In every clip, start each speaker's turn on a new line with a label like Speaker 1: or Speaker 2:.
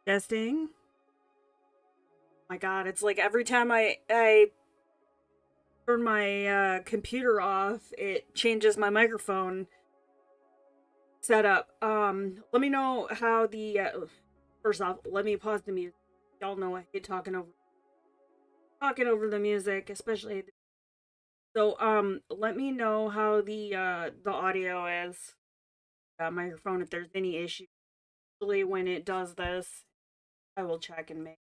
Speaker 1: Testing. My God, it's like every time I turn my computer off, it changes my microphone setup. Let me know how the first off, let me pause the music. Y'all know I hate talking over the music, especially. So let me know how the audio is. Microphone if there's any issue. Usually when it does this, I will check and make.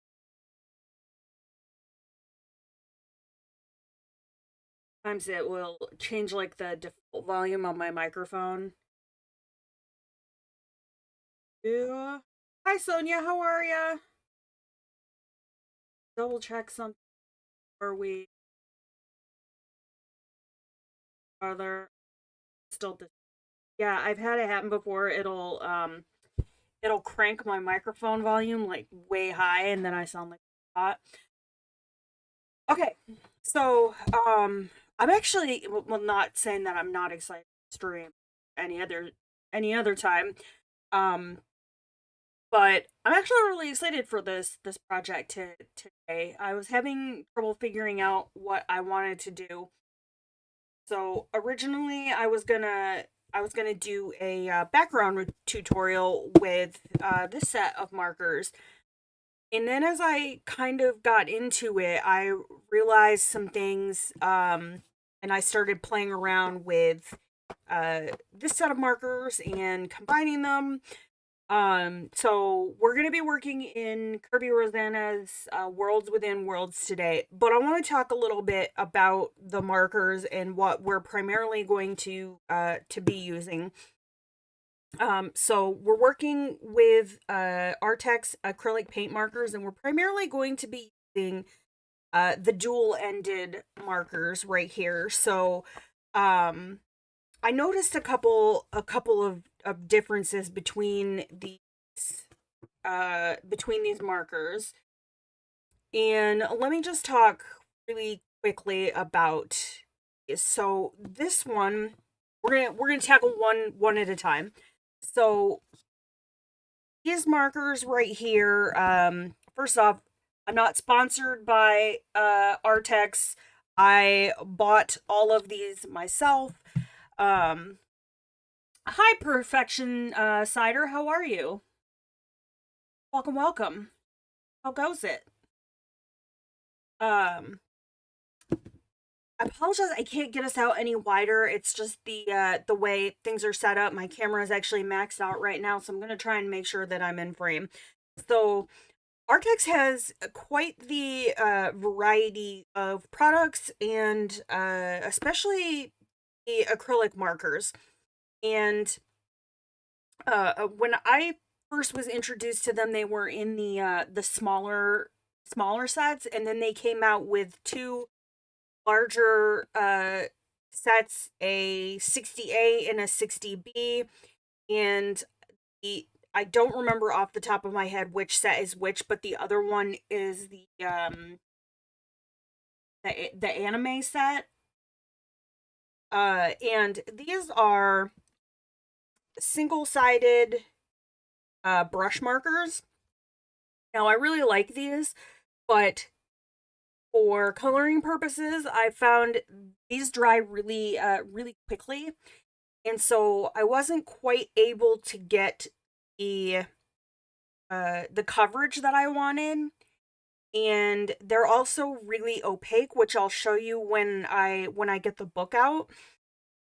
Speaker 1: Sometimes it will change like the default volume of my microphone. Yeah. Hi Sonia, how are ya? Double check something before we other still this. Yeah, I've had it happen before. It'll crank my microphone volume like way high and then I sound like hot. Okay. So, I'm actually well not saying that I'm not excited to stream any other any other time. Um but I'm actually really excited for this project today. I was having trouble figuring out what I wanted to do. So originally, I was gonna do a background tutorial with this set of markers, and then as I kind of got into it, I realized some things, and I started playing around with this set of markers and combining them. So we're gonna be working in Kerby Rosanes' Worlds Within Worlds today, but I want to talk a little bit about the markers and what we're primarily going to be using. So we're working with Arrtx acrylic paint markers, and we're primarily going to be using the dual-ended markers right here. So, um, I noticed a couple of differences between these markers. And let me just talk really quickly about this. So this one we're gonna tackle one at a time. So these markers right here, first off, I'm not sponsored by Arrtx. I bought all of these myself. Um Hi Perfection Cider, how are you? Welcome, welcome. How goes it? Um I apologize I can't get us out any wider. It's just the way things are set up. My camera is actually maxed out right now, so I'm going to try and make sure that I'm in frame. So Arrtx has quite the variety of products and especially the acrylic markers. And when I first was introduced to them, they were in the smaller sets, and then they came out with two larger sets, a 60A and a 60B, and I don't remember off the top of my head which set is which, but the other one is the anime set. And these are single-sided brush markers. Now I really like these, but for coloring purposes, I found these dry really quickly, and so I wasn't quite able to get the the coverage that I wanted. And they're also really opaque, which I'll show you when I get the book out.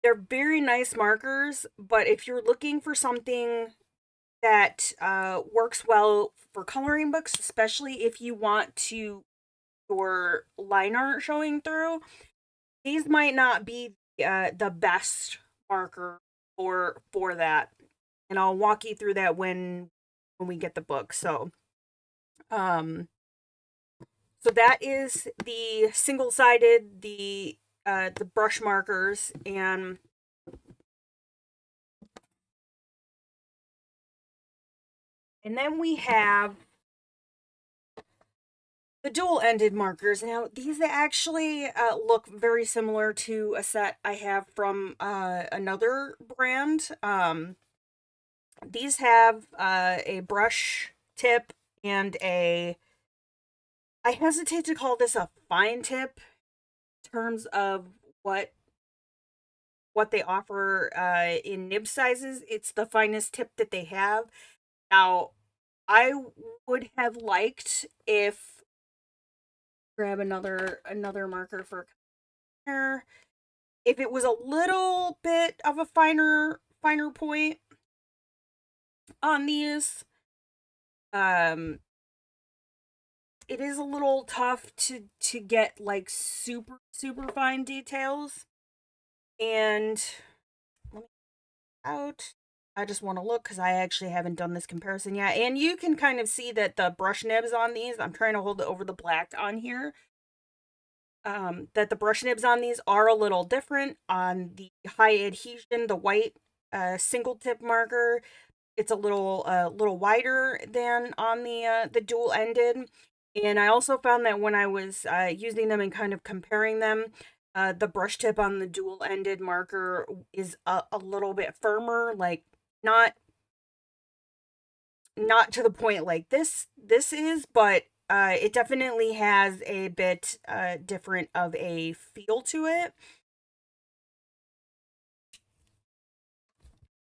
Speaker 1: They're very nice markers, but if you're looking for something that works well for coloring books, especially if you want your line art showing through, these might not be the best marker for that. And I'll walk you through that when we get the book. Um, so that is the single-sided, the brush markers, and then we have the dual-ended markers. Now, these actually look very similar to a set I have from another brand. These have a brush tip and I hesitate to call this a fine tip in terms of what they offer in nib sizes. It's the finest tip that they have. Now, I would have liked if grab another marker for here. If it was a little bit of a finer point on these, um, it is a little tough to get like super fine details. And let me out. I just want to look because I actually haven't done this comparison yet. And you can kind of see that the brush nibs on these, I'm trying to hold it over the black on here. That the brush nibs on these are a little different. On the high adhesion, the white single tip marker, it's a little wider than on the dual ended. And I also found that when I was using them and kind of comparing them, the brush tip on the dual ended marker is a little bit firmer, like not to the point like this is, but it definitely has a bit different of a feel to it.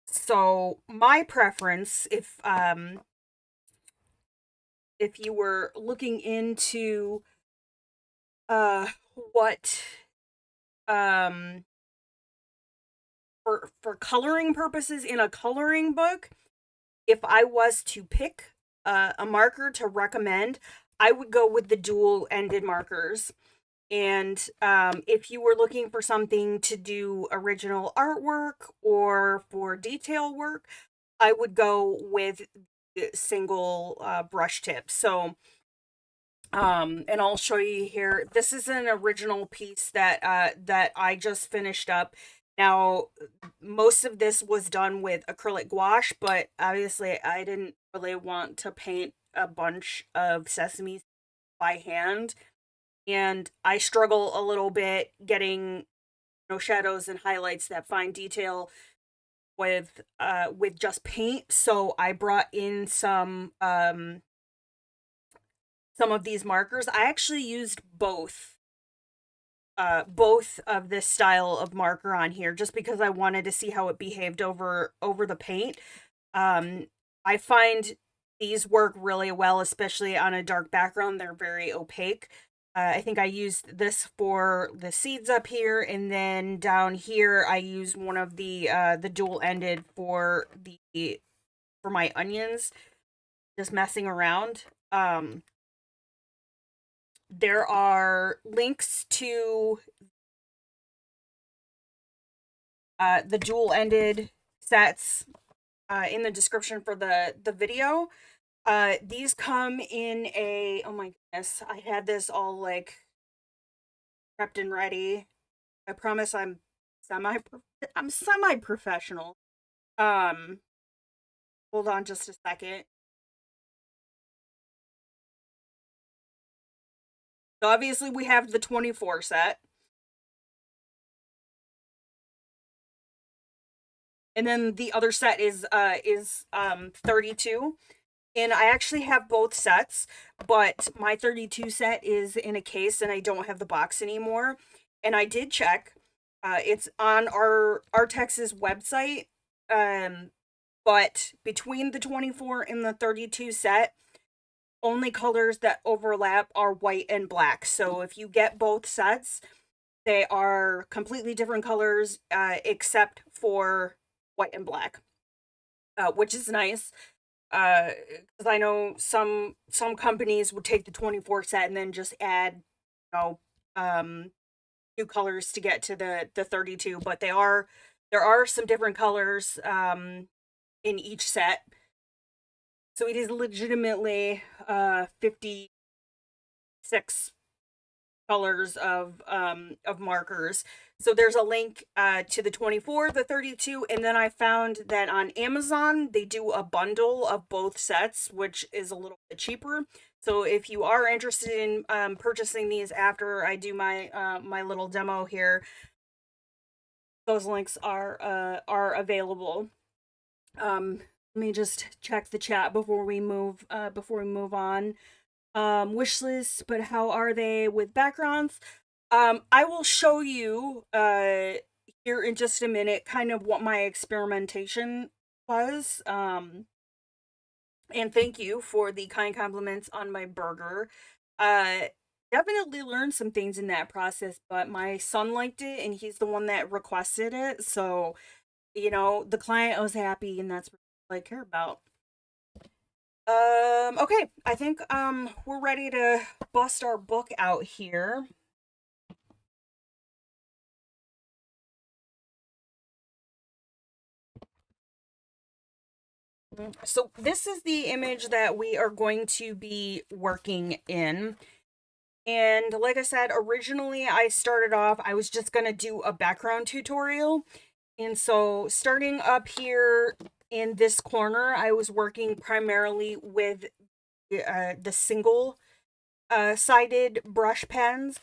Speaker 1: So my preference, if you were looking into what for coloring purposes in a coloring book, if I was to pick a marker to recommend, I would go with the dual ended markers. And if you were looking for something to do original artwork or for detail work, I would go with single brush tips. So and I'll show you here. This is an original piece that I just finished up. Now, most of this was done with acrylic gouache, but obviously I didn't really want to paint a bunch of sesame by hand, and I struggle a little bit getting shadows and highlights, that fine detail with just paint. So I brought in some of these markers. I actually used both of this style of marker on here just because I wanted to see how it behaved over the paint. I find these work really well, especially on a dark background. They're very opaque. I think I used this for the seeds up here, and then down here I used one of the dual ended for my onions, just messing around. There are links to the dual ended sets in the description for the video. These come in a, oh my goodness, I had this all like prepped and ready. I promise I'm semi professional. Um, hold on just a second. So obviously we have the 24 set. And then the other set is 32. And I actually have both sets, but my 32 set is in a case and I don't have the box anymore. And I did check. It's on our Arrtx's website. But between the 24 and the 32 set, only colors that overlap are white and black. So if you get both sets, they are completely different colors, except for white and black, which is nice. Because I know some companies would take the 24 set and then just add, you know, new colors to get to the 32. But there are some different colors in each set. So it is legitimately 56 colors of markers. So there's a link to the 24, the 32, and then I found that on Amazon they do a bundle of both sets, which is a little bit cheaper. So if you are interested in purchasing these after I do my my little demo here, those links are available. Let me just check the chat before we move on. Wish lists, but how are they with backgrounds? I will show you here in just a minute kind of what my experimentation was. And thank you for the kind compliments on my burger. Uh Definitely learned some things in that process, but my son liked it and he's the one that requested it. So, the client was happy and that's what I care about. Okay, I think we're ready to bust our book out here. So this is the image that we are going to be working in. And like I said, originally I started off, I was just going to do a background tutorial. And so starting up here in this corner, I was working primarily with the single sided brush pens.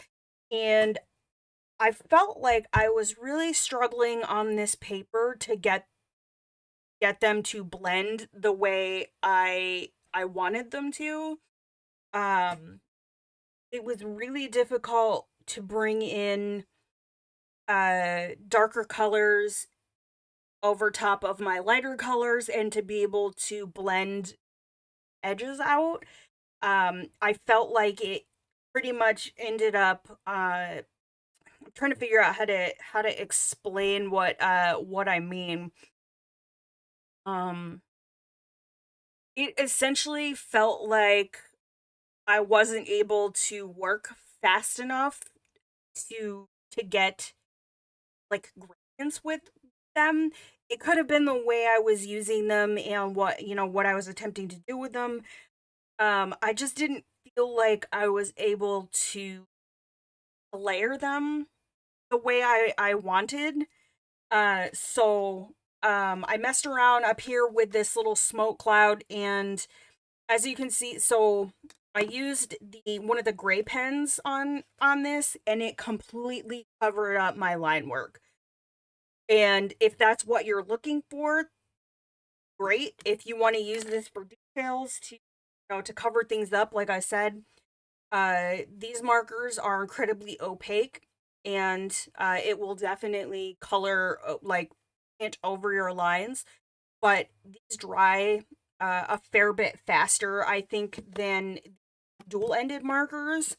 Speaker 1: And I felt like I was really struggling on this paper to get them to blend the way I wanted them to. Um it was really difficult to bring in darker colors over top of my lighter colors and to be able to blend edges out. I felt like it pretty much ended up I'm trying to figure out how to explain what I mean. Um it essentially felt like I wasn't able to work fast enough to get like gradients with them. It could have been the way I was using them and what I was attempting to do with them. I just didn't feel like I was able to layer them the way I wanted. So I messed around up here with this little smoke cloud, and as you can see, so I used the one of the gray pens on this, and it completely covered up my line work. And if that's what you're looking for, great. If you want to use this for details to cover things up, like I said, these markers are incredibly opaque, and it will definitely color like hint over your lines. But these dry a fair bit faster, I think, than dual-ended markers.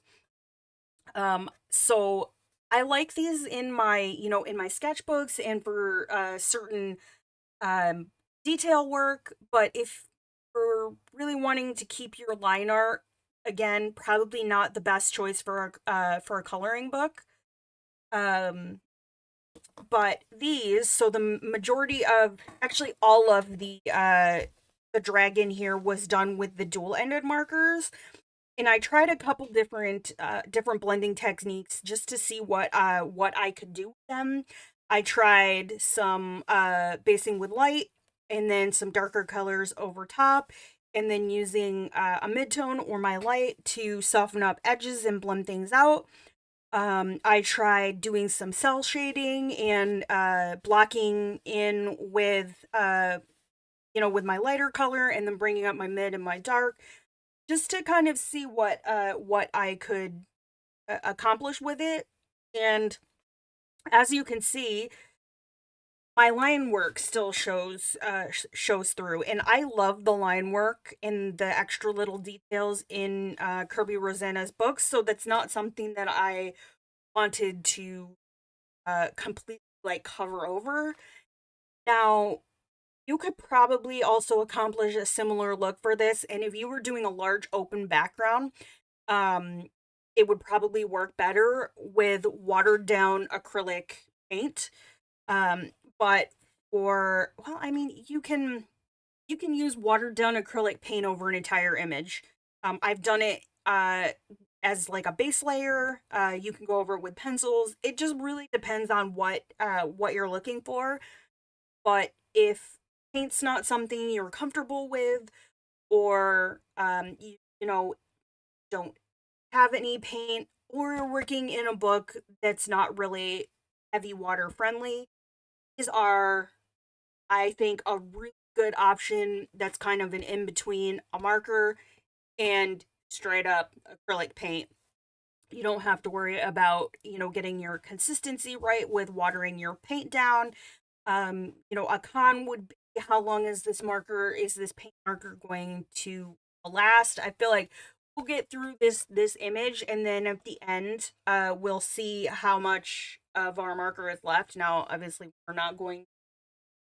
Speaker 1: So I like these in my sketchbooks and for certain um detail work, but if you're really wanting to keep your line art, again, probably not the best choice for a coloring book. Um but these, so the majority of, actually all of the dragon here was done with the dual-ended markers, and I tried a couple different blending techniques just to see what I could do with them. I tried some basing with light and then some darker colors over top, and then using a midtone or my light to soften up edges and blend things out. I tried doing some cell shading and blocking in with my lighter color, and then bringing up my mid and my dark, just to kind of see what I could accomplish with it. And as you can see, my line work still shows through, and I love the line work and the extra little details in Kerby Rosanes books. So that's not something that I wanted to completely like cover over. Now, you could probably also accomplish a similar look for this, and if you were doing a large open background, um, it would probably work better with watered down acrylic paint. Um, but I mean, you can use watered down acrylic paint over an entire image. I've done it as like a base layer. You can go over it with pencils. It just really depends on what you're looking for. But if paint's not something you're comfortable with, or don't have any paint, or you're working in a book that's not really heavy water friendly, these are, I think, a really good option that's kind of an in between a marker and straight up acrylic paint. You don't have to worry about, getting your consistency right with watering your paint down. A con would be, how long is this paint marker going to last? I feel like we'll get through this image, and then at the end, we'll see how much of our marker is left. Now, obviously, we're not going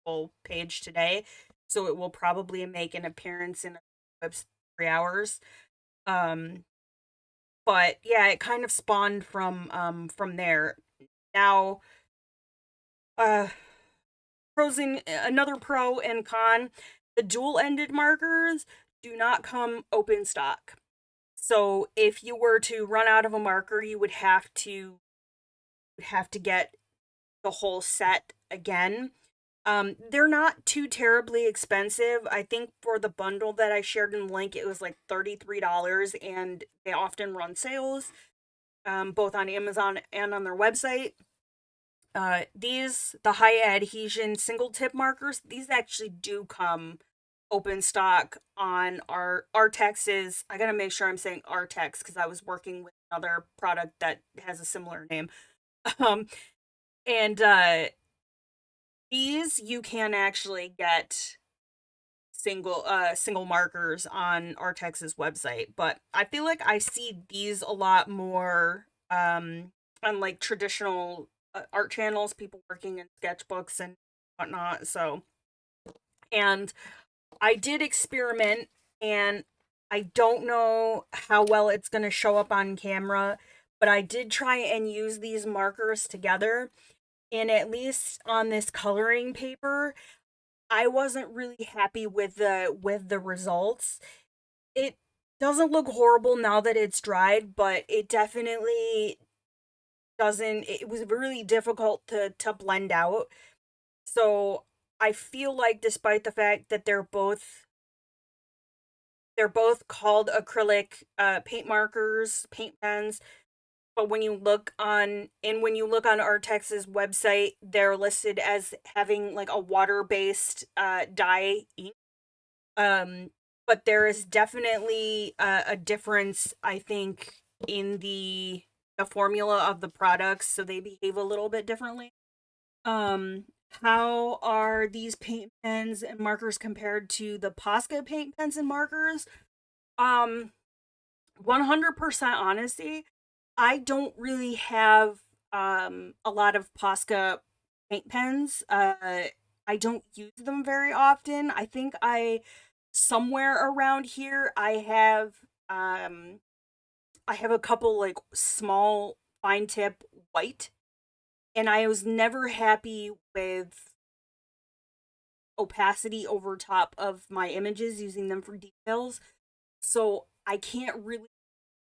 Speaker 1: full page today, so it will probably make an appearance in 3 hours. Um, but yeah, it kind of spawned from there. Now, uh, another pro and con: the dual-ended markers do not come open stock. So if you were to run out of a marker, you would have to get the whole set again. They're not too terribly expensive. I think for the bundle that I shared in the link, it was like $33, and they often run sales, both on Amazon and on their website. The high adhesion single tip markers, these actually do come open stock on our Arrtx's. I gotta make sure I'm saying Arrtx because I was working with another product that has a similar name. Um, and these you can actually get single markers on Arrtx's website, but I feel like I see these a lot more on like traditional art channels, people working in sketchbooks and whatnot. So, and I did experiment, and I don't know how well it's going to show up on camera, but I did try and use these markers together, and at least on this coloring paper, I wasn't really happy with the results. It doesn't look horrible now that it's dried, but it definitely doesn't it was really difficult to blend out. So, I feel like despite the fact that they're both called acrylic paint markers, paint pens, but when you look on Arrtx's website, they're listed as having like a water-based dye ink. Um, but there is definitely a difference, I think, in the formula of the products, so they behave a little bit differently. Um, how are these paint pens and markers compared to the Posca paint pens and markers? Um, 100% honesty, I don't really have a lot of Posca paint pens. I don't use them very often. I think I somewhere around here I have a couple like small fine tip white, and I was never happy with opacity over top of my images using them for details. So I can't really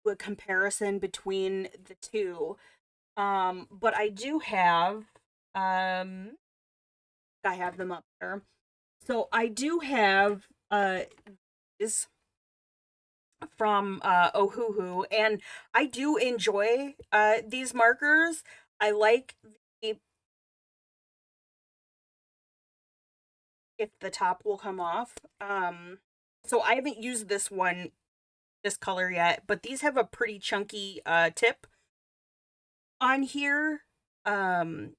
Speaker 1: do a comparison between the two. But um I have them up there. So I do have is from Ohuhu, and I do enjoy these markers. I like the if the top will come off. So I haven't used this color yet, but these have a pretty chunky tip on here. Um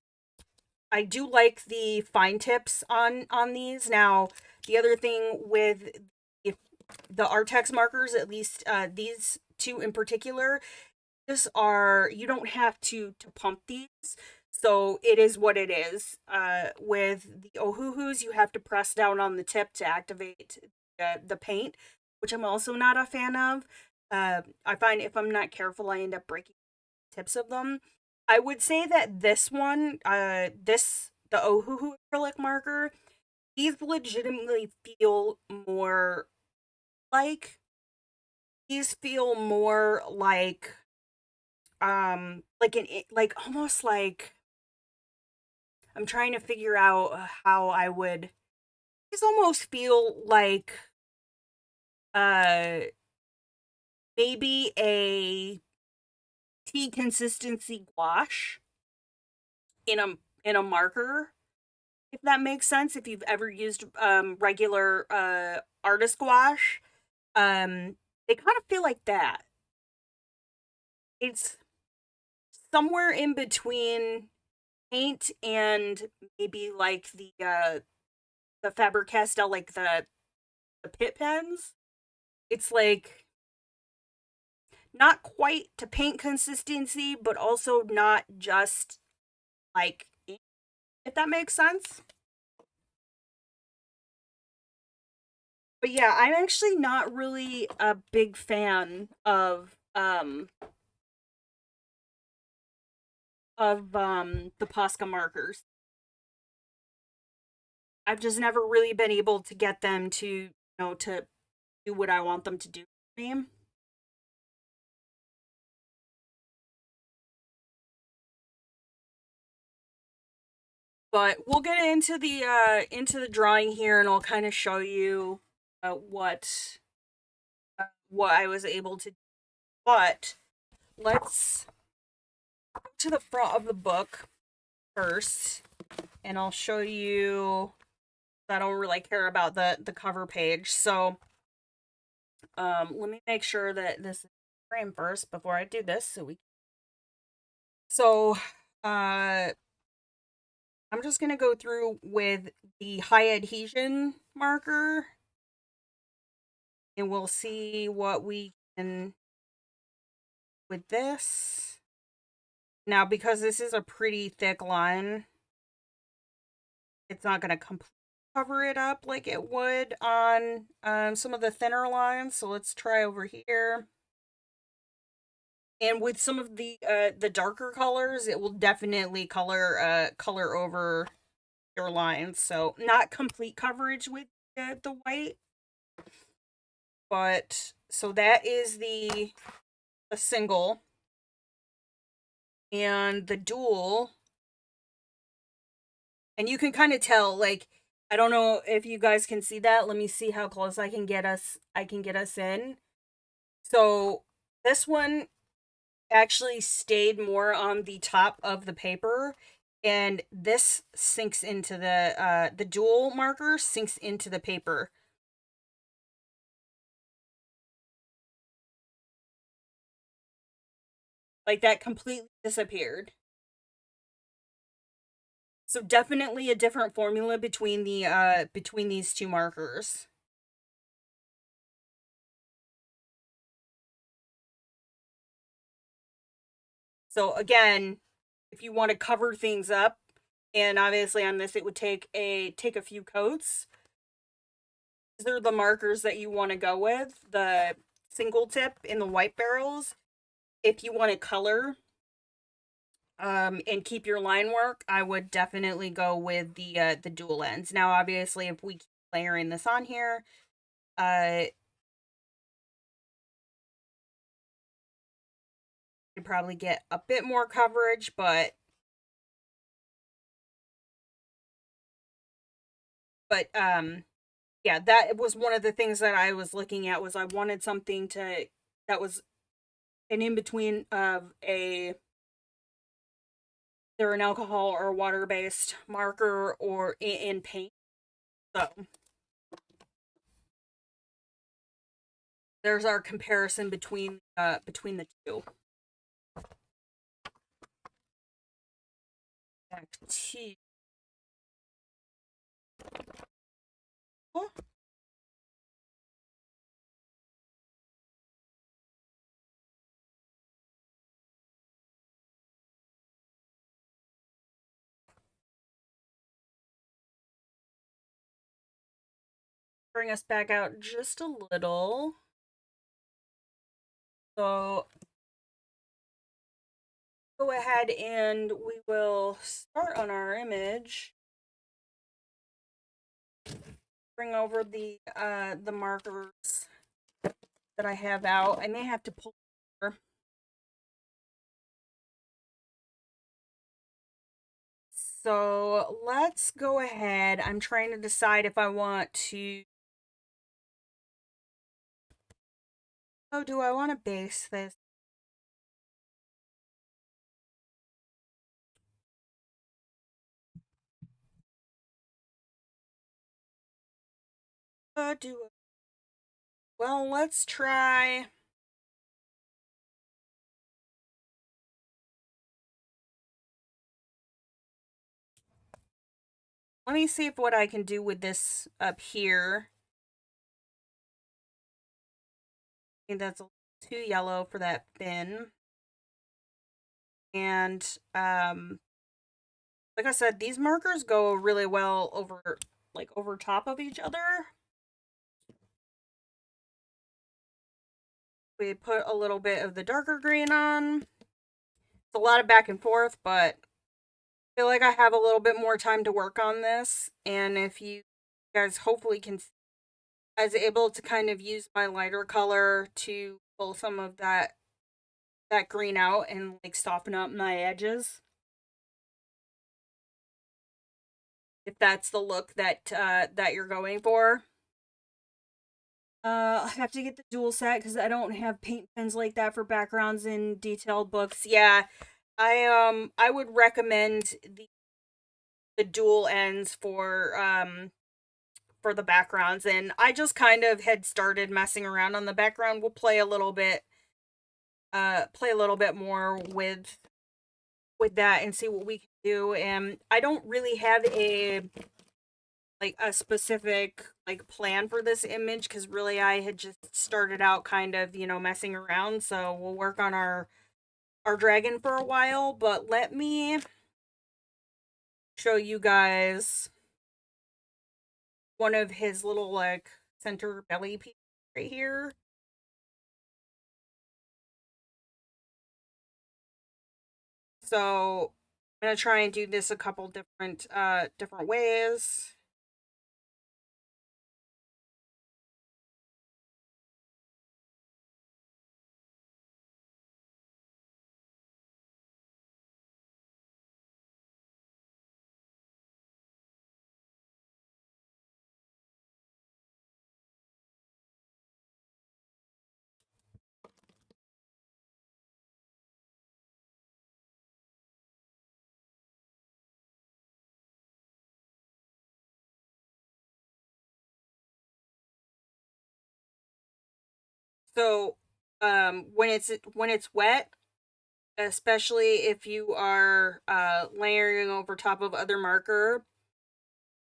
Speaker 1: I do like the fine tips on these. Now, the other thing with if the Arrtx markers, at least these two in particular, you don't have to pump these. So it is what it is. With the Ohuhus, you have to press down on the tip to activate the paint, which I'm also not a fan of. I find if I'm not careful, I end up breaking tips of them. I would say that the Ohuhu acrylic marker, these legitimately feel more like these feel more like almost like I'm trying to figure out how I would. These almost feel like uh maybe a tea consistency gouache in a marker. if that makes sense. If you've ever used regular artist gouache, they kind of feel like that. It's somewhere in between paint and maybe like the Faber-Castell, like the pit pens. It's like not quite to paint consistency, but also not just like ink, if that makes sense. But yeah, I'm actually not really a big fan of the Posca markers. I've just never really been able to get them to, to do what I want them to do for me. But we'll get into the drawing here, and I'll kind of show you what I was able to do. But let's go to the front of the book first, and I'll show you. I don't really care about the cover page, so let me make sure that this is framed first before I do this. So uh, I'm just gonna go through with the high adhesion marker, and we'll see what we can with this. Now, because this is a pretty thick line, it's not going to completely cover it up like it would on some of the thinner lines. So let's try over here. And with some of the darker colors, it will definitely color over your lines. So not complete coverage with the white, but so that is the single, and the dual. And you can kind of tell, like, I don't know if you guys can see that. Let me see how close I can get us in. So this one actually stayed more on the top of the paper, and this sinks into the dual marker sinks into the paper. Like that completely disappeared. So definitely a different formula between these two markers. So again, if you want to cover things up, and obviously on this it would take a few coats. These are the markers that you want to go with, the single tip in the white barrels. If you want to color and keep your line work, I would definitely go with the dual ends. Now obviously if we keep layering this on here, you probably get a bit more coverage, but yeah, that was one of the things that I was looking at. Was I wanted something to that was an in between of a either an alcohol or water based marker or in paint. So there's our comparison between the two. Back to bring us back out just a little. So go ahead and we will start on our image. Bring over the markers that I have out. I may have to pull over. So let's go ahead. I'm trying to decide if I want to. Oh, do I want to base this? Well, let's try. Let me see if what I can do with this up here. I think that's too yellow for that bin. And like I said, these markers go really well over top of each other. We put a little bit of the darker green on. It's a lot of back and forth, but I feel like I have a little bit more time to work on this. And if you guys hopefully can, I was able to kind of use my lighter color to pull some of that green out and like soften up my edges. If that's the look that you're going for. I have to get the dual set because I don't have paint pens like that for backgrounds in detailed books. Yeah, I would recommend the dual ends for the backgrounds, and I just kind of had started messing around on the background. We'll play a little bit more with that and see what we can do. And I don't really have a specific like plan for this image because really I had just started out kind of, messing around. So we'll work on our dragon for a while, but let me show you guys one of his little like center belly pieces right here. So I'm gonna try and do this a couple different ways. So when it's wet, especially if you are layering over top of other marker,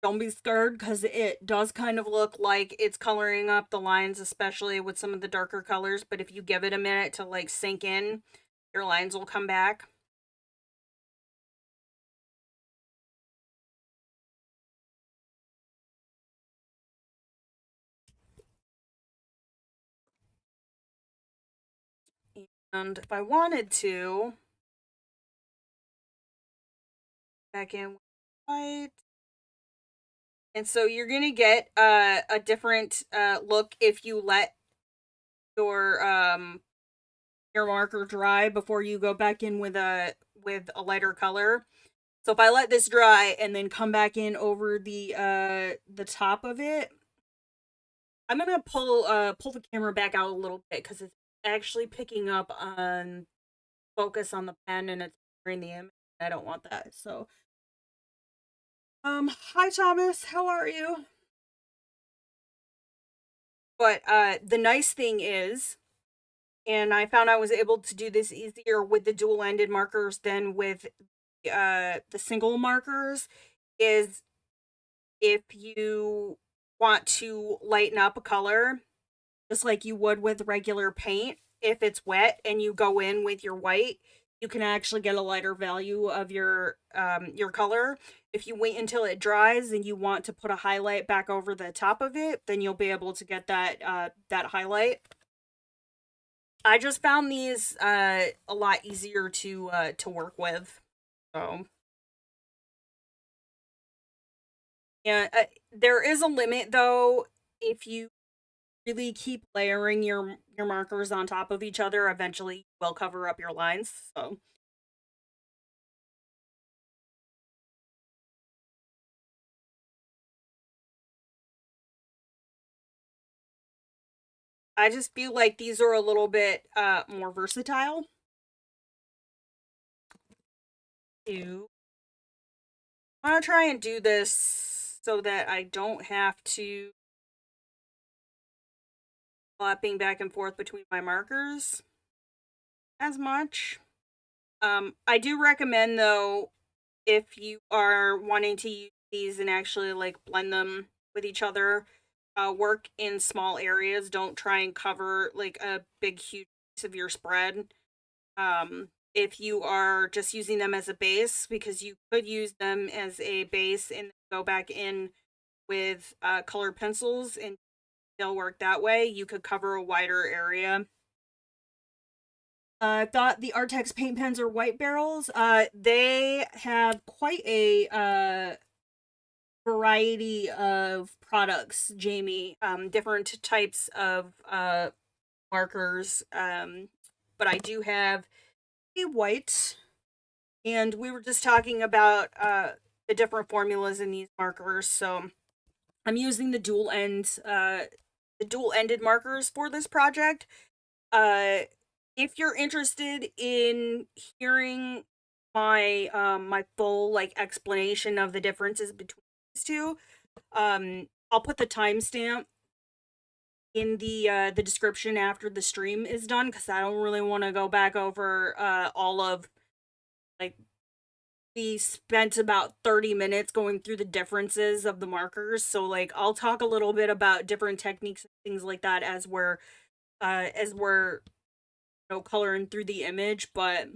Speaker 1: don't be scared because it does kind of look like it's coloring up the lines, especially with some of the darker colors. But if you give it a minute to like sink in, your lines will come back. And if I wanted to, back in with white. And so you're gonna get a different look if you let your marker dry before you go back in with a lighter color. So if I let this dry and then come back in over the top of it, I'm gonna pull the camera back out a little bit because it's actually picking up on focus on the pen and it's blurring the image. I don't want that. So hi Thomas, how are you? But the nice thing is, and I found I was able to do this easier with the dual-ended markers than with the single markers, is if you want to lighten up a color, just like you would with regular paint, if it's wet and you go in with your white, you can actually get a lighter value of your color. If you wait until it dries and you want to put a highlight back over the top of it, then you'll be able to get that highlight. I just found these a lot easier to work with. So yeah, there is a limit though. If you really keep layering your markers on top of each other, eventually you will cover up your lines. So I just feel like these are a little bit more versatile. I'm gonna try and do this so that I don't have to swapping back and forth between my markers as much. I do recommend, though, if you are wanting to use these and actually like blend them with each other, work in small areas. Don't try and cover like a big huge piece of your spread. If you are just using them as a base, because you could use them as a base and go back in with colored pencils and they'll work that way. You could cover a wider area. I thought the Arrtx paint pens are white barrels. They have quite a variety of products, Jamie. Different types of markers. But I do have a white, and we were just talking about the different formulas in these markers. So I'm using the dual-ended markers for this project. If you're interested in hearing my full like explanation of the differences between these two, I'll put the timestamp in the description after the stream is done, because I don't really want to go back over all of, like, we spent about 30 minutes going through the differences of the markers. So like I'll talk a little bit about different techniques and things like that as we're coloring through the image. But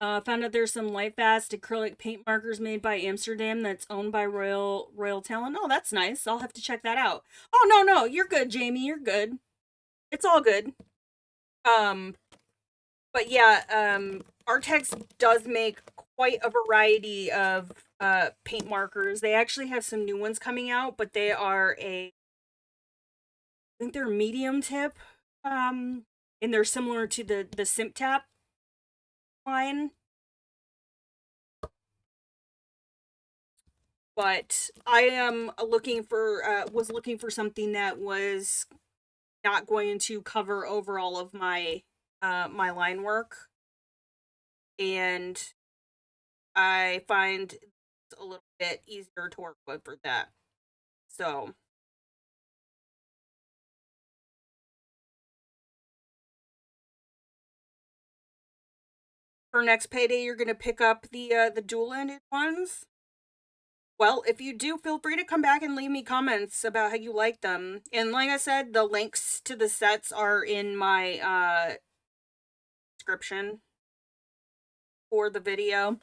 Speaker 1: found out there's some light fast acrylic paint markers made by Amsterdam that's owned by Royal Talon. Oh, that's nice. I'll have to check that out. Oh, no, you're good, Jamie. You're good. It's all good. But yeah, Arrtx does make quite a variety of paint markers. They actually have some new ones coming out, but they are I think they're medium tip. And they're similar to the Simp Tap line. But I am was looking for something that was not going to cover over all of my my line work, and I find it's a little bit easier to work with for that. So for next payday, you're gonna pick up the dual-ended ones. Well, if you do, feel free to come back and leave me comments about how you like them. And like I said, the links to the sets are in my description for the video.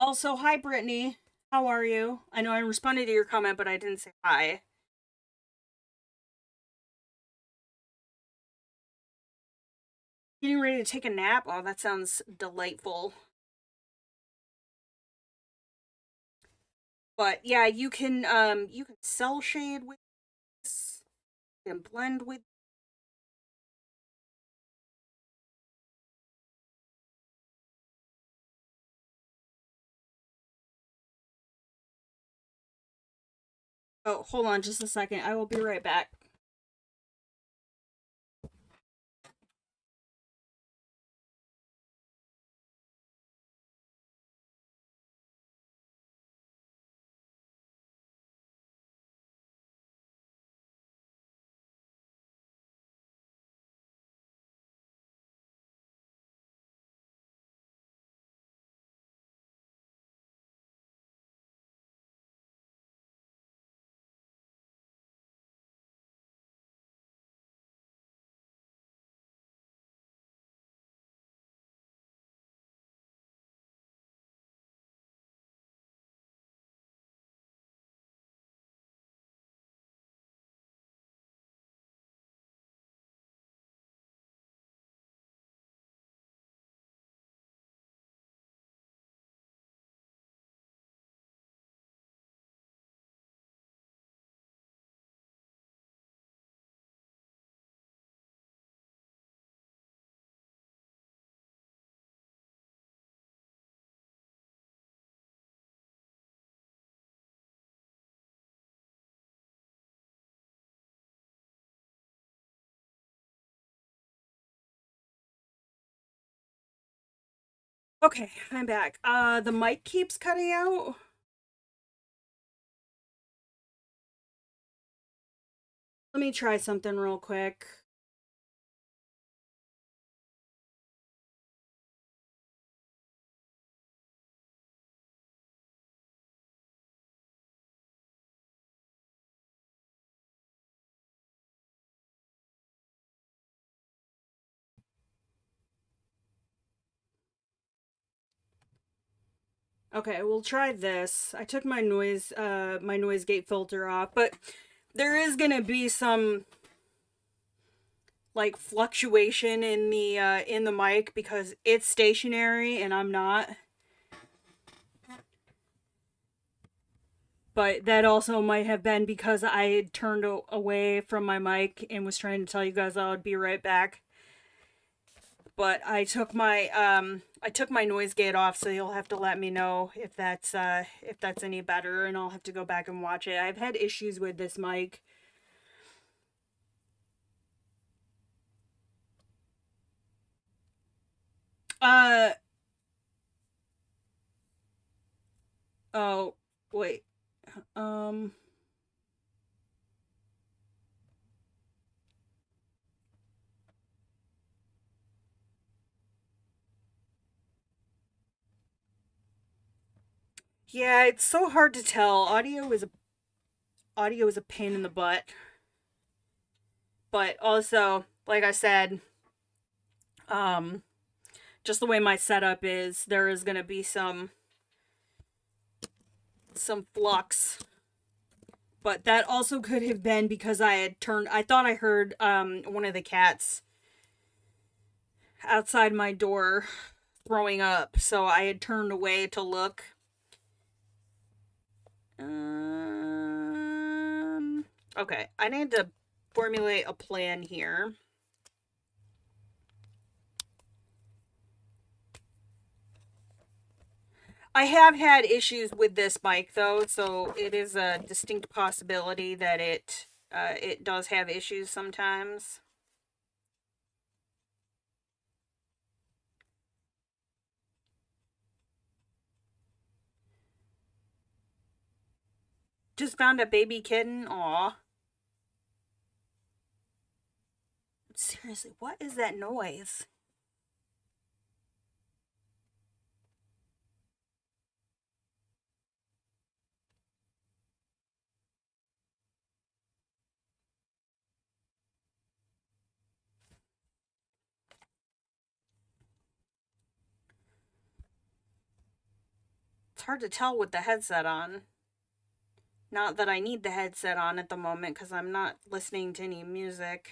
Speaker 1: Also, hi Brittany. How are you? I know I responded to your comment, but I didn't say hi. Getting ready to take a nap? Oh, that sounds delightful. But yeah, you can cell shade with this, you can blend with. Oh, hold on just a second. I will be right back. Okay, I'm back. The mic keeps cutting out. Let me try something real quick. Okay, we'll try this. I took my noise gate filter off, but there is gonna be some like fluctuation in the mic because it's stationary and I'm not. But that also might have been because I had turned away from my mic and was trying to tell you guys I would be right back. But I took my noise gate off, so you'll have to let me know if that's any better, and I'll have to go back and watch it. I've had issues with this mic. Uh oh, wait. Um yeah, it's so hard to tell. Audio is a pain in the butt. But also, like I said, um just the way my setup is, there is going to be some flux. But that also could have been because I thought I heard one of the cats outside my door throwing up, so I had turned away to look. Okay, I need to formulate a plan here. I have had issues with this mic though, so it is a distinct possibility that it does have issues sometimes. Just found a baby kitten. Aw. Seriously, what is that noise? It's hard to tell with the headset on. Not that I need the headset on at the moment because I'm not listening to any music.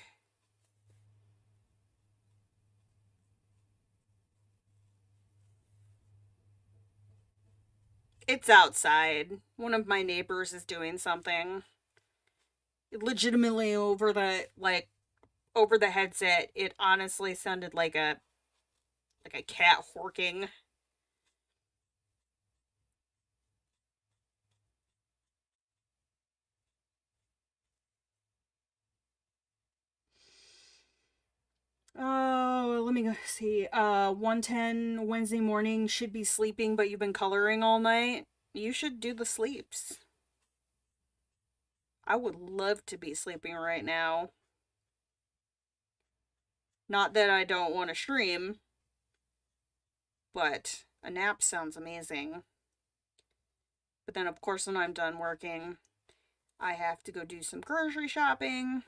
Speaker 1: It's outside. One of my neighbors is doing something. Legitimately over the headset, it honestly sounded like a cat horking. Oh, let me go see. 1:10 Wednesday morning, should be sleeping, but you've been coloring all night. You should do the sleeps. I would love to be sleeping right now. Not that I don't want to stream, but a nap sounds amazing. But then, of course, when I'm done working, I have to go do some grocery shopping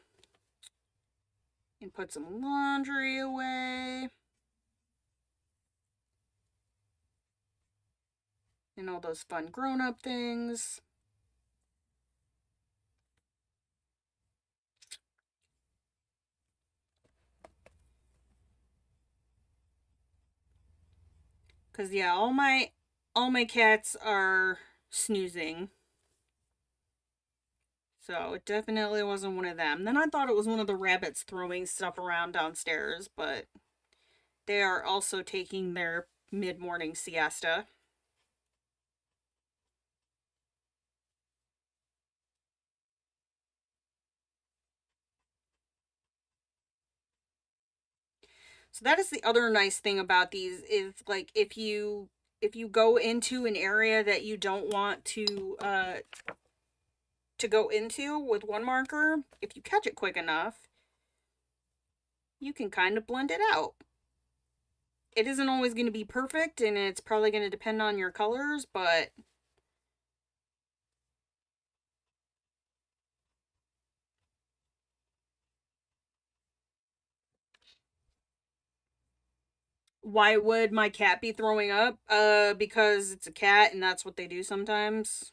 Speaker 1: and put some laundry away. And all those fun grown-up things. Cause yeah, all my cats are snoozing. So it definitely wasn't one of them. Then I thought it was one of the rabbits throwing stuff around downstairs, but they are also taking their mid-morning siesta. So that is the other nice thing about these is like if you go into an area that you don't want to to go into with one marker, if you catch it quick enough, you can kind of blend it out. It isn't always going to be perfect, and it's probably going to depend on your colors, but why would my cat be throwing up? Because it's a cat and that's what they do sometimes.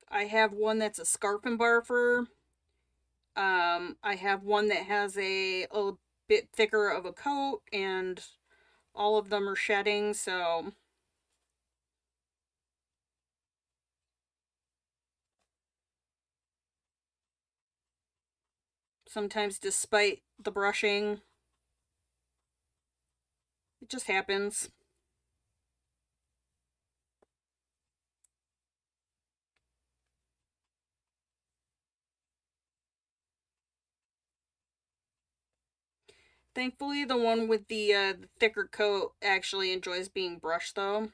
Speaker 1: I have one that's a scarf and barfer. I have one that has a little bit thicker of a coat, and all of them are shedding, so sometimes despite the brushing, it just happens. Thankfully, the one with the thicker coat actually enjoys being brushed, though.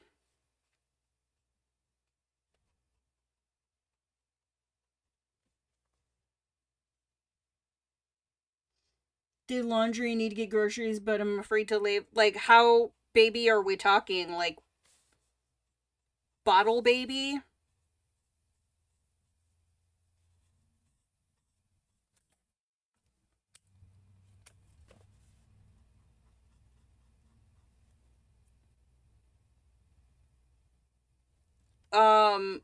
Speaker 1: Did laundry, need to get groceries, but I'm afraid to leave. Like, how baby are we talking? Like, bottle baby? Um,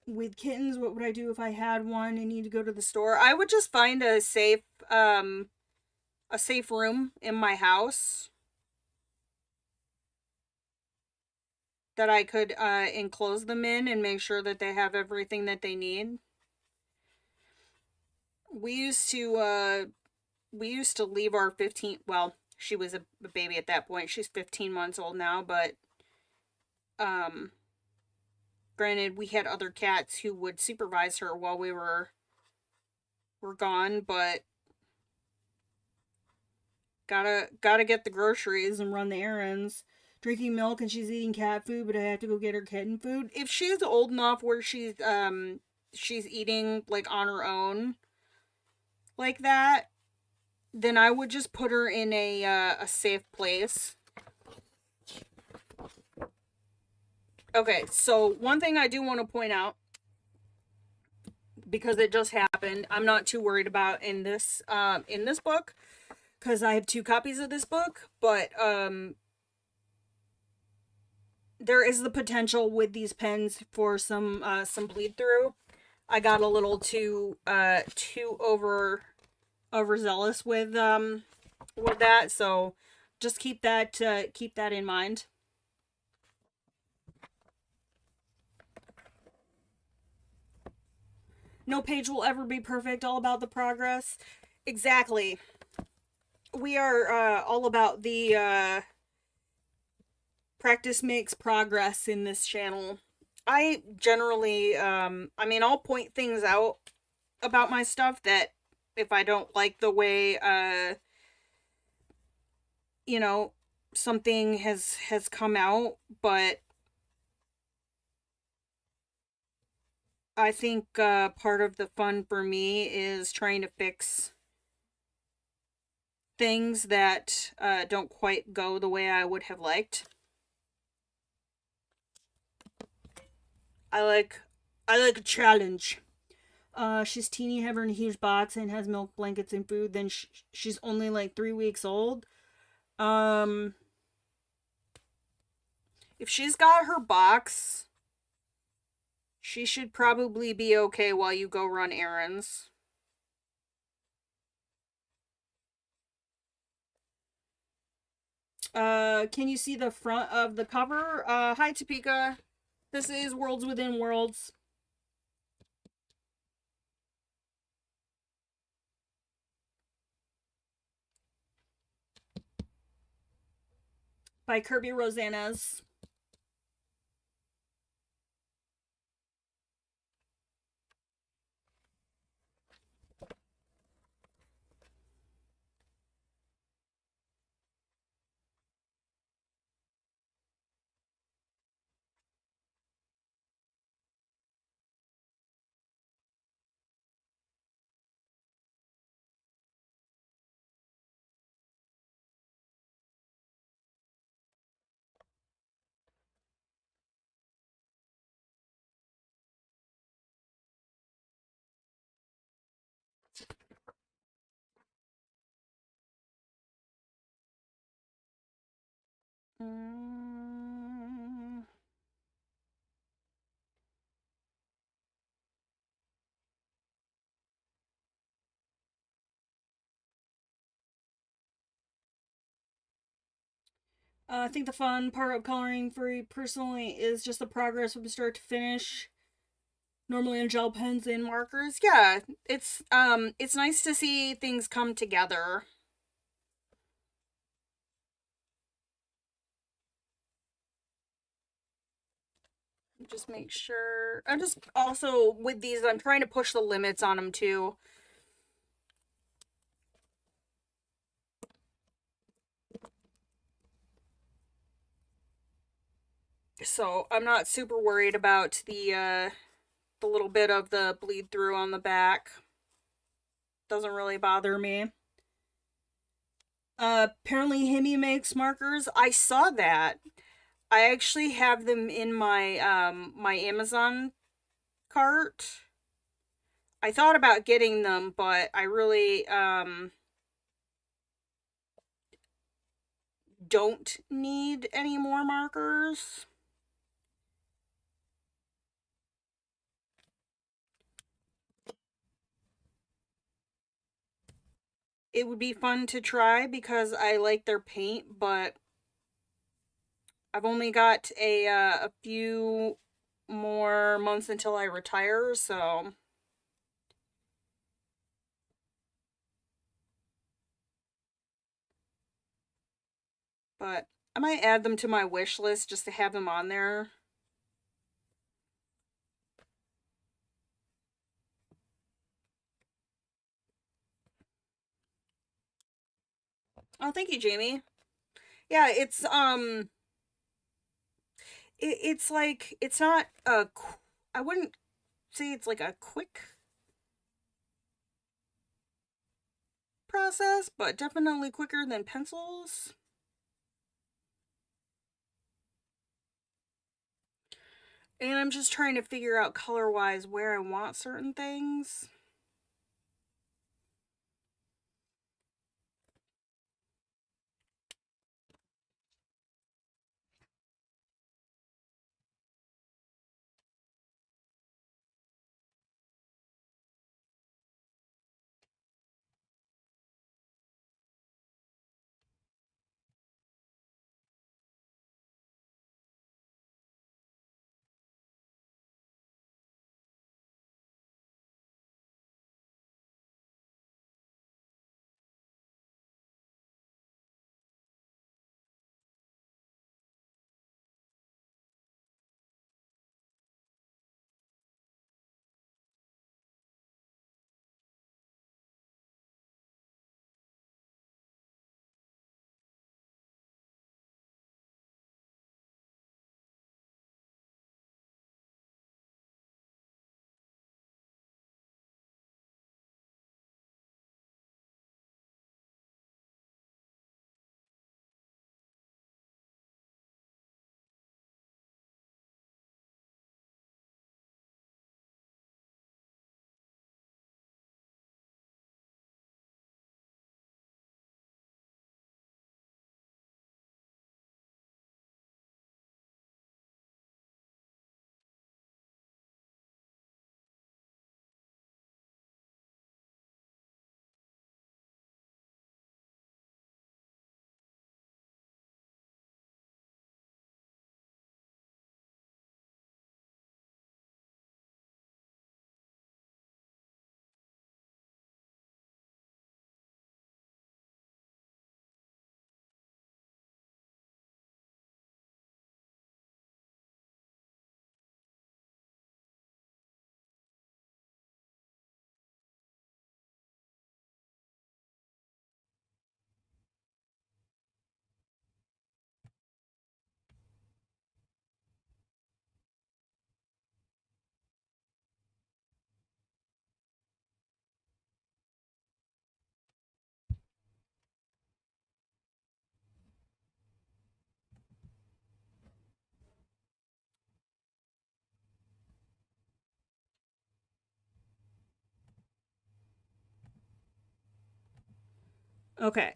Speaker 1: with kittens, what would I do if I had one and need to go to the store? I would just find a safe room in my house that I could enclose them in and make sure that they have everything that they need. We used to leave our 15, well, she was a baby at that point. She's 15 months old now, but um granted we had other cats who would supervise her while we were gone, but gotta get the groceries and run the errands. Drinking milk and she's eating cat food, but I have to go get her kitten food. If she's old enough where she's eating like on her own like that, then I would just put her in a safe place. Okay, so one thing I do want to point out, because it just happened, I'm not too worried about in this book, because I have two copies of this book, but there is the potential with these pens for some bleed through. I got a little too overzealous with that, so just keep that in mind. No page will ever be perfect, all about the progress. Exactly. We are all about the practice makes progress in this channel. I generally I mean, I'll point things out about my stuff that if I don't like the way you know, something has come out, but I think part of the fun for me is trying to fix things that don't quite go the way I would have liked. I like I like a challenge. She's teeny, having huge box, and has milk, blankets, and food. Then she's only like 3 weeks old. Um, if she's got her box, she should probably be okay while you go run errands. Can you see the front of the cover? Hi Topeka. This is Worlds Within Worlds by Kerby Rosanes. I think the fun part of coloring for me personally is just the progress from start to finish. Normally on gel pens and markers. Yeah, it's nice to see things come together. Just make sure. I'm just also with these, I'm trying to push the limits on them too. So I'm not super worried about the little bit of the bleed through on the back. Doesn't really bother me. Apparently Himi makes markers. I saw that. I actually have them in my Amazon cart. I thought about getting them, but I really don't need any more markers. It would be fun to try because I like their paint, but I've only got a few more months until I retire, so but I might add them to my wish list just to have them on there. Oh, thank you, Jamie. Yeah, it's like it's not I wouldn't say it's like a quick process, but definitely quicker than pencils. And I'm just trying to figure out color wise where I want certain things. Okay.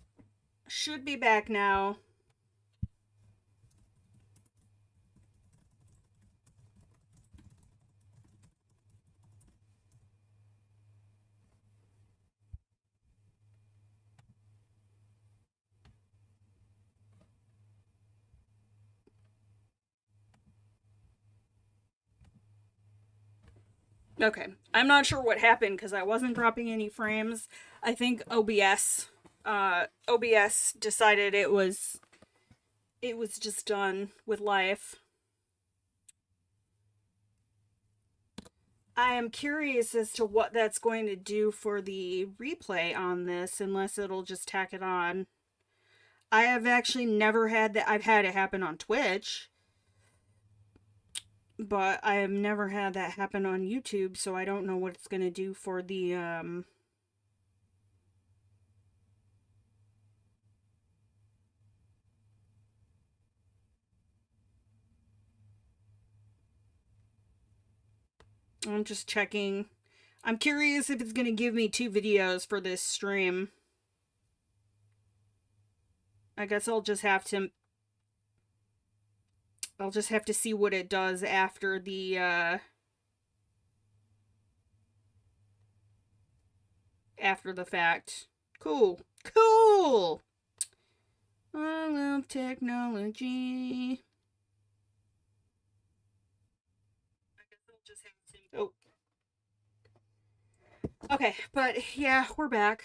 Speaker 1: Should be back now. Okay. I'm not sure what happened because I wasn't dropping any frames. I think OBS decided it was just done with life. I am curious as to what that's going to do for the replay on this, unless it'll just tack it on. I have actually never had that. I've had it happen on Twitch, but I have never had that happen on YouTube, so I don't know what it's going to do for the I'm just checking. I'm curious if it's going to give me 2 videos for this stream. I guess I'll just have to see what it does after the fact. Cool. Cool. I love technology. I guess I'll just have to. Oh. Okay, but yeah, we're back.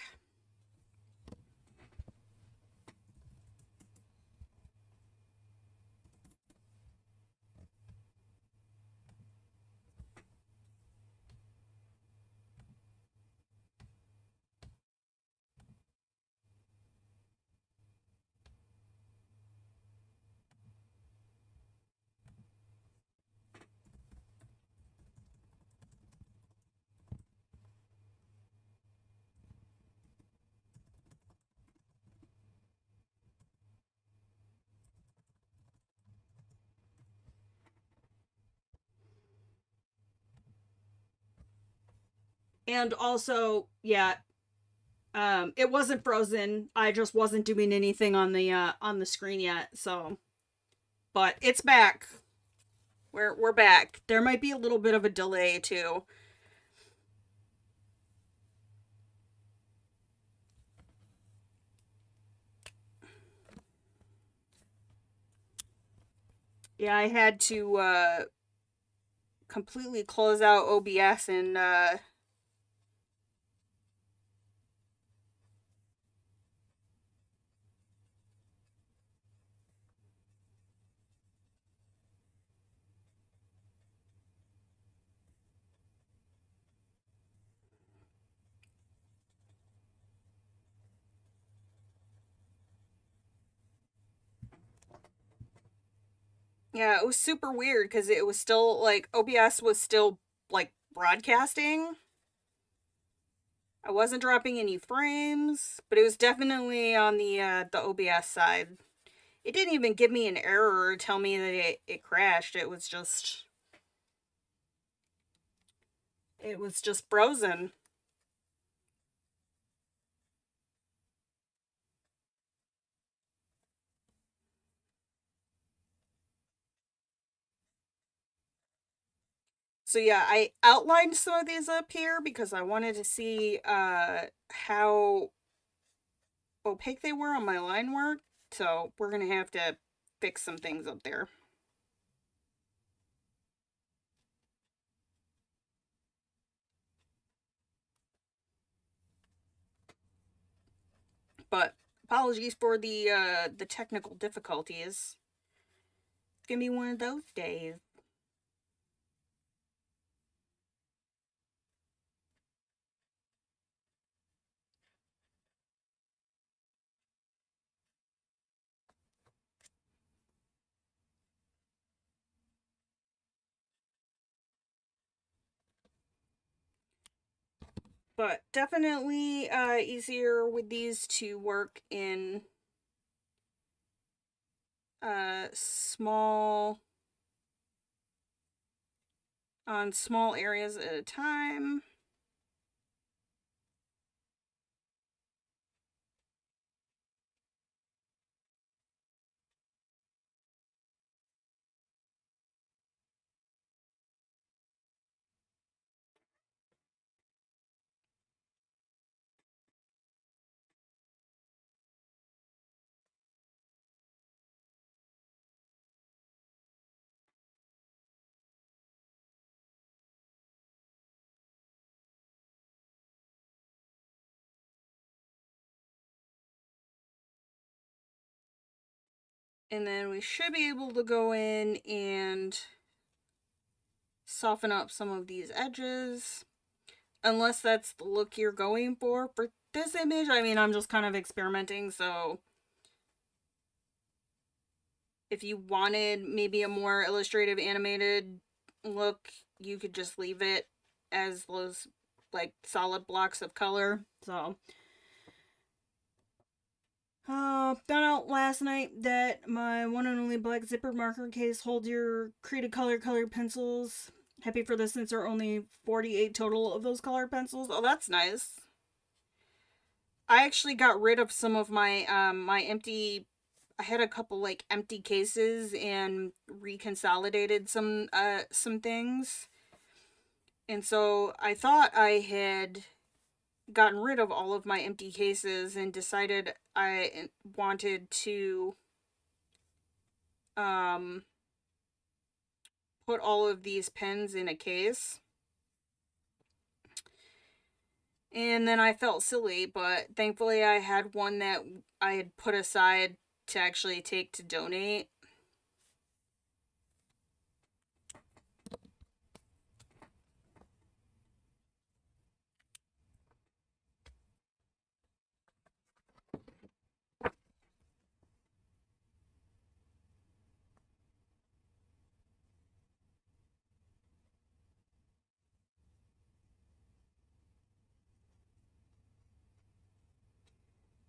Speaker 1: And also, yeah, it wasn't frozen. I just wasn't doing anything on the screen yet, so but it's back. We're back. There might be a little bit of a delay too. Yeah, I had to completely close out OBS and yeah, it was super weird because it was still like OBS was still like broadcasting. I wasn't dropping any frames, but it was definitely on the OBS side. It didn't even give me an error or tell me that it crashed. It was just frozen. So yeah, I outlined some of these up here because I wanted to see how opaque they were on my line work. So we're gonna have to fix some things up there. But apologies for the technical difficulties. It's gonna be one of those days. But definitely easier with these to work in small on small areas at a time. And then we should be able to go in and soften up some of these edges. Unless that's the look you're going for this image. I mean, I'm just kind of experimenting, so if you wanted maybe a more illustrative animated look, you could just leave it as those like solid blocks of color. So found out last night that my one and only black zipper marker case holds your Creative Color colored pencils. Happy for this since there are only 48 total of those colored pencils. Oh, that's nice. I actually got rid of some of my my empty. I had a couple like empty cases and reconsolidated some things. And so I thought I had gotten rid of all of my empty cases and decided I wanted to um put all of these pens in a case. And then I felt silly, but thankfully I had one that I had put aside to actually take to donate.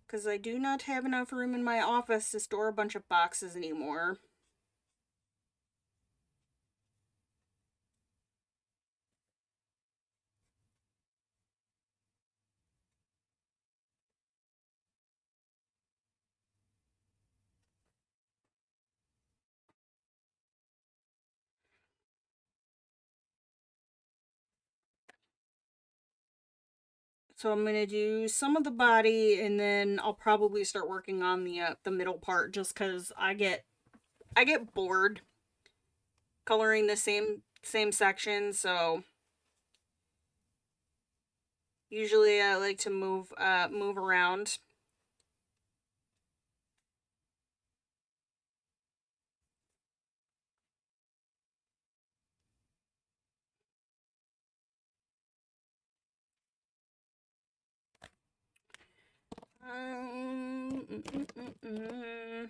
Speaker 1: Because I do not have enough room in my office to store a bunch of boxes anymore. So I'm gonna do some of the body, and then I'll probably start working on the middle part, just because I get bored coloring the same section. So usually I like to move around. Um, mm, mm, mm, mm.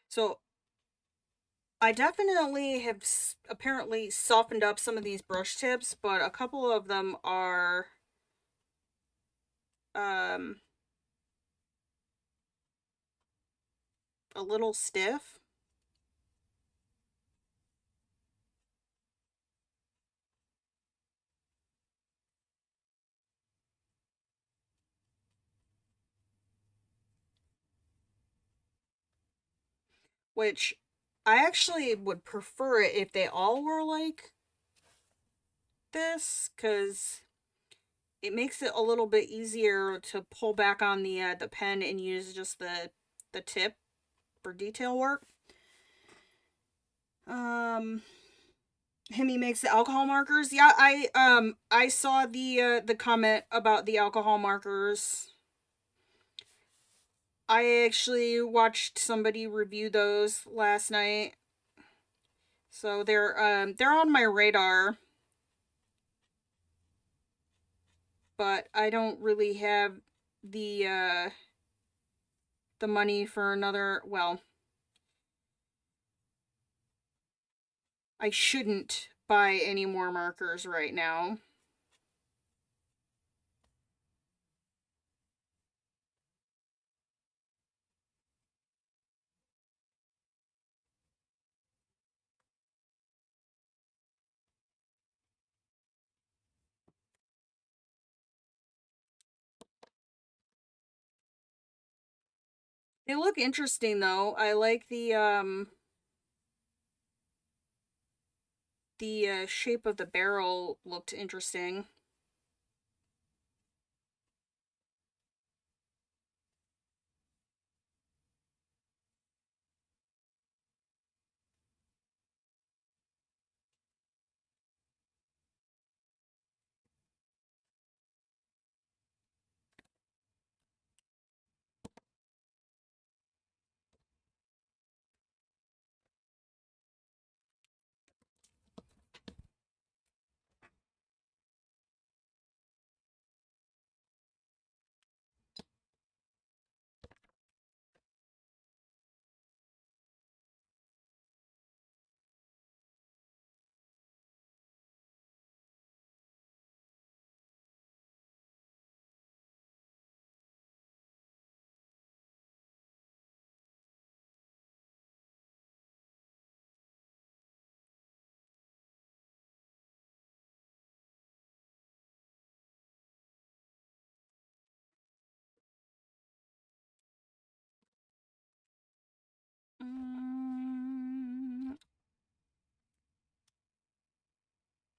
Speaker 1: So I definitely have apparently softened up some of these brush tips, but a couple of them are um a little stiff. Which I actually would prefer it if they all were like this, because it makes it a little bit easier to pull back on the pen and use just the tip for detail work. Hemi makes the alcohol markers. Yeah, I saw the comment about the alcohol markers. I actually watched somebody review those last night. So they're on my radar. But I don't really have the money for another, well, I shouldn't buy any more markers right now. They look interesting though. I like the shape of the barrel looked interesting.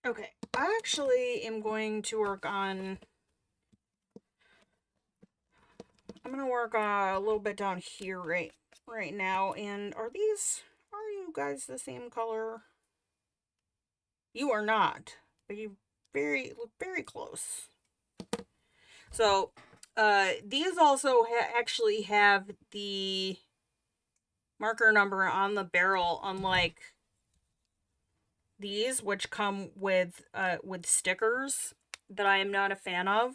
Speaker 1: Okay, I actually am going to work on, I'm going to work a little bit down here right now. And are you guys the same color? You are not, but you look very close. So, these also actually have the marker number on the barrel, unlike these, which come with stickers that I am not a fan of.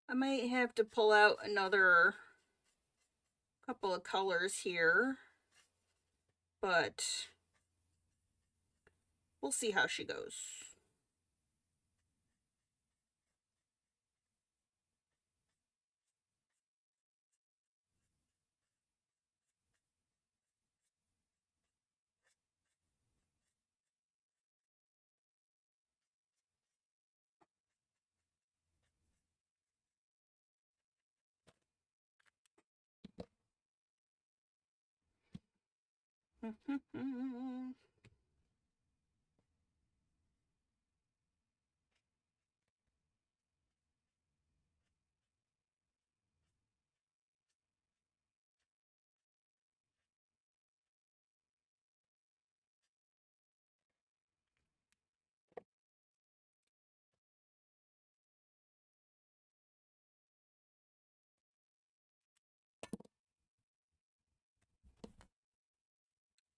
Speaker 1: I might have to pull out another couple of colors here, but we'll see how she goes.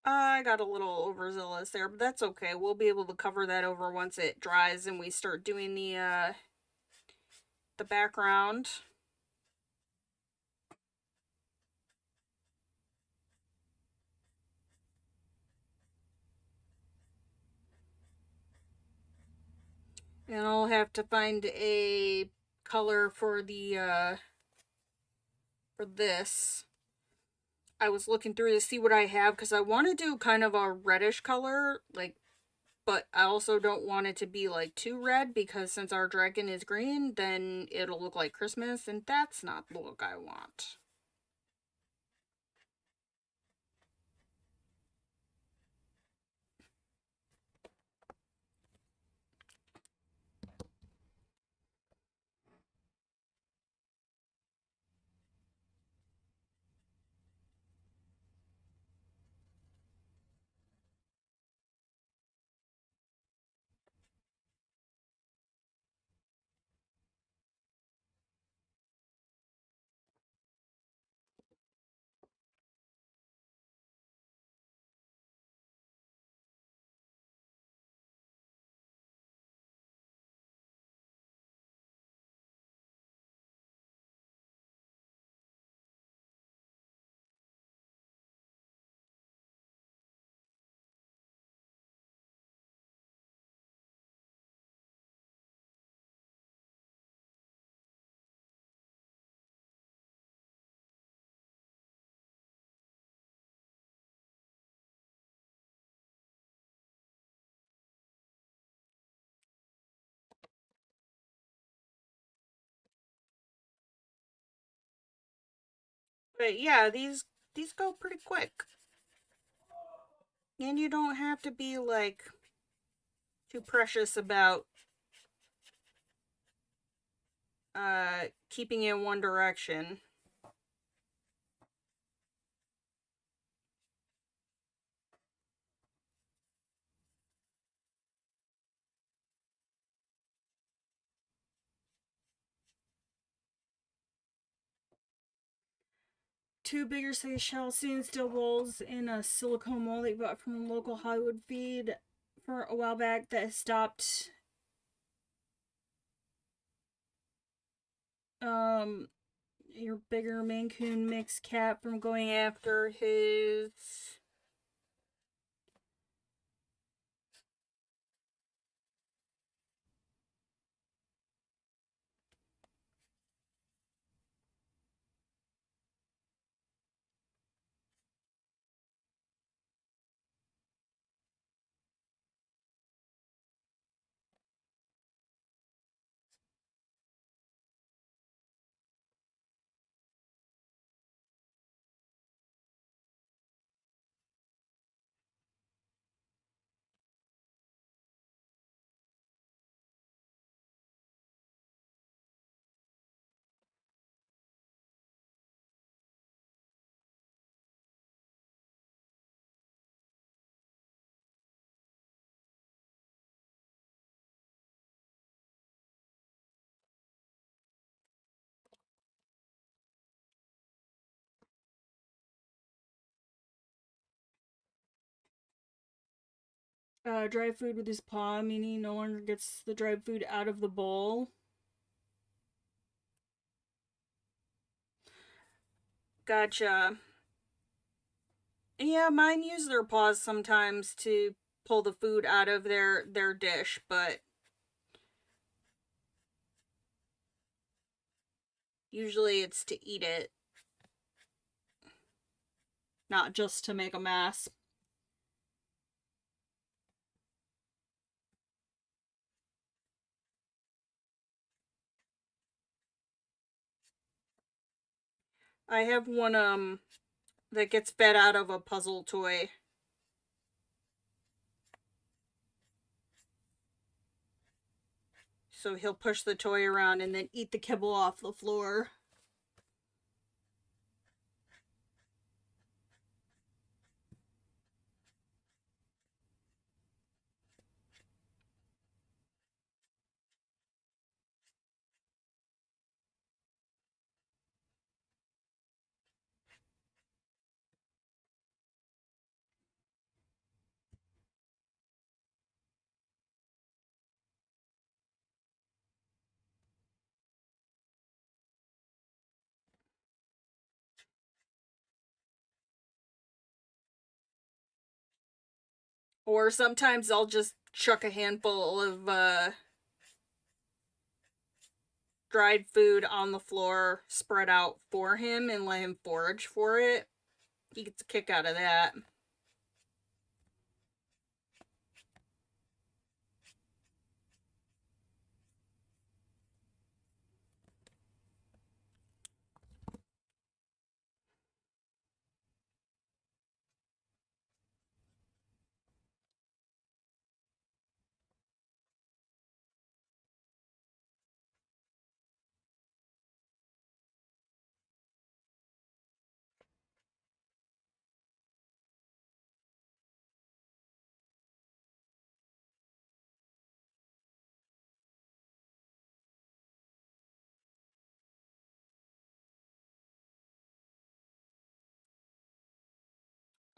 Speaker 1: I got a little overzealous there, but that's okay. We'll be able to cover that over once it dries and we start doing the background. And I'll have to find a color for for this. I was looking through to see what I have because I want to do kind of a reddish color, like, but I also don't want it to be like too red because since our dragon is green, then it'll look like Christmas, and that's not the look I want. But yeah, these go pretty quick. And you don't have to be like too precious about keeping in one direction. 2 bigger size shell stainless steel bowls in a silicone mold they bought from a local Hollywood feed for a while back that stopped your bigger Maine Coon mix cat from going after his dry food with his paw, meaning no longer gets the dried food out of the bowl. Gotcha. Yeah, mine use their paws sometimes to pull the food out of their dish, but usually it's to eat it, not just to make a mess. I have one that gets fed out of a puzzle toy. So he'll push the toy around and then eat the kibble off the floor. Or sometimes I'll just chuck a handful of dried food on the floor, spread out for him, and let him forage for it. He gets a kick out of that.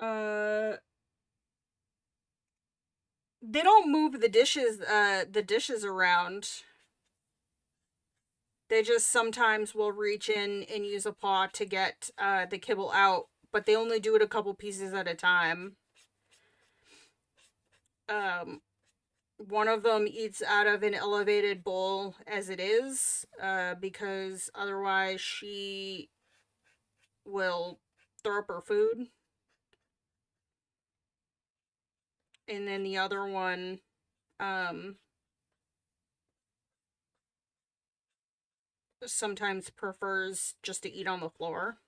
Speaker 1: Uh, they don't move the dishes around. They just sometimes will reach in and use a paw to get the kibble out, but they only do it a couple pieces at a time. One of them eats out of an elevated bowl as it is, because otherwise she will throw up her food. And then the other one, sometimes prefers just to eat on the floor.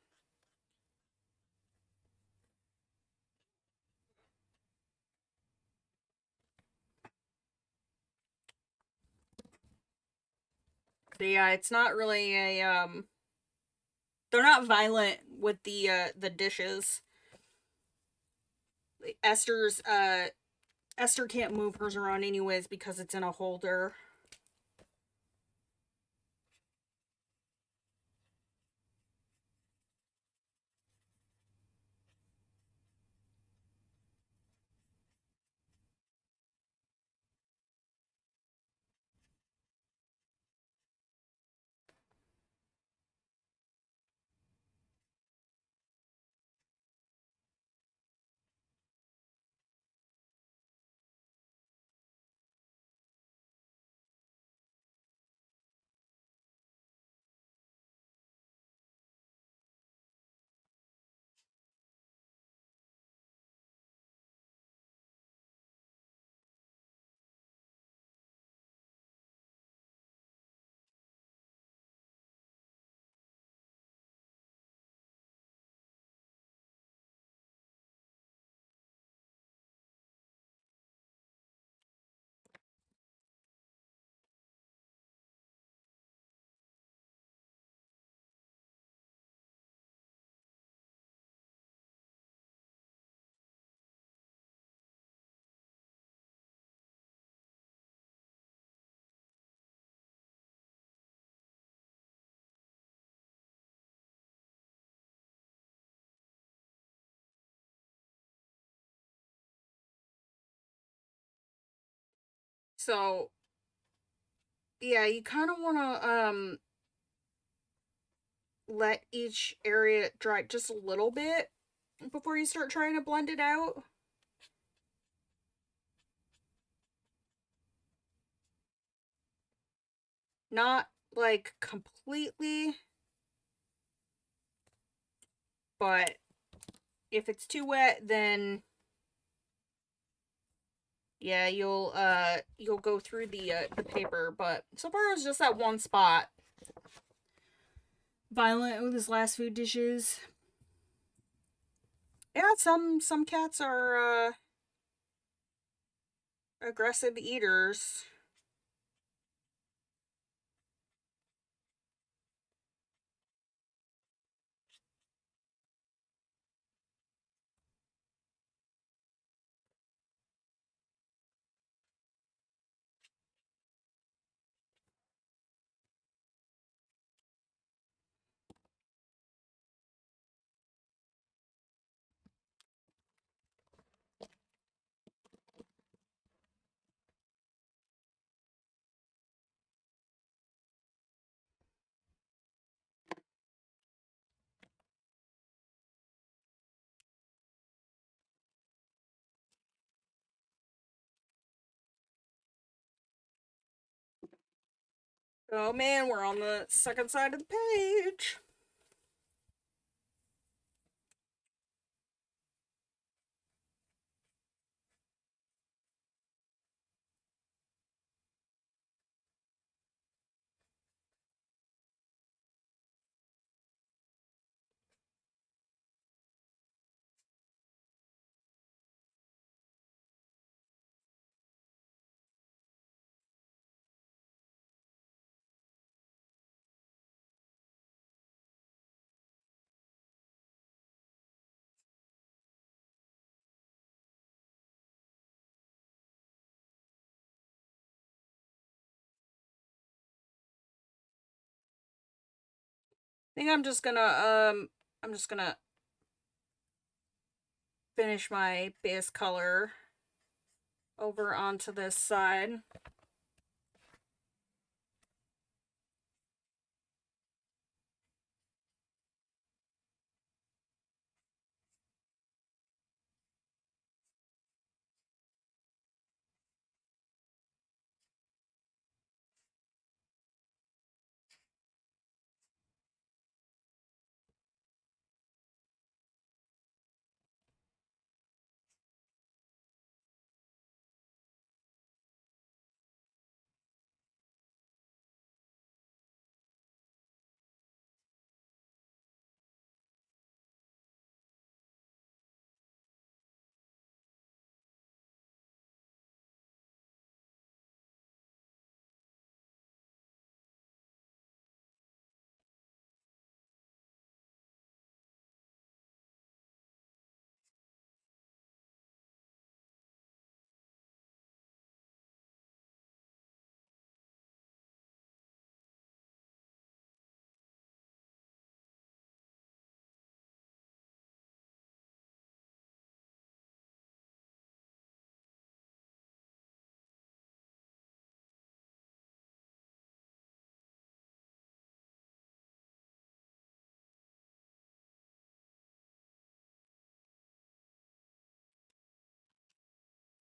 Speaker 1: But yeah, it's not really a they're not violent with the dishes. Esther can't move hers around anyways because it's in a holder. So, yeah, you kind of want to let each area dry just a little bit before you start trying to blend it out. Not like completely, but if it's too wet, then yeah, you'll go through the paper. But so far it was just that one spot. Violent with his last food dishes. Yeah, some cats are aggressive eaters. Oh man, we're on the second side of the page. I think I'm just gonna finish my base color over onto this side.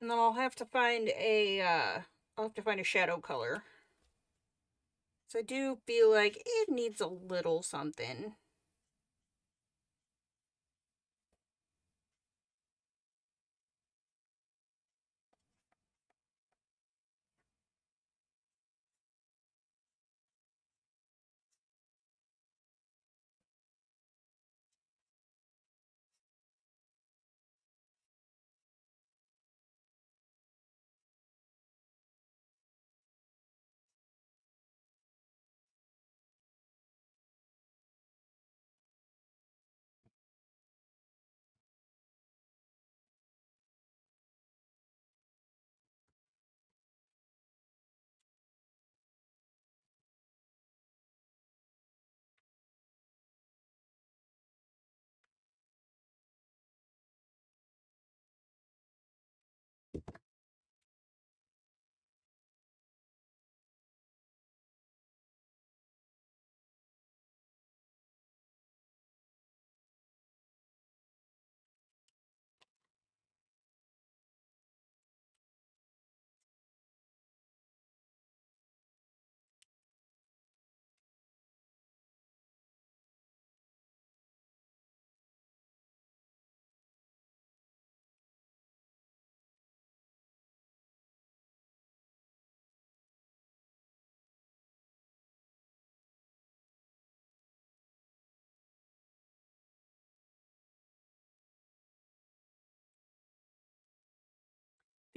Speaker 1: And then I'll have to find a shadow color. So I do feel like it needs a little something.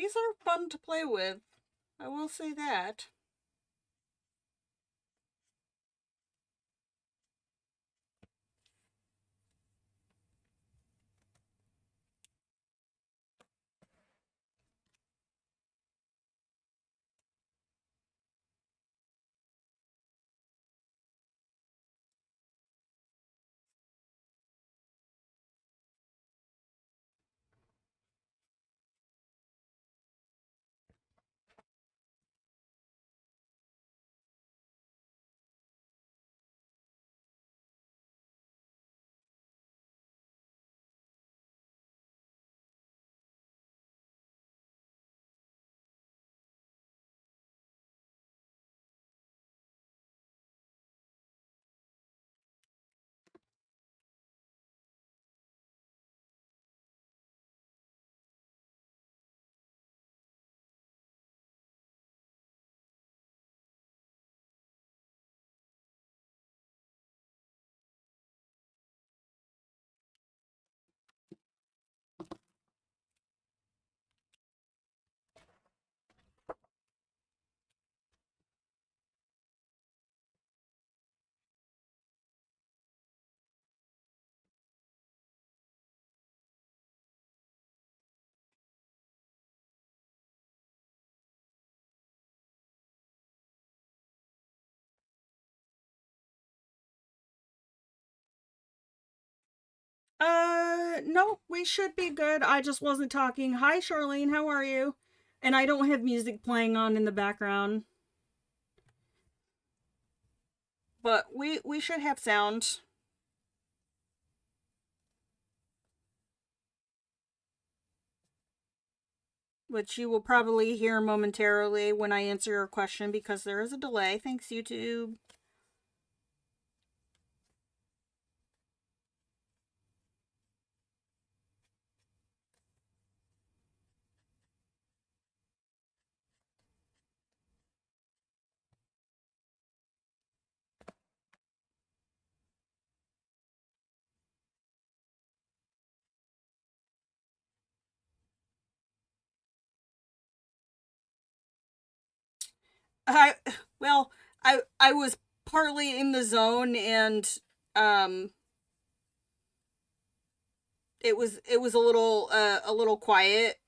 Speaker 1: These are fun to play with. I will say that. No, we should be good. I just wasn't talking. Hi, Charlene, how are you? And I don't have music playing on in the background, but we should have sound, which you will probably hear momentarily when I answer your question because there is a delay. Thanks, YouTube. I well, I was partly in the zone and um it was a little quiet.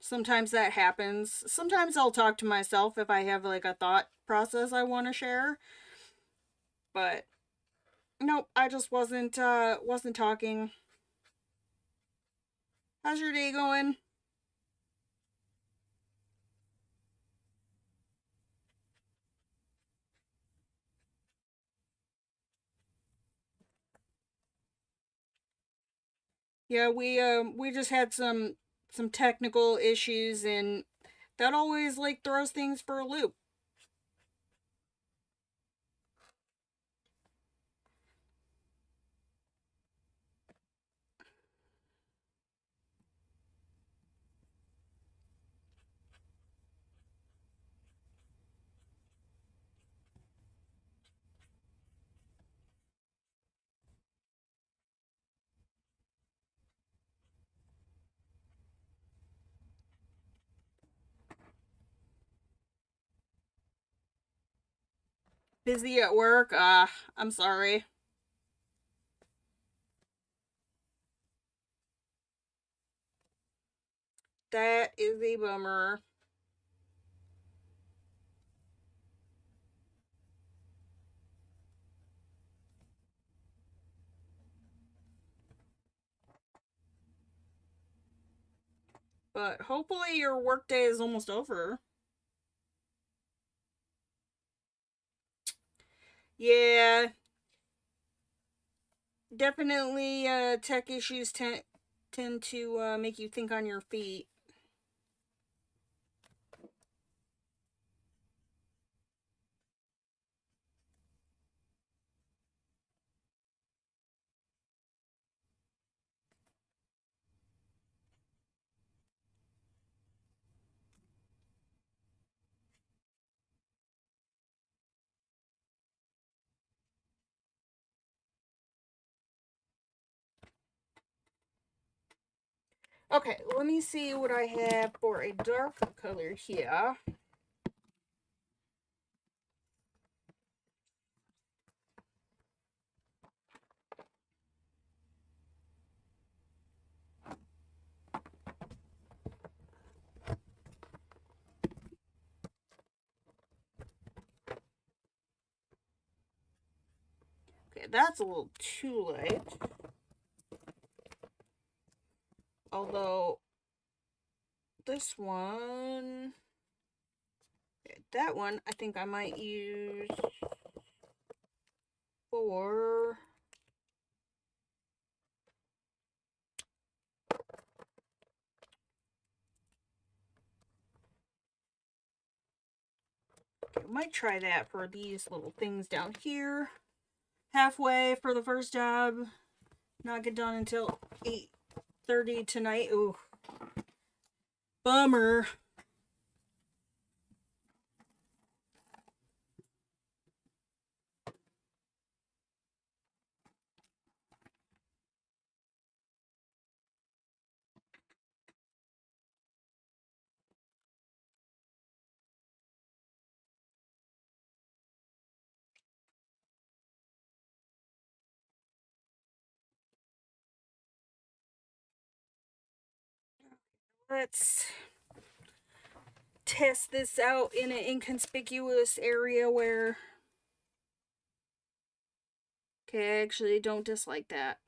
Speaker 1: Sometimes that happens. Sometimes I'll talk to myself if I have like a thought process I want to share. But nope, I just wasn't talking. How's your day going? Yeah, we just had some technical issues and that always like throws things for a loop. Busy at work? I'm sorry. That is a bummer. But hopefully your workday is almost over. Yeah, definitely tech issues tend to make you think on your feet. Okay, let me see what I have for a darker color here. Okay, that's a little too light. Although, this one, that one, I think I might use for I might try that for these little things down here. Halfway for the first job. Not get done until 8:30 tonight. Ooh. Bummer. Let's test this out in an inconspicuous area where... Okay, I actually don't dislike that.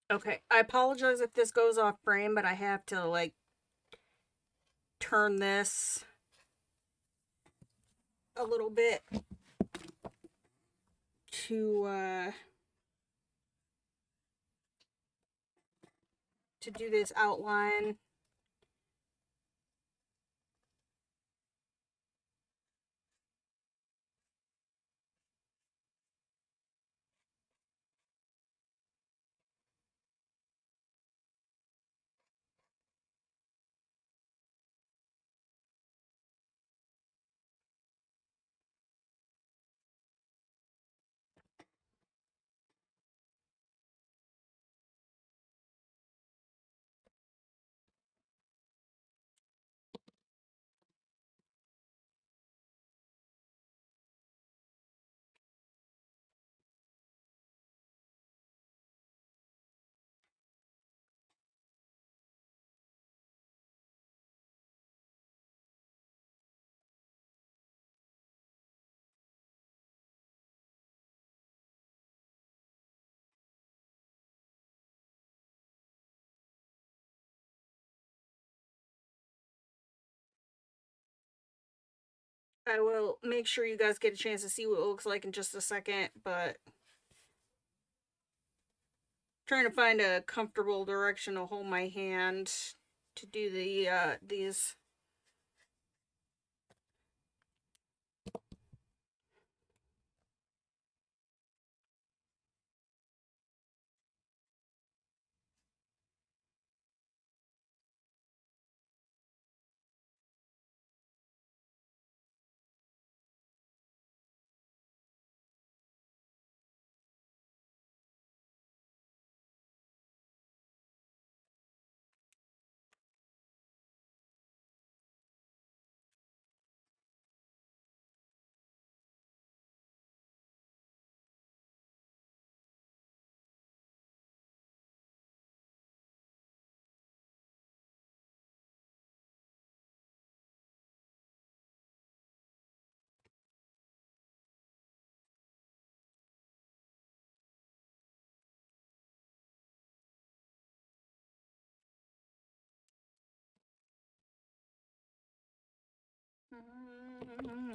Speaker 1: Okay, I apologize if this goes off frame, but I have to, like, turn this a little bit to do this outline. I will make sure you guys get a chance to see what it looks like in just a second, but trying to find a comfortable direction to hold my hand to do these.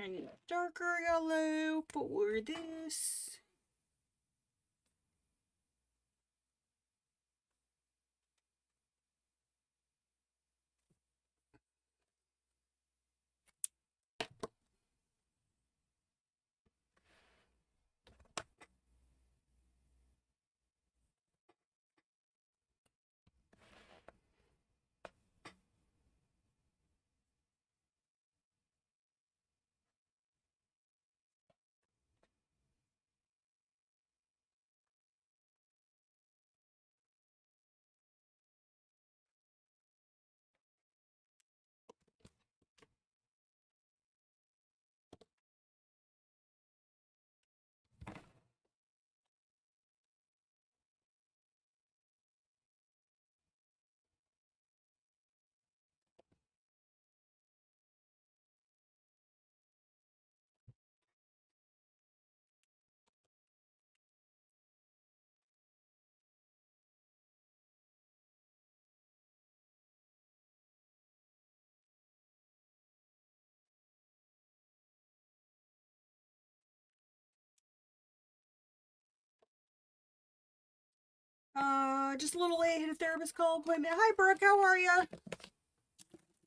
Speaker 1: I need darker yellow for this. Just a little late, hit a therapist call appointment. Hi, Brooke, how are you?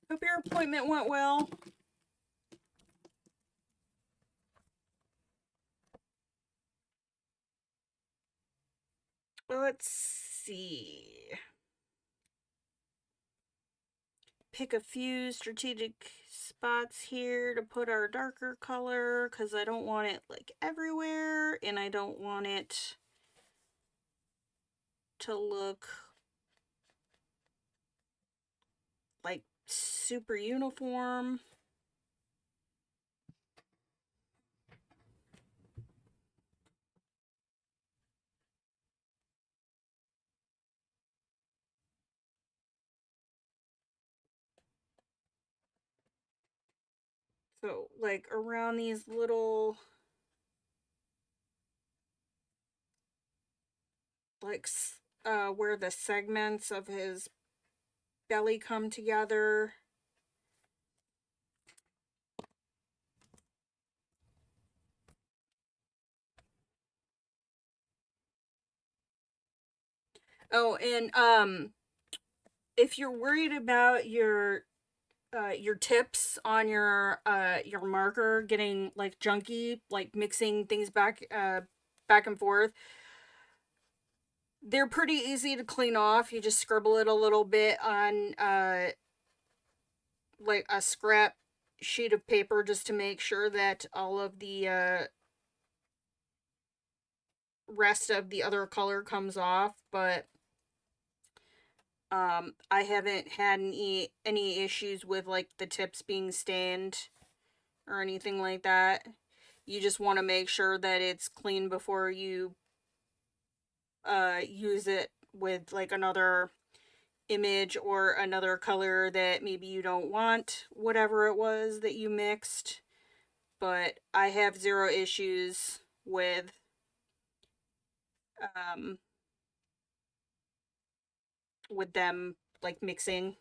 Speaker 1: Hope your appointment went well. Let's see. Pick a few strategic spots here to put our darker color because I don't want it like everywhere and I don't want it to look like super uniform. So like around these little like where the segments of his belly come together. Oh, and if you're worried about your tips on your marker getting like junky, like mixing things back and forth, they're pretty easy to clean off. You just scribble it a little bit on like a scrap sheet of paper just to make sure that all of the rest of the other color comes off. But I haven't had any issues with like the tips being stained or anything like that. You just want to make sure that it's clean before you use it with like another image or another color that maybe you don't want, whatever it was that you mixed. But I have zero issues um with them like mixing.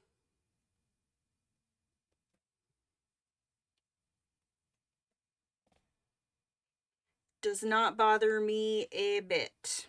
Speaker 1: Does not bother me a bit.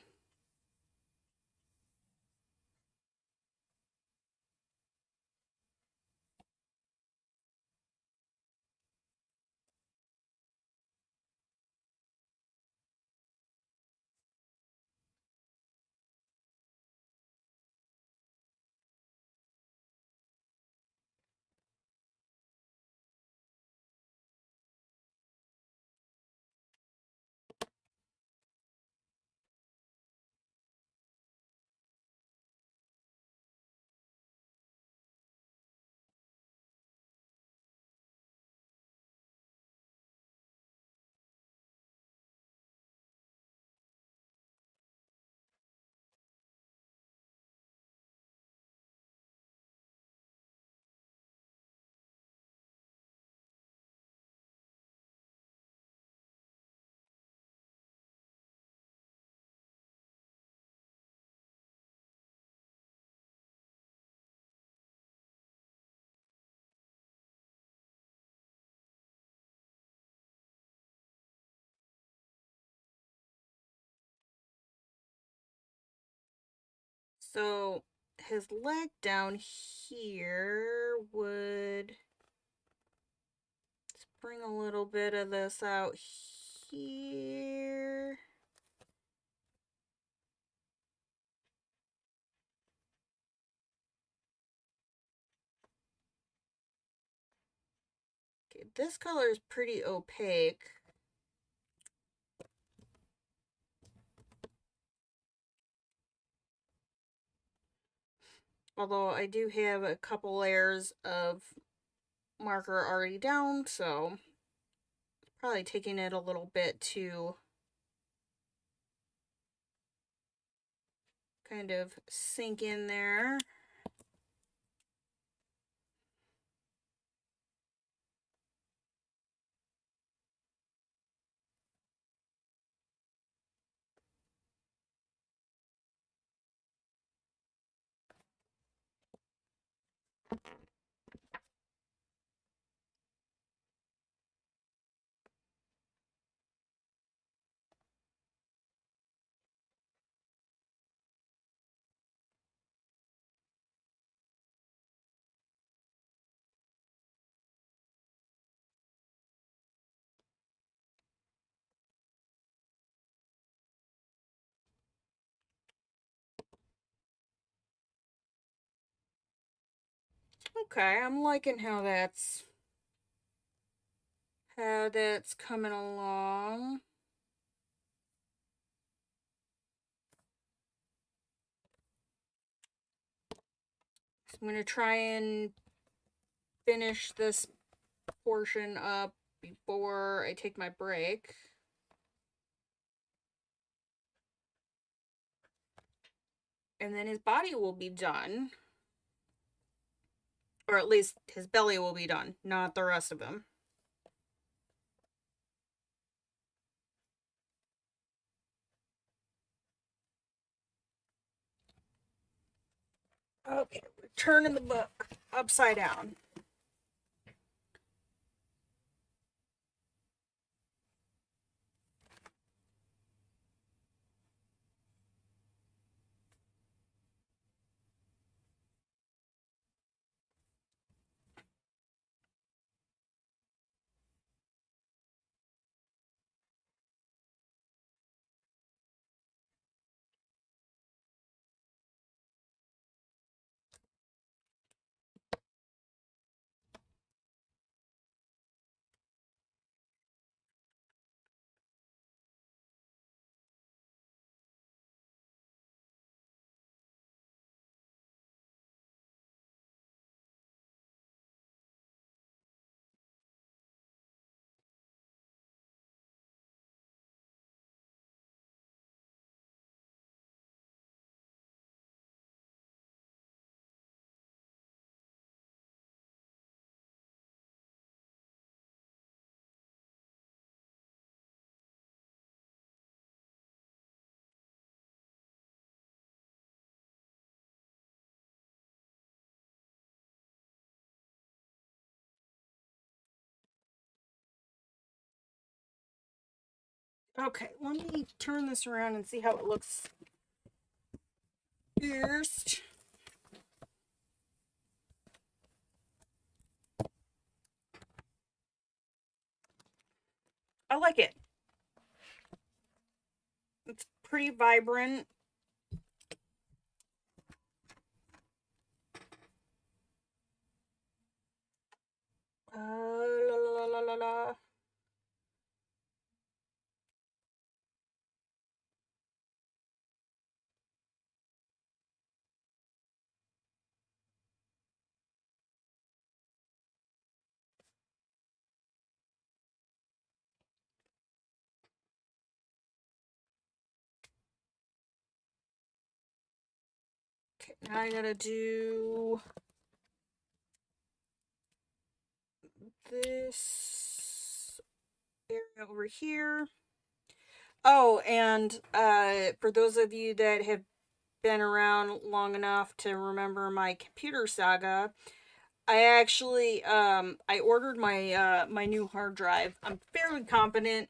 Speaker 1: So his leg down here would, let's bring a little bit of this out here. Okay, this color is pretty opaque. Although I do have a couple layers of marker already down, so probably taking it a little bit to kind of sink in there. Okay, I'm liking how that's coming along. So I'm gonna try and finish this portion up before I take my break. And then his body will be done. Or at least his belly will be done, not the rest of him. Okay, we're turning the book upside down. Okay, let me turn this around and see how it looks first. I like it. It's pretty vibrant. La, la, la, la, la. Okay, now I gotta do this area over here. Oh, and for those of you that have been around long enough to remember my computer saga, I actually I ordered my new hard drive. I'm fairly confident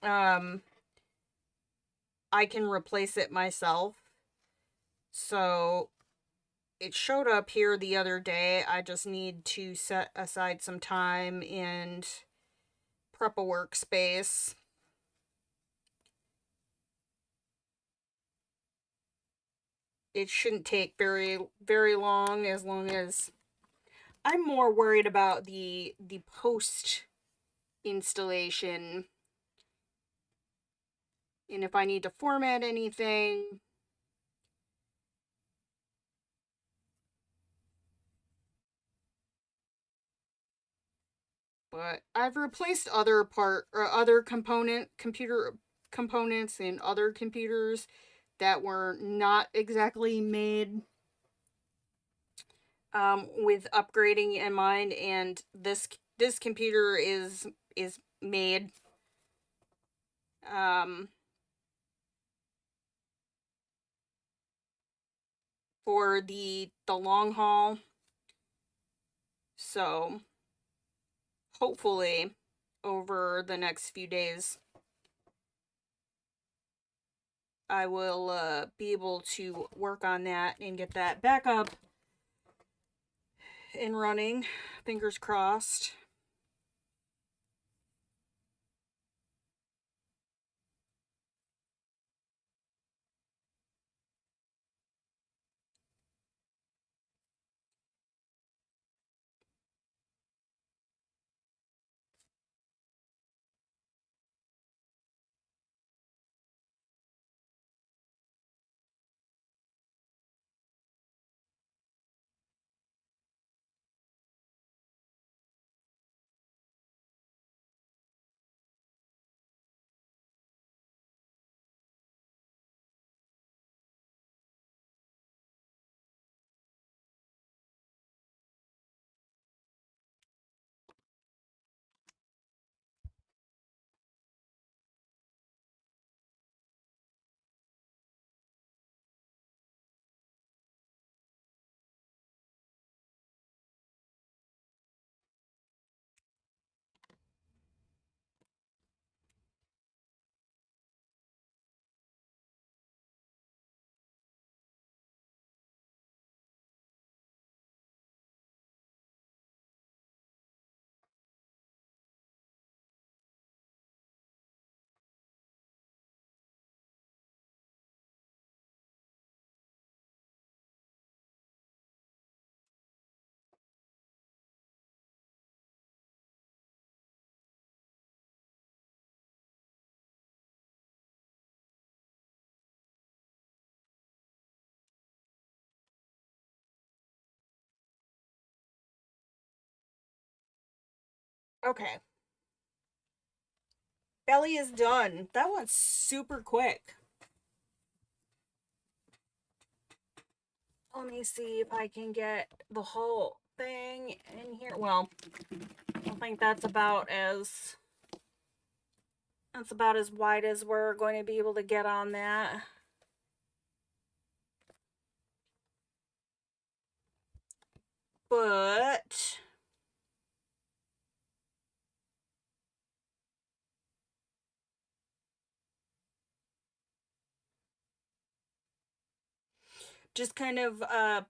Speaker 1: um I can replace it myself. So it showed up here the other day. I just need to set aside some time and prep a workspace. It shouldn't take very long, as I'm more worried about the post installation and if I need to format anything. But I've replaced other computer components in other computers that were not exactly made with upgrading in mind, and this computer is made um, for the long haul. So hopefully over the next few days I will be able to work on that and get that back up and running. Fingers crossed. Okay. Belly is done. That went super quick. Let me see if I can get the whole thing in here. Well, I think that's about as wide as we're going to be able to get on that. But just kind of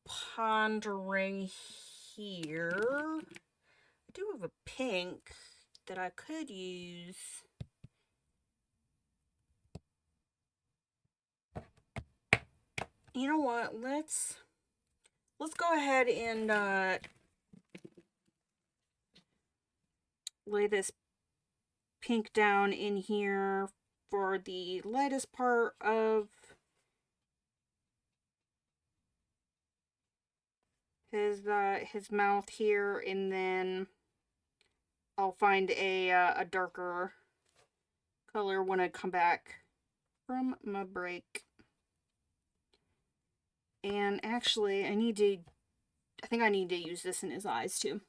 Speaker 1: pondering here. I do have a pink that I could use. You know what? Let's go ahead and lay this pink down in here for the lightest part of his mouth here, and then I'll find a darker color when I come back from my break. And actually, I think I need to use this in his eyes too.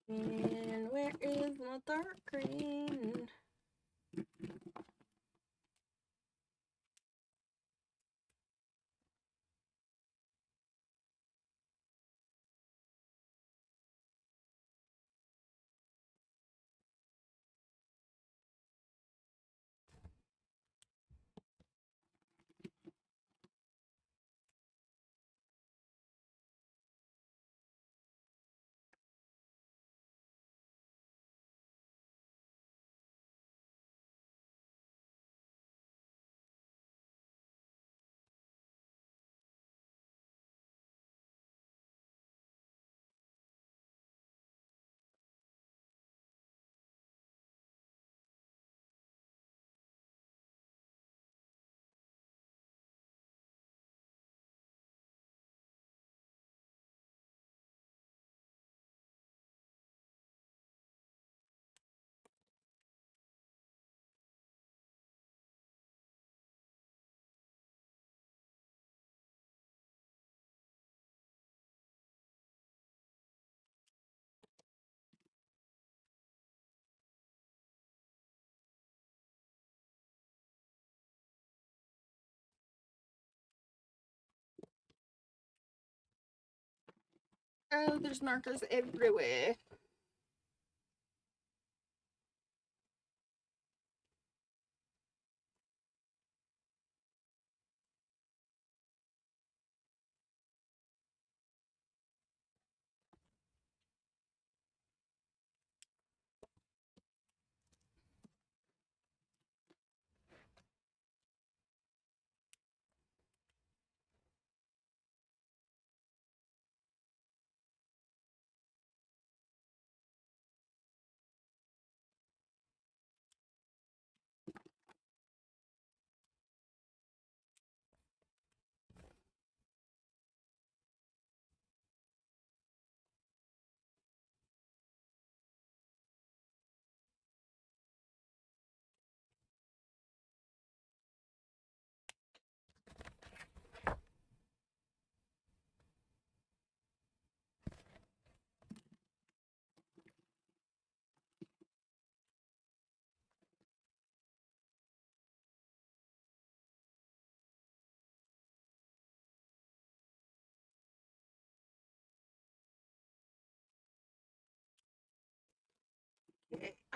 Speaker 1: And where is my dark green? Oh, there's markers everywhere.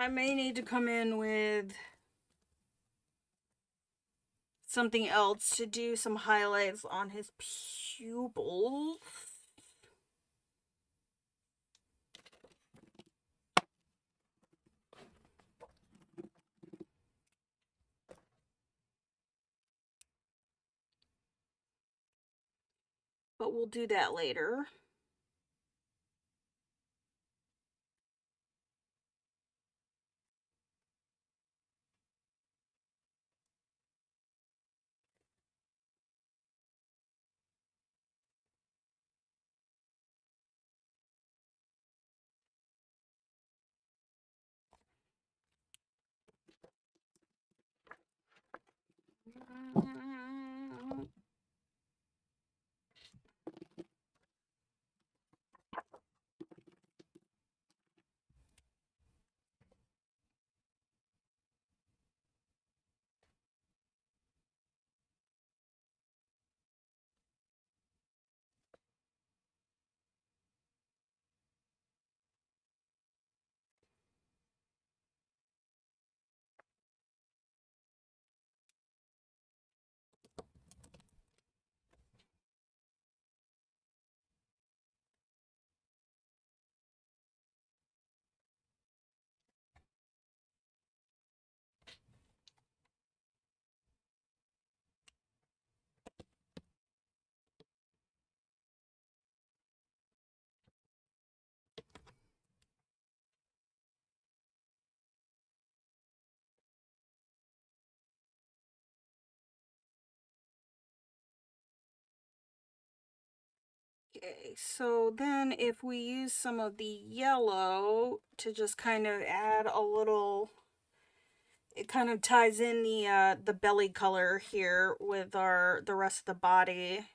Speaker 1: I may need to come in with something else to do some highlights on his pupils. But we'll do that later. Okay, so then if we use some of the yellow to just kind of add a little, it kind of ties in the belly color here with the rest of the body.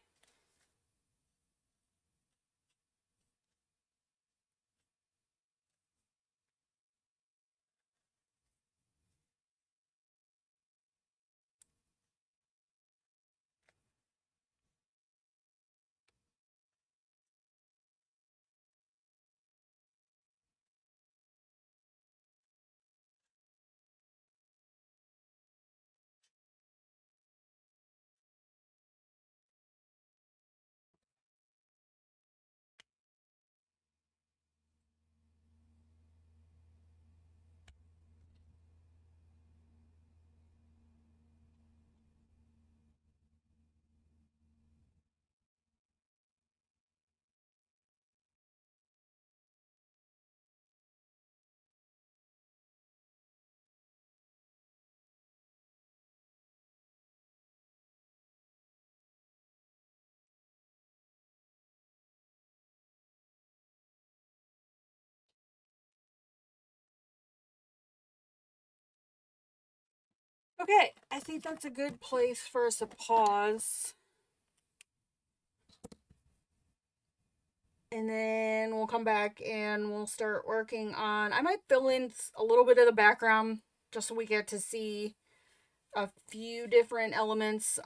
Speaker 1: Okay, I think that's a good place for us to pause. And then we'll come back and we'll start working on, I might fill in a little bit of the background just so we get to see a few different elements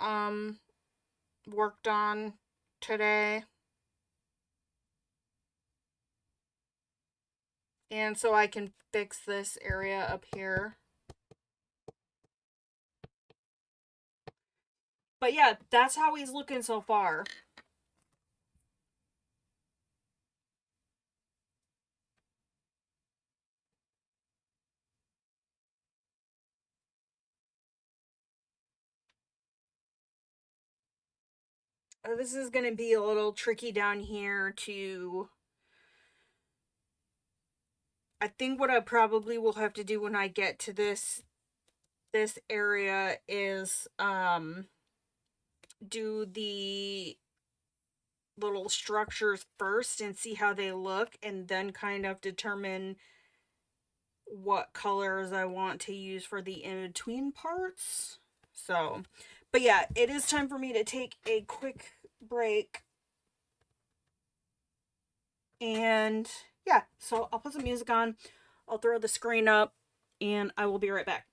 Speaker 1: worked on today. And so I can fix this area up here. But yeah, that's how he's looking so far. This is going to be a little tricky down here to... I think what I probably will have to do when I get to this area is do the little structures first and see how they look, and then kind of determine what colors I want to use for the in-between parts. So, but yeah, it is time for me to take a quick break. And yeah, so I'll put some music on, I'll throw the screen up, and I will be right back.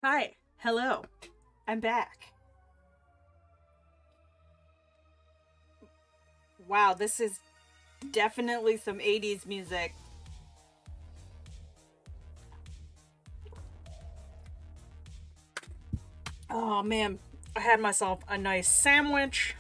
Speaker 1: Hi. Hello. I'm back. Wow, this is definitely some 80s music. Oh man, I had myself a nice sandwich.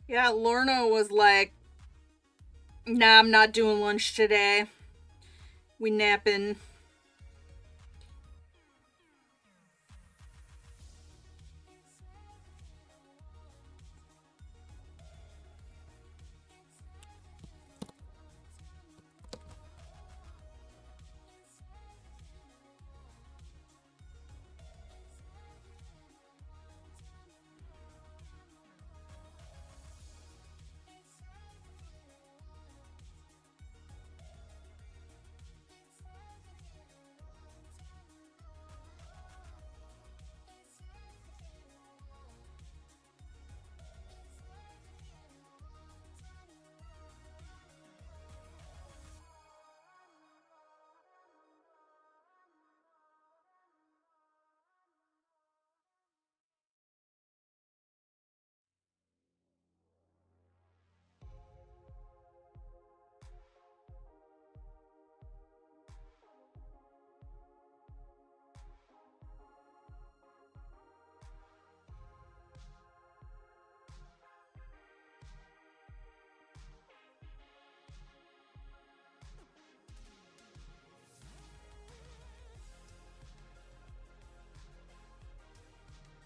Speaker 1: Yeah, Lorna was like, nah, I'm not doing lunch today. We napping.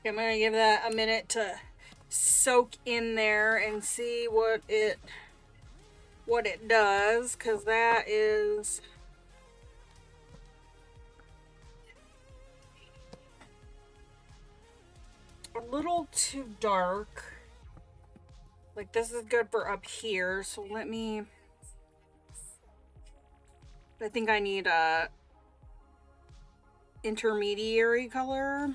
Speaker 1: I'm gonna give that a minute to soak in there and see what it does, because that is a little too dark. Like, this is good for up here, so let me. I think I need a intermediary color.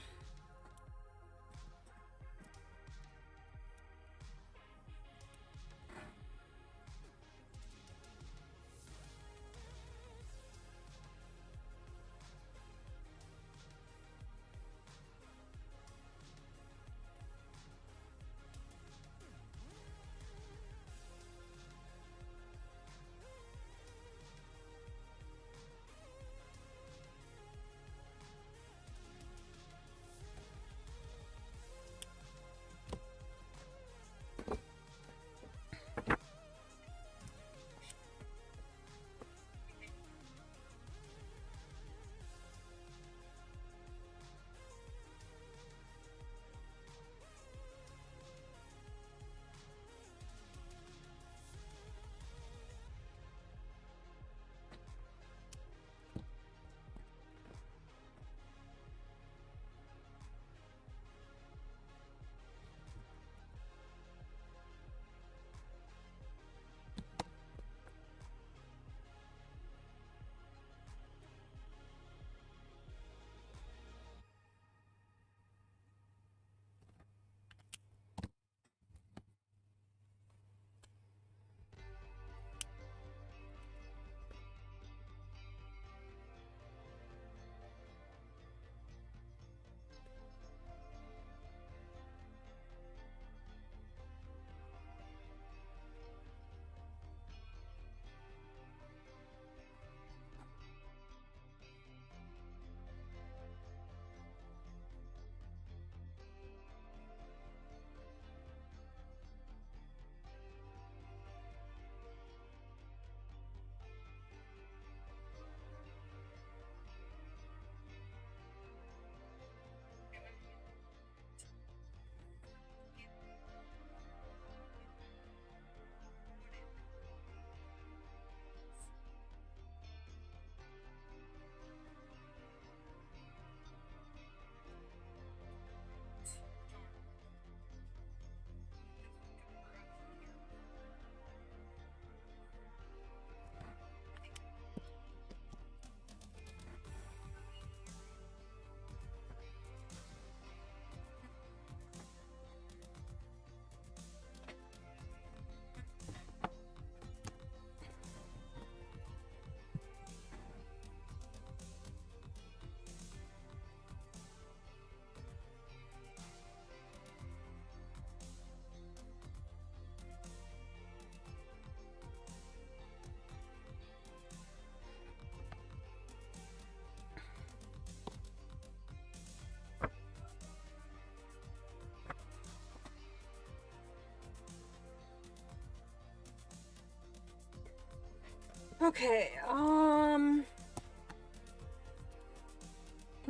Speaker 1: Okay, I'm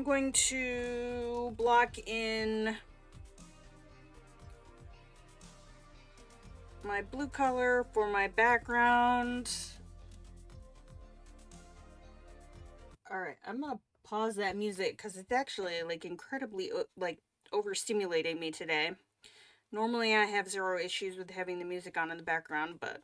Speaker 1: going to block in my blue color for my background. Alright, I'm gonna pause that music because it's actually like incredibly like overstimulating me today. Normally I have zero issues with having the music on in the background, but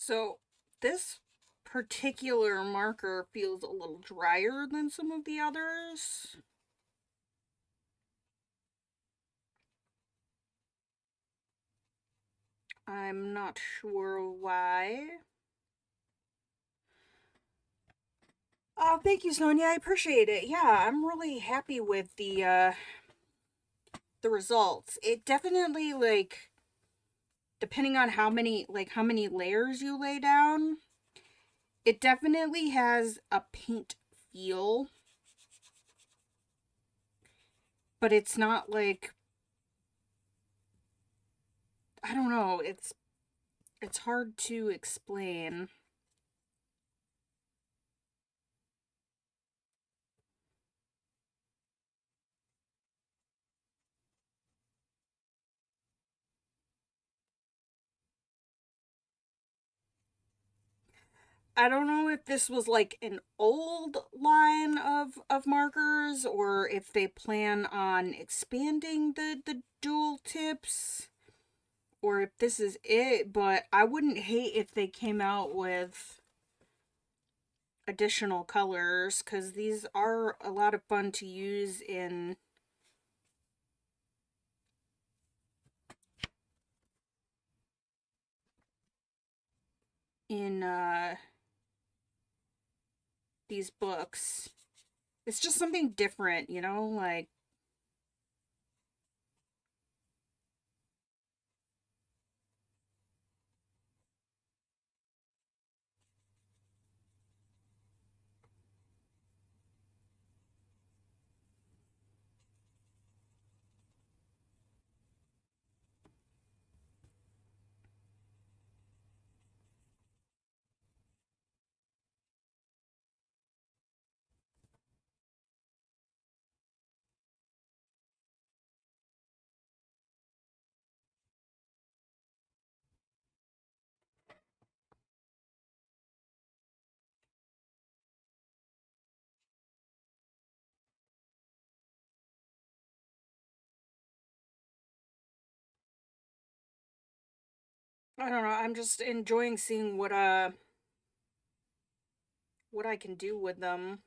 Speaker 1: so this particular marker feels a little drier than some of the others. I'm not sure why. Oh, thank you, Sonia. I appreciate it. Yeah, I'm really happy with the results. It definitely like depending on how many layers you lay down, it definitely has a paint feel, but it's not like I don't know, it's hard to explain. I don't know if this was like an old line of markers or if they plan on expanding the dual tips or if this is it, but I wouldn't hate if they came out with additional colors cuz these are a lot of fun to use in these books. It's just something different, you know, like I don't know, I'm just enjoying seeing what I can do with them.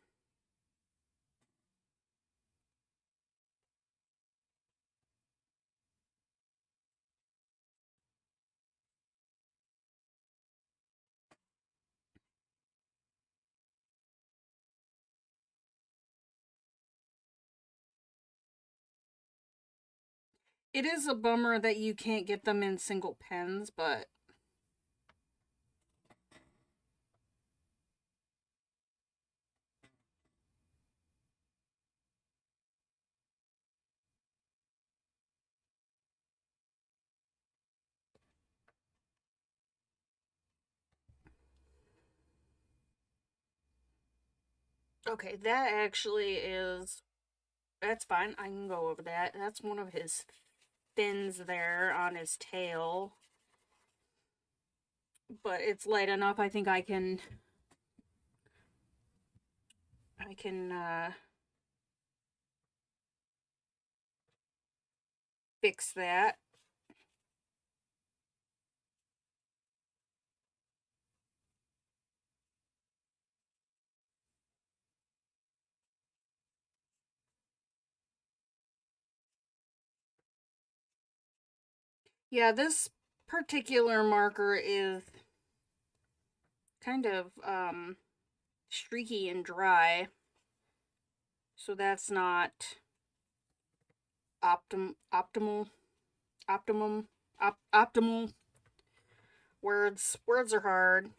Speaker 1: It is a bummer that you can't get them in single pens, but okay, that actually is that's fine. I can go over that. That's one of his fins there on his tail, but it's light enough. I think I can fix that. Yeah, this particular marker is kind of streaky and dry, so that's not optimal optimum optimal words are hard.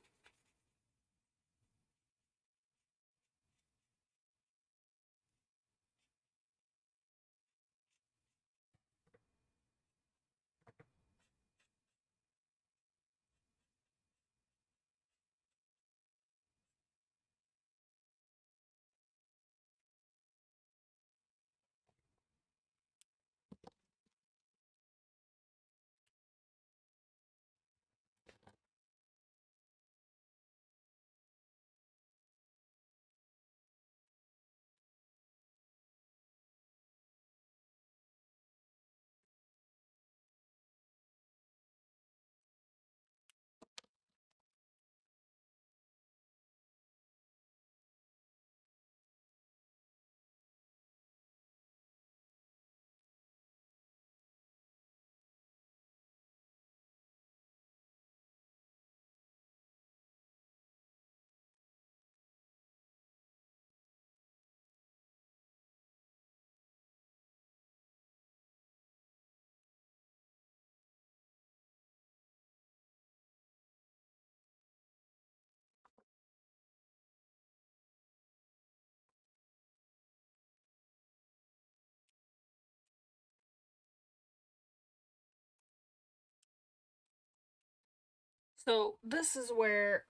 Speaker 1: So this is where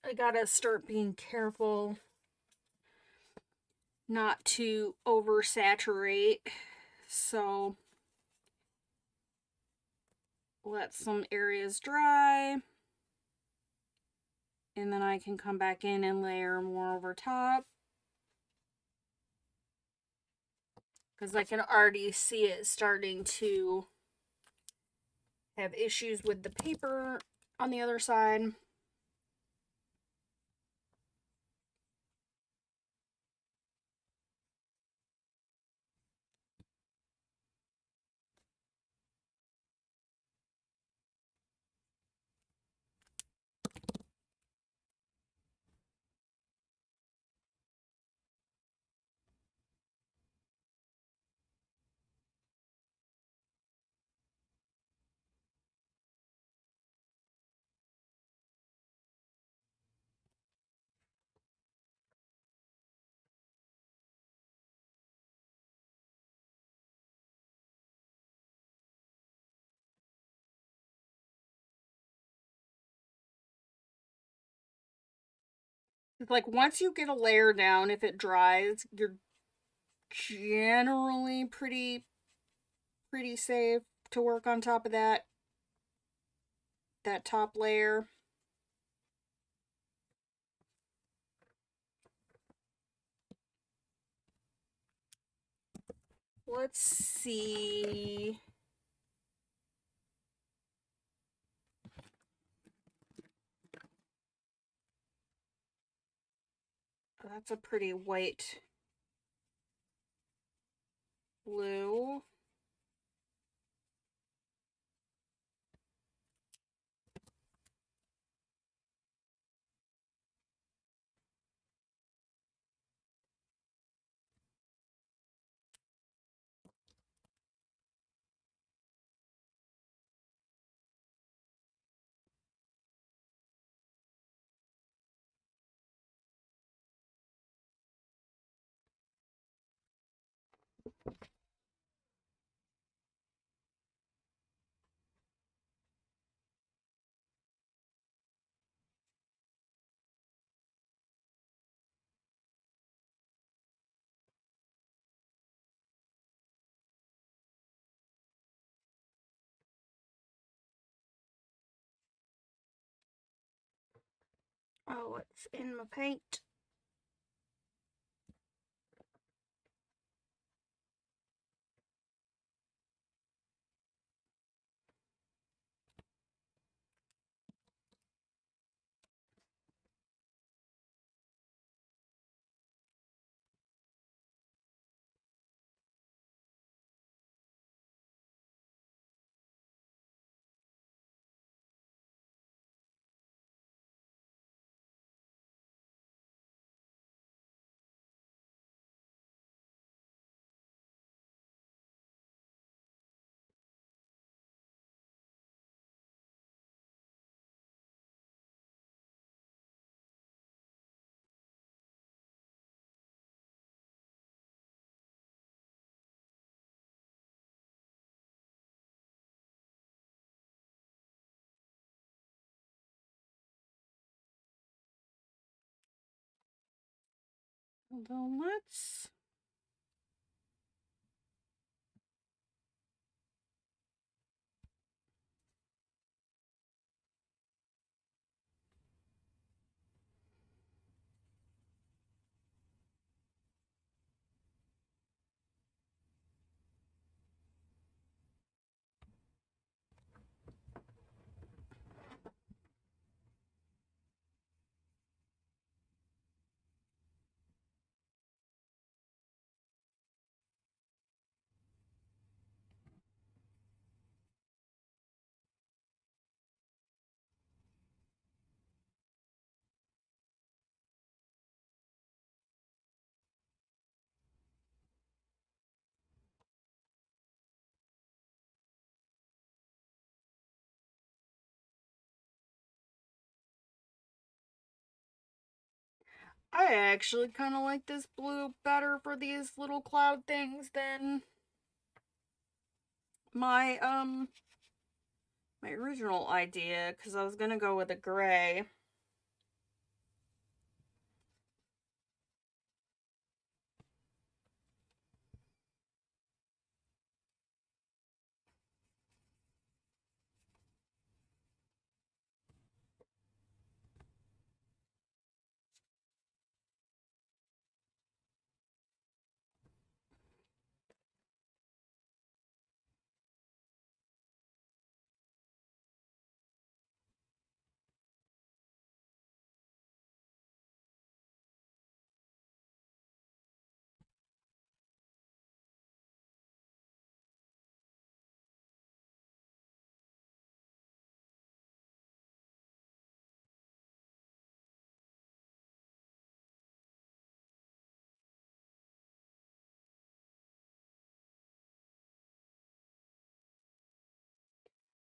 Speaker 1: I gotta start being careful not to oversaturate. So let some areas dry, and then I can come back in and layer more over top, because I can already see it starting to have issues with the paper on the other side. It's like once you get a layer down, if it dries, you're generally pretty safe to work on top of that top layer. Let's see. That's a pretty white blue. Oh, it's in my paint. Although let's... I actually kind of like this blue better for these little cloud things than my, my original idea, because I was gonna go with a gray.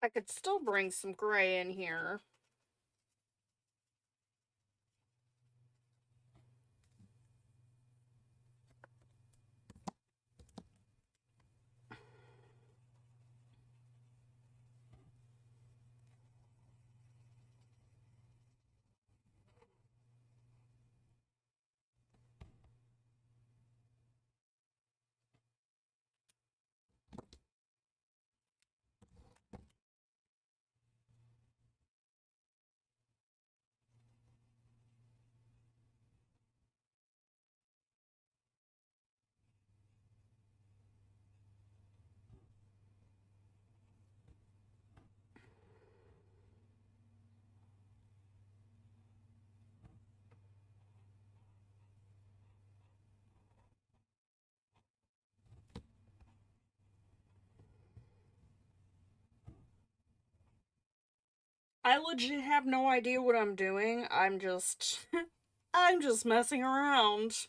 Speaker 1: I could still bring some gray in here. I legit have no idea what I'm doing. I'm just... I'm just messing around.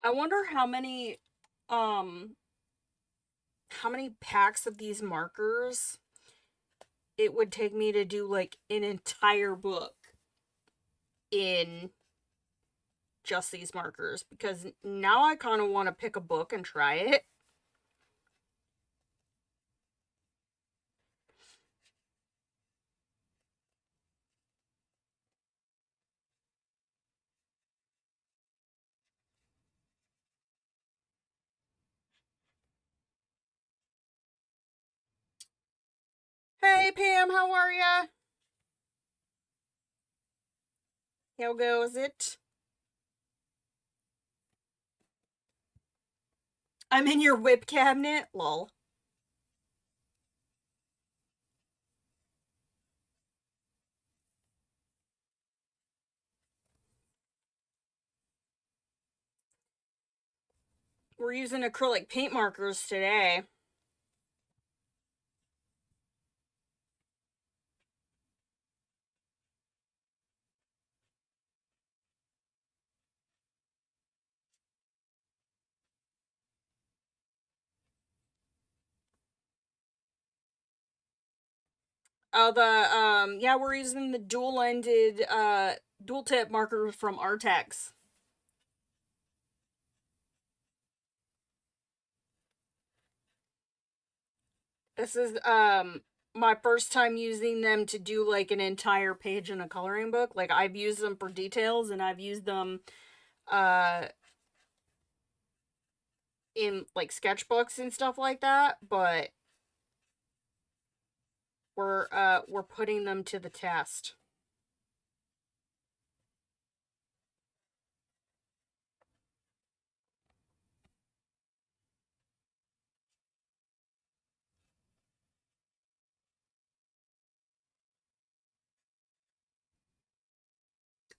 Speaker 1: I wonder um how many packs of these markers it would take me to do like an entire book in just these markers, because now I kind of want to pick a book and try it. Hey Pam, how are ya? How goes it? I'm in your whip cabinet. Lol. We're using acrylic paint markers today. Oh, yeah, we're using the dual-ended dual tip marker from Arrtx. This is my first time using them to do like an entire page in a coloring book. Like, I've used them for details, and I've used them uh in like sketchbooks and stuff like that, but we're putting them to the test.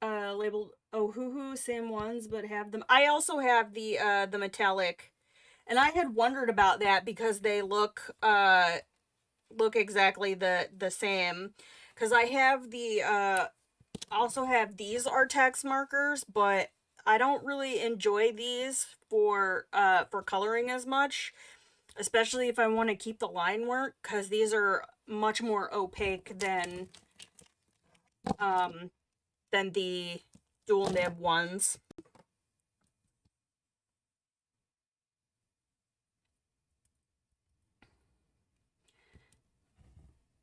Speaker 1: Labeled oh hoo hoo, same ones, but have them. I also have the metallic, and I had wondered about that because they look exactly the same. Because I have the also have these Arrtx markers, but I don't really enjoy these for coloring as much, especially if I want to keep the line work, because these are much more opaque um than the dual nib ones.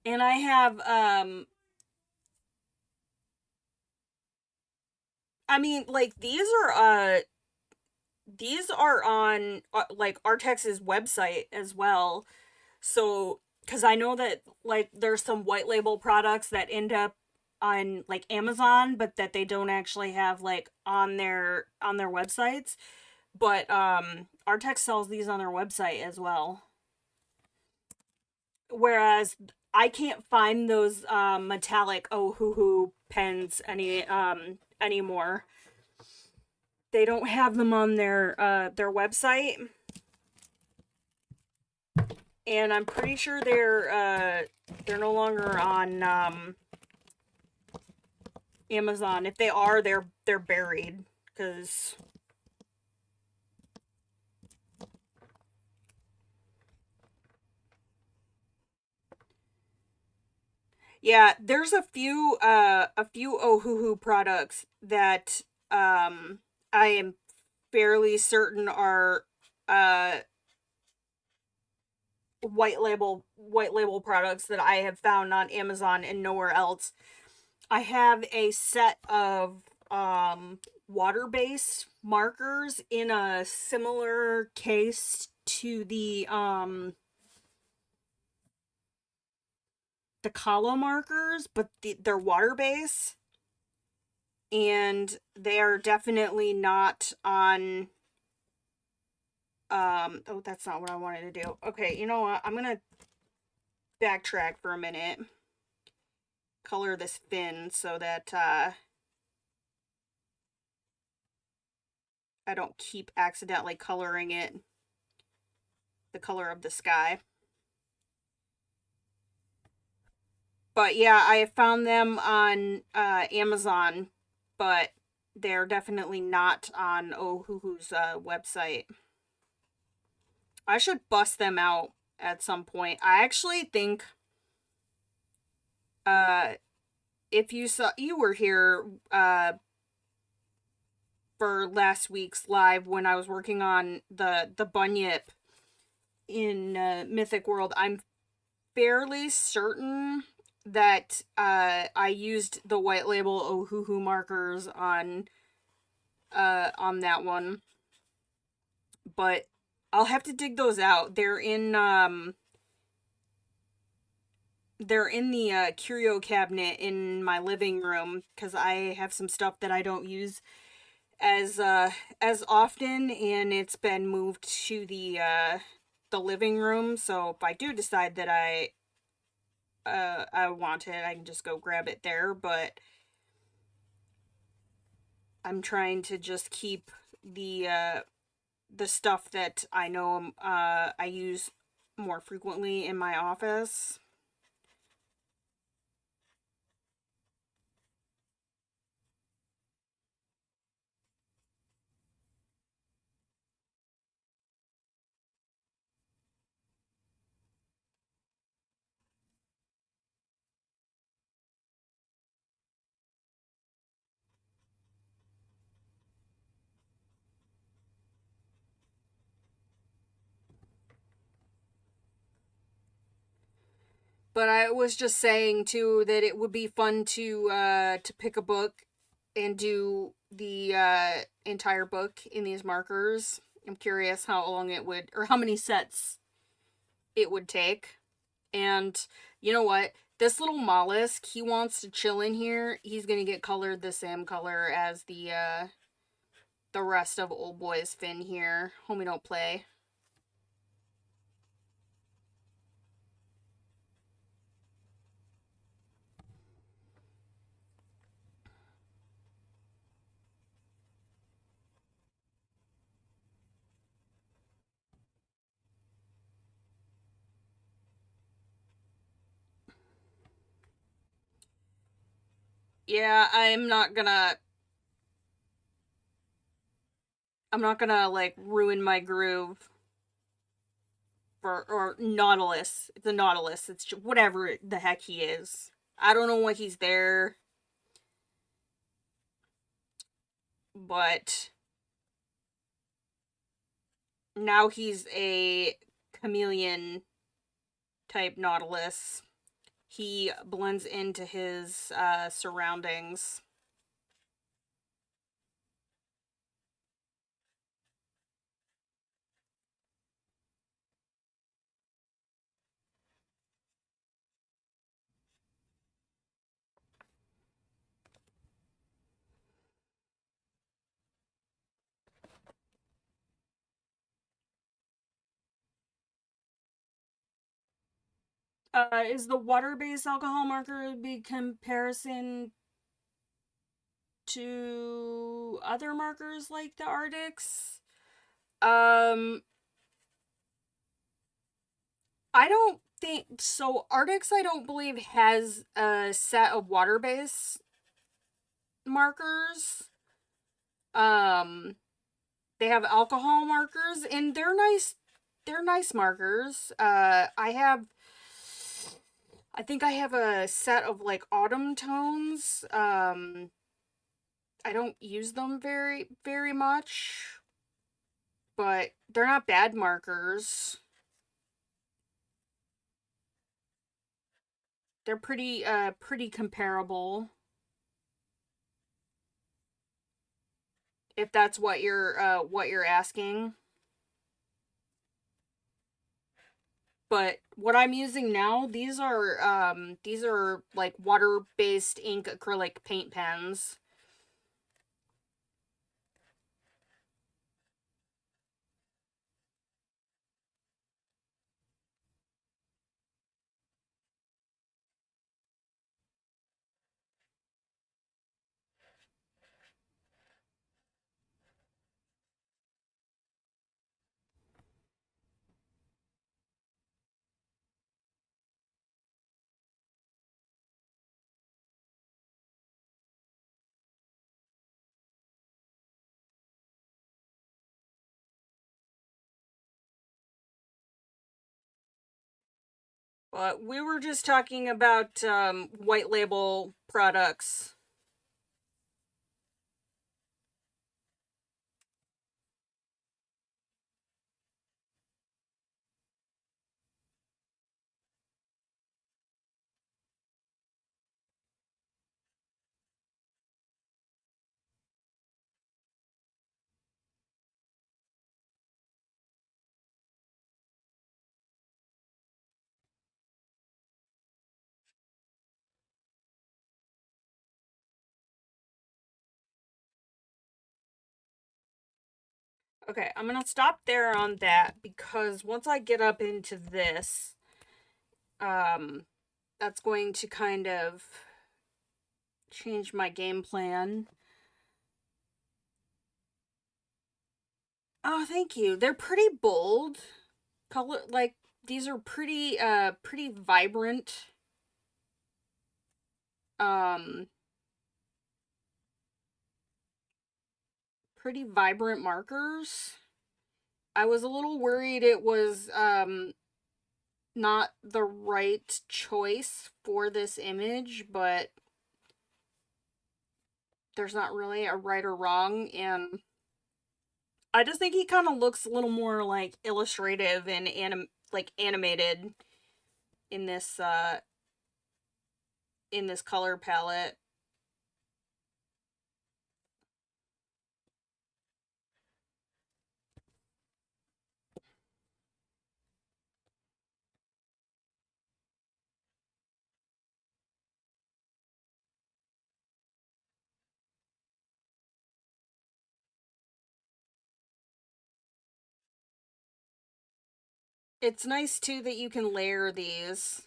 Speaker 1: And I have I mean, like, these are on like Arrtx's website as well. So, because I know that like there's some white label products that end up on like Amazon, but that they don't actually have like on their websites. But Arrtx sells these on their website as well. Whereas I can't find those metallic oh hoo hoo pens anymore. They don't have them on their website, and I'm pretty sure they're no longer on Amazon. If they are, they're buried, because yeah, there's a few Ohuhu products that I am fairly certain are uh white label products that I have found on Amazon and nowhere else. I have a set of water-based markers in a similar case to the Kalo markers, but they're water-based, and they are definitely not on oh, that's not what I wanted to do. Okay, you know what? I'm going to backtrack for a minute. Color this fin so that I don't keep accidentally coloring it the color of the sky. But yeah, I have found them on Amazon, but they're definitely not on Ohuhu's website. I should bust them out at some point. I actually think uh if you were here for last week's live when I was working on the bunyip in Mythic World, I'm fairly certain that I used the white label Ohuhu markers on that one, but I'll have to dig those out. They're in the curio cabinet in my living room because I have some stuff that I don't use as as often, and it's been moved to the living room. So if I do decide that I want it, I can just go grab it there. But I'm trying to just keep the stuff that I know I use more frequently in my office. But I was just saying too that it would be fun to pick a book and do the entire book in these markers. I'm curious how long it would, or how many sets it would take. And you know what? This little mollusk, he wants to chill in here. He's gonna get colored the same color as the rest of Old Boy's fin here. Homie don't play. Yeah, I'm not gonna like ruin my groove for or Nautilus. It's a Nautilus. It's just, whatever the heck he is. I don't know what he's there, but now he's a chameleon type Nautilus. He blends into his surroundings. Is the water-based alcohol marker a big comparison to other markers like the Arrtx? Um, I don't think so. Arrtx, I don't believe, has a set of water-based markers. Um, they have alcohol markers, and they're nice. They're nice markers. I think I have a set of like autumn tones. I don't use them very much, but they're not bad markers. They're pretty comparable, if that's what you're asking. But what I'm using now, these are like water-based ink acrylic paint pens. But we were just talking about white label products. Okay, I'm gonna stop there on that because once I get up into this, that's going to kind of change my game plan. Oh, thank you. They're pretty bold. Color, like, these are pretty vibrant. Um, Pretty vibrant markers. I was a little worried it was, not the right choice for this image, but there's not really a right or wrong, and I just think he kind of looks a little more like illustrative and animated in this color palette. It's nice too that you can layer these.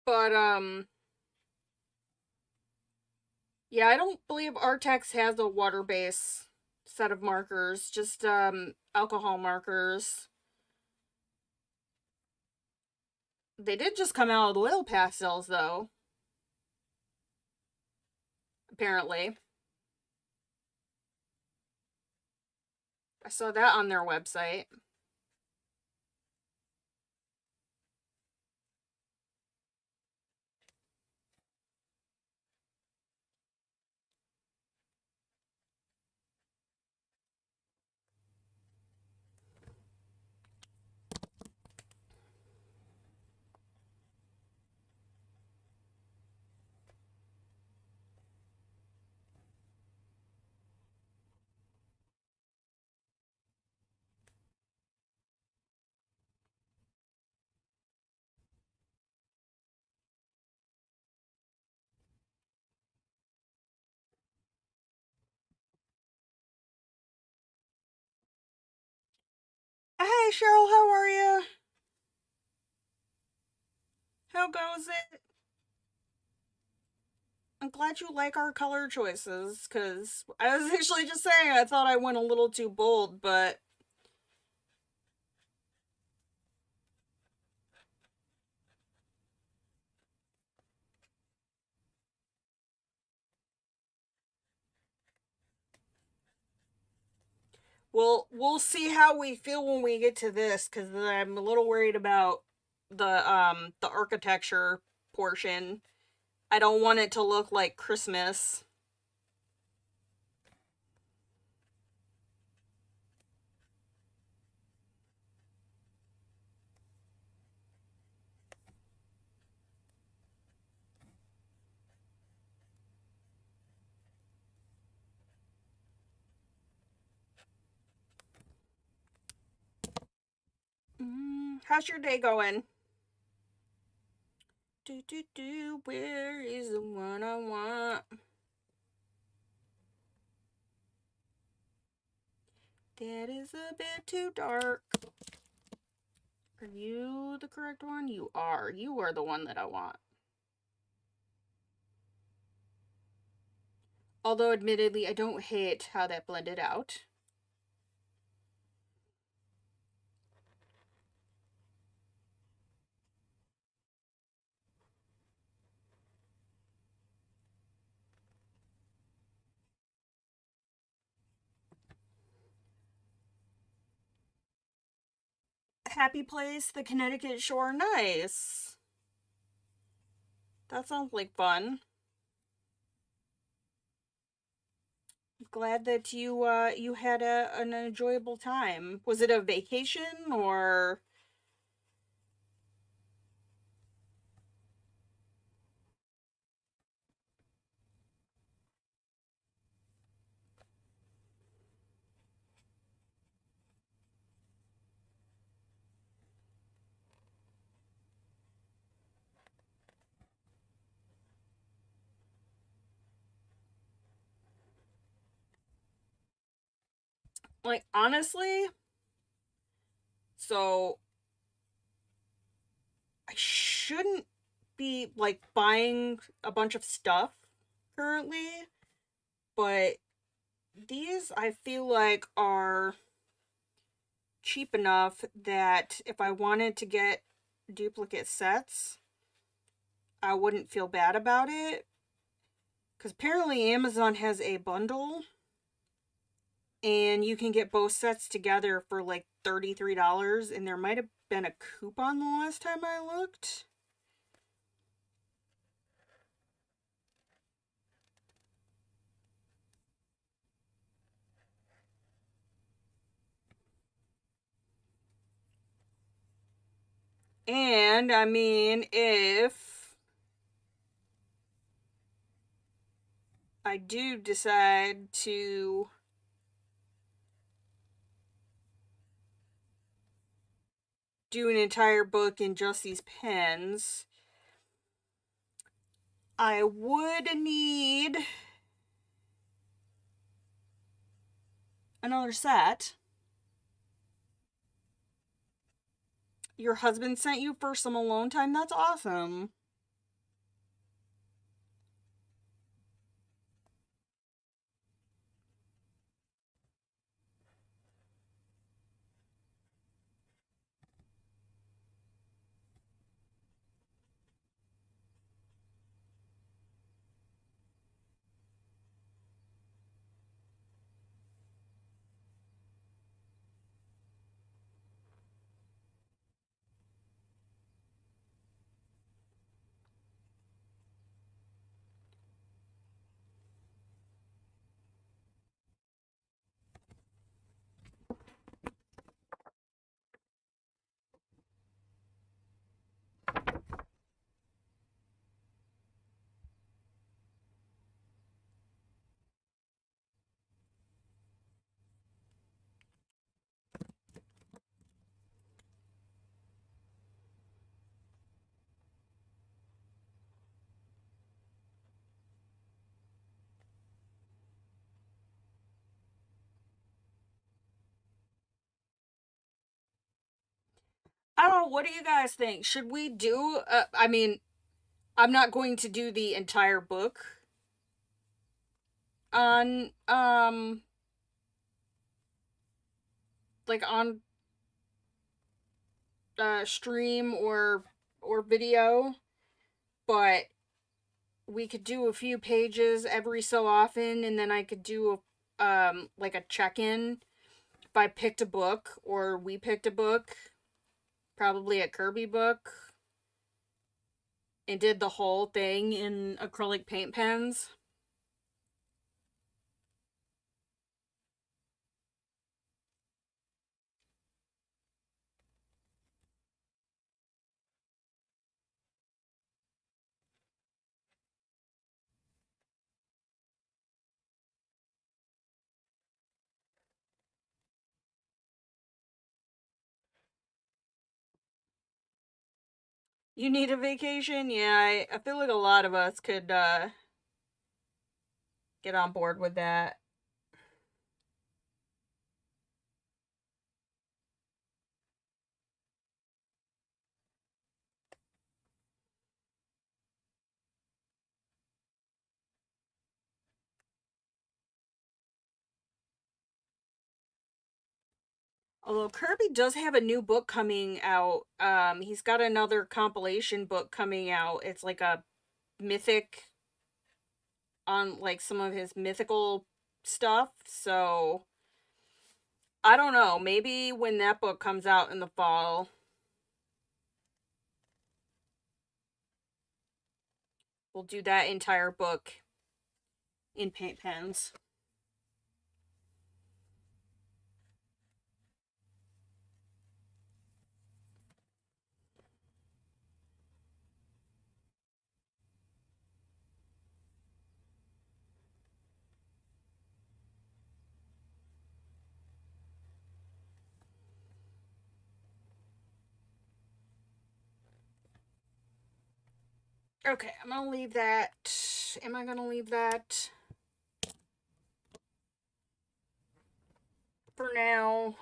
Speaker 1: But yeah, I don't believe Arrtx has a water base set of markers, just alcohol markers. They did just come out with oil pastels though, apparently. I saw that on their website. Hey Cheryl, how are you? How goes it? I'm glad you like our color choices, because I was actually just saying I thought I went a little too bold, but we'll see how we feel when we get to this, because I'm a little worried about the architecture portion. I don't want it to look like Christmas. How's your day going? Where is the one I want? That is a bit too dark. Are you the correct one? You are. You are the one that I want. Although, admittedly, I don't hate how that blended out. Happy Place, the Connecticut Shore. Nice. That sounds like fun. I'm glad that you had an enjoyable time. Was it a vacation or like honestly? So I shouldn't be like buying a bunch of stuff currently, but these I feel like are cheap enough that if I wanted to get duplicate sets, I wouldn't feel bad about it. Because apparently Amazon has a bundle and you can get both sets together for like $33, and there might have been a coupon the last time I looked. And I mean, if I do decide to do an entire book in just these pens, I would need another set. Your husband sent you for some alone time? That's awesome. I don't know. What do you guys think? Should we do? I mean, I'm not going to do the entire book on like on stream or video, but we could do a few pages every so often, and then I could do a like a check-in if I picked a book or we picked a book, probably a Kerby book, and did the whole thing in acrylic paint pens. You need a vacation? Yeah, I feel like a lot of us could get on board with that. Although Kirby does have a new book coming out. He's got another compilation book coming out. It's like a mythic on like some of his mythical stuff. So I don't know. Maybe when that book comes out in the fall, we'll do that entire book in paint pens. Okay, I'm gonna leave that. Am I gonna leave that for now?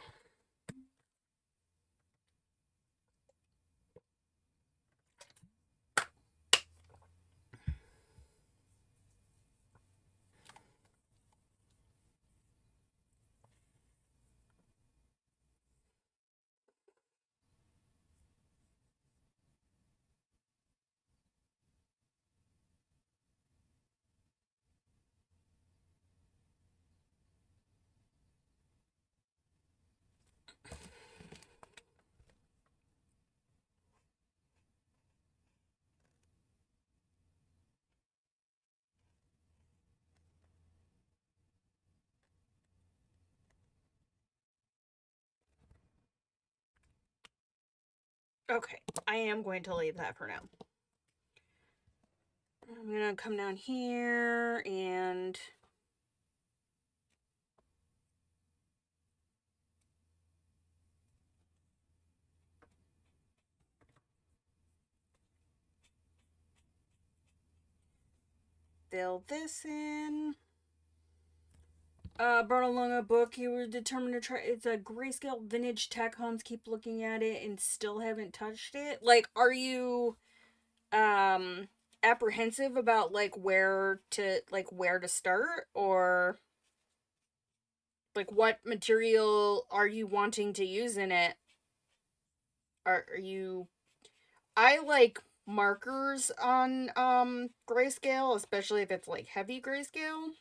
Speaker 1: Okay, I am going to leave that for now. I'm gonna come down here and fill this in. Bartolonga book. You were determined to try. It's a grayscale vintage tech homes. Keep looking at it and still haven't touched it. Like, are you um apprehensive about where to start, or like what material are you wanting to use in it? Are you? I like markers on grayscale, especially if it's like heavy grayscale.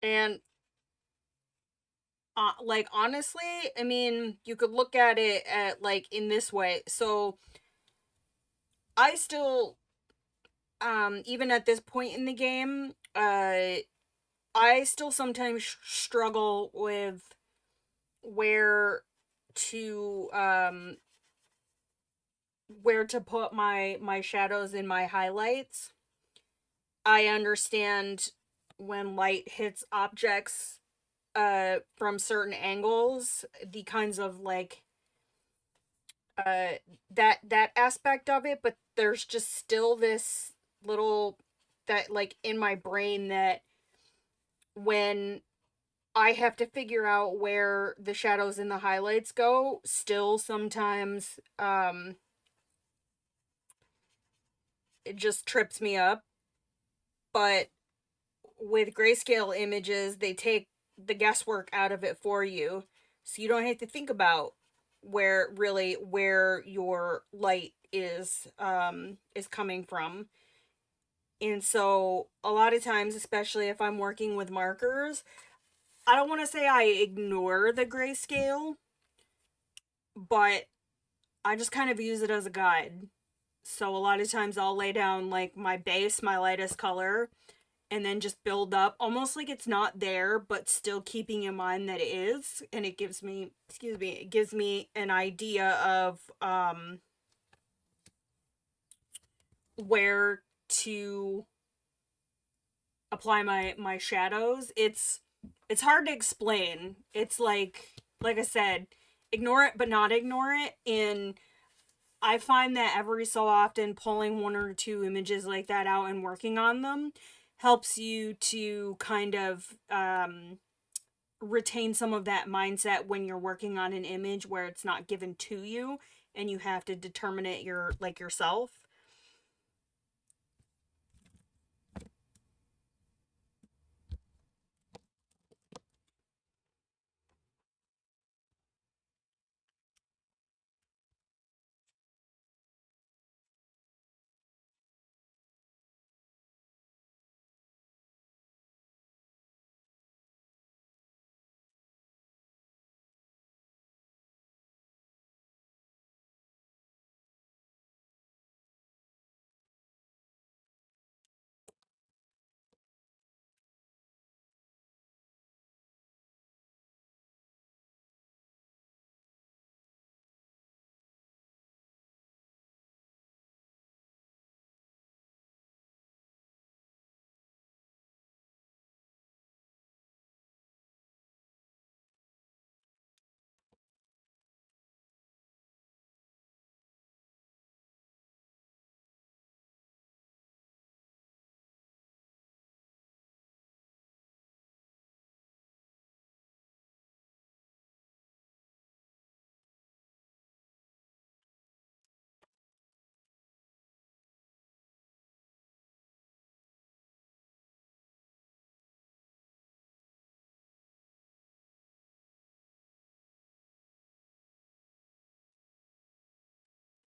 Speaker 1: And like honestly, I mean, you could look at it at like in this way. So I still even at this point in the game, I still sometimes struggle with where to put my shadows and my highlights. I understand when light hits objects from certain angles, the kinds of like uh that aspect of it, but there's just still this little that like in my brain that when I have to figure out where the shadows and the highlights go, still sometimes it just trips me up. But with grayscale images, they take the guesswork out of it for you. So you don't have to think about where your light is coming from. And so a lot of times, especially if I'm working with markers, I don't want to say I ignore the grayscale, but I just kind of use it as a guide. So a lot of times I'll lay down like my base, my lightest color, and then just build up almost like it's not there, but still keeping in mind that it is. And it gives me, excuse me, it gives me an idea of where to apply my shadows. It's hard to explain. It's like I said, ignore it but not ignore it. And I find that every so often pulling one or two images like that out and working on them helps you to kind of retain some of that mindset when you're working on an image where it's not given to you and you have to determine it yourself.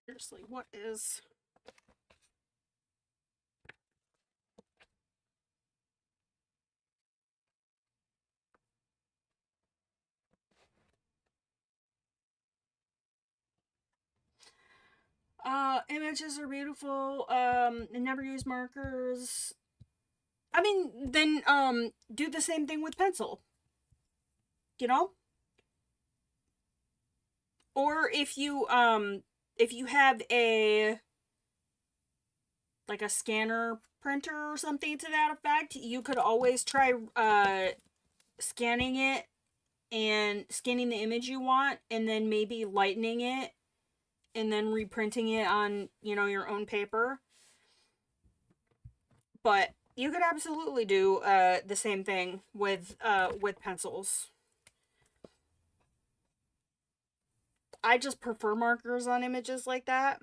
Speaker 1: Seriously, what is images are beautiful. Never use markers. I mean, then do the same thing with pencil, you know? Or if you have a like a scanner printer or something to that effect, you could always try scanning it and scanning the image you want and then maybe lightening it and then reprinting it on, your own paper. But you could absolutely do the same thing with pencils. I just prefer markers on images like that.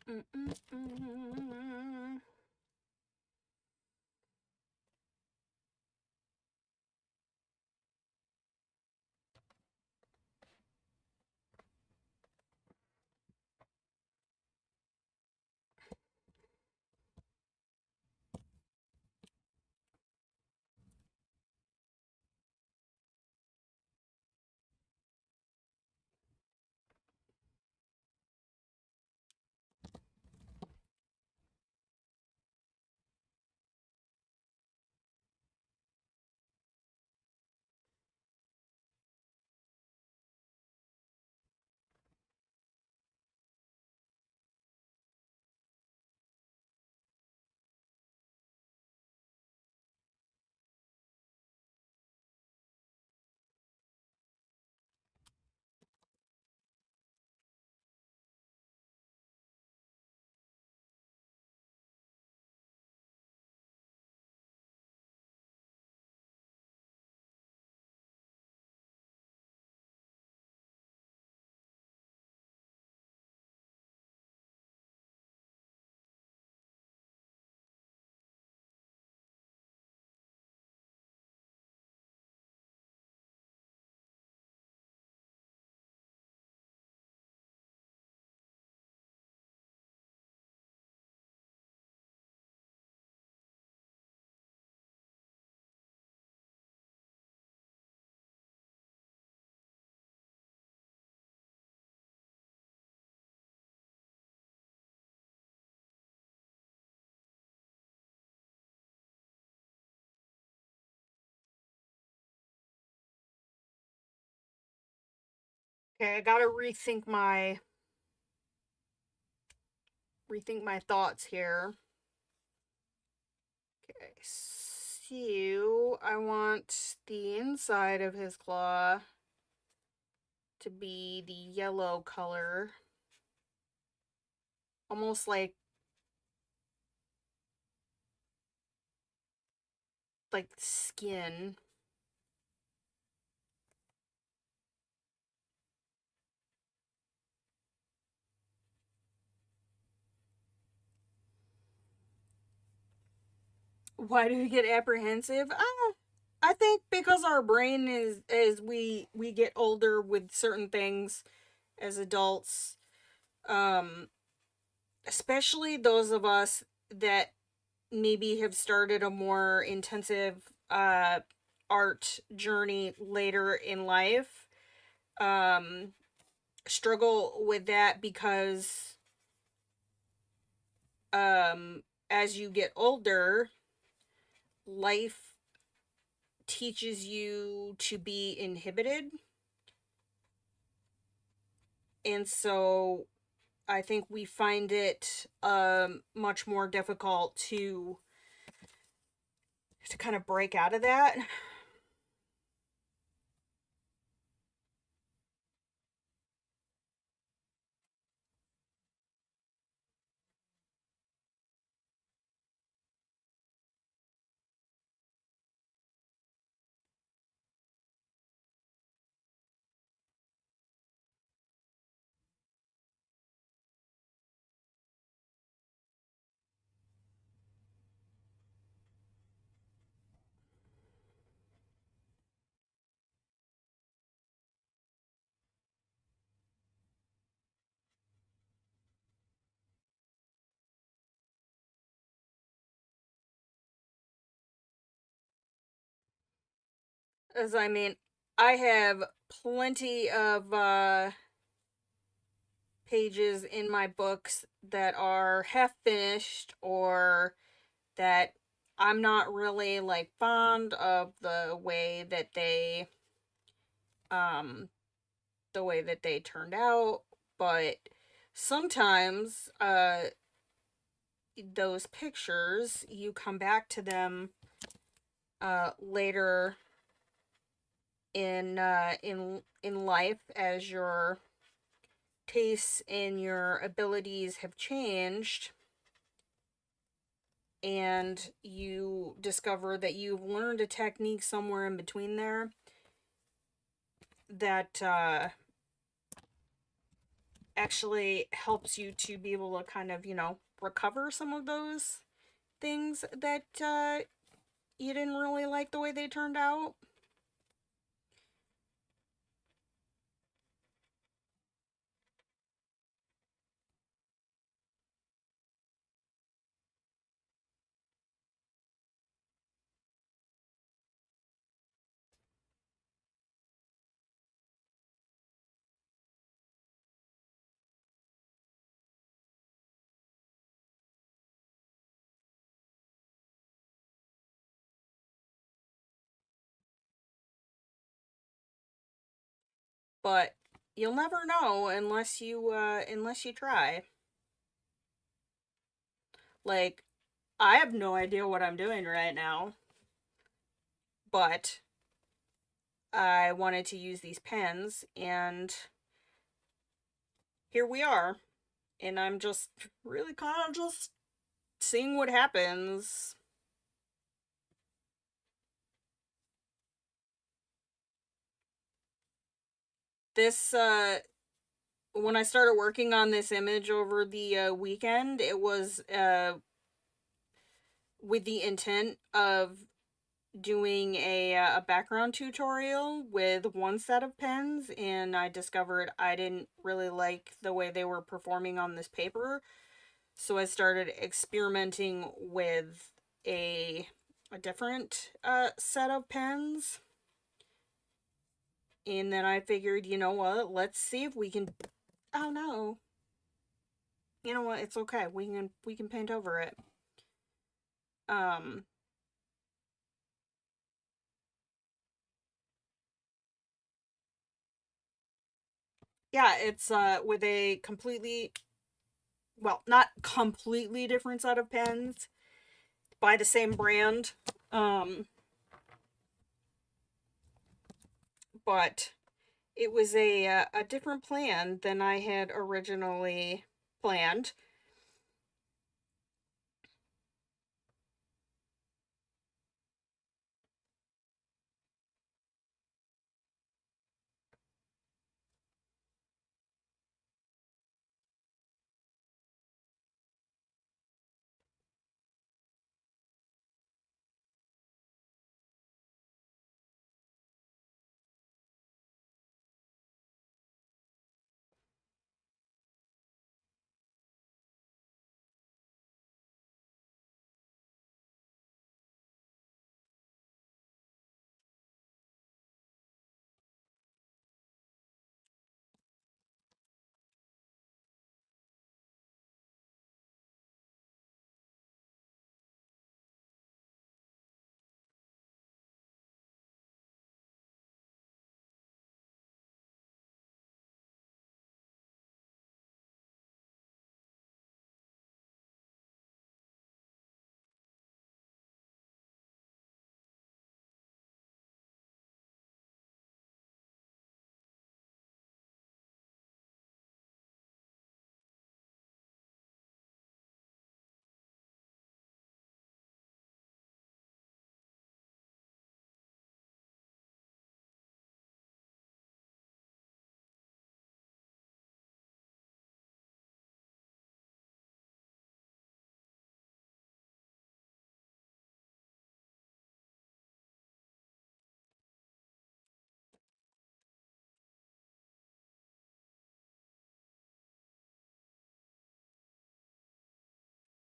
Speaker 1: Mm-mm-mm. Okay, I gotta rethink my thoughts here. Okay, so I want the inside of his claw to be the yellow color. Almost like skin. Why do we get apprehensive? I think because our brain is as we get older with certain things as adults, um, especially those of us that maybe have started a more intensive art journey later in life, um, struggle with that because as you get older, life teaches you to be inhibited. And so I think we find it much more difficult to kind of break out of that. As I mean, I have plenty of pages in my books that are half finished or that I'm not really like fond of um the way that they turned out, but sometimes those pictures you come back to them later in life as your tastes and your abilities have changed, and you discover that you've learned a technique somewhere in between there that actually helps you to be able to kind of, recover some of those things that you didn't really like the way they turned out. But you'll never know unless you try. Like, I have no idea what I'm doing right now, but I wanted to use these pens, and here we are. And I'm just really kind of just seeing what happens. This, when I started working on this image over the weekend, it was with the intent of doing a background tutorial with one set of pens, and I discovered I didn't really like the way they were performing on this paper. So I started experimenting with a different set of pens. And then I figured, you know what, let's see if we can. Oh no. You know what, it's okay. We can paint over it. Um Yeah, it's with a completely, well, not completely different set of pens by the same brand. Um, but it was a different plan than I had originally planned.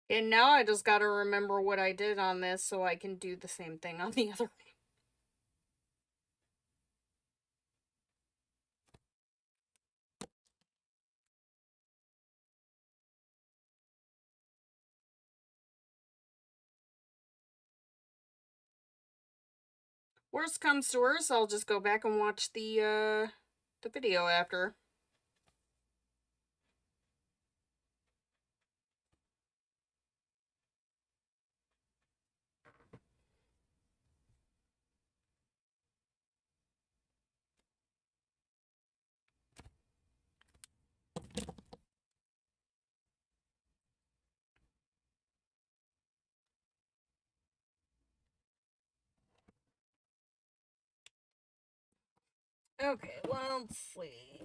Speaker 1: And now I just gotta remember what I did on this so I can do the same thing on the other. Worst comes to worst, I'll just go back and watch the video after. Okay, let's see.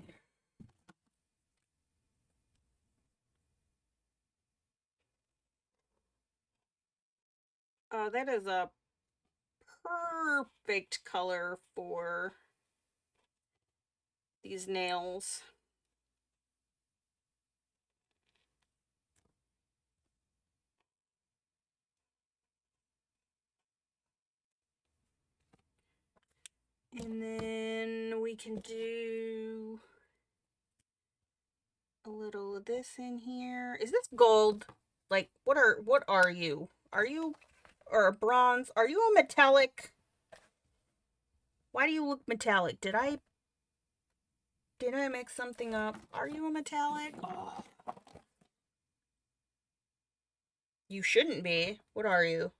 Speaker 1: That is a perfect color for these nails. And then we can do a little of this in here. Is this gold? Like, what are you? Are you or a bronze? Are you a metallic? Why do you look metallic? Did I mix something up? Are you a metallic? Oh, you shouldn't be. What are you?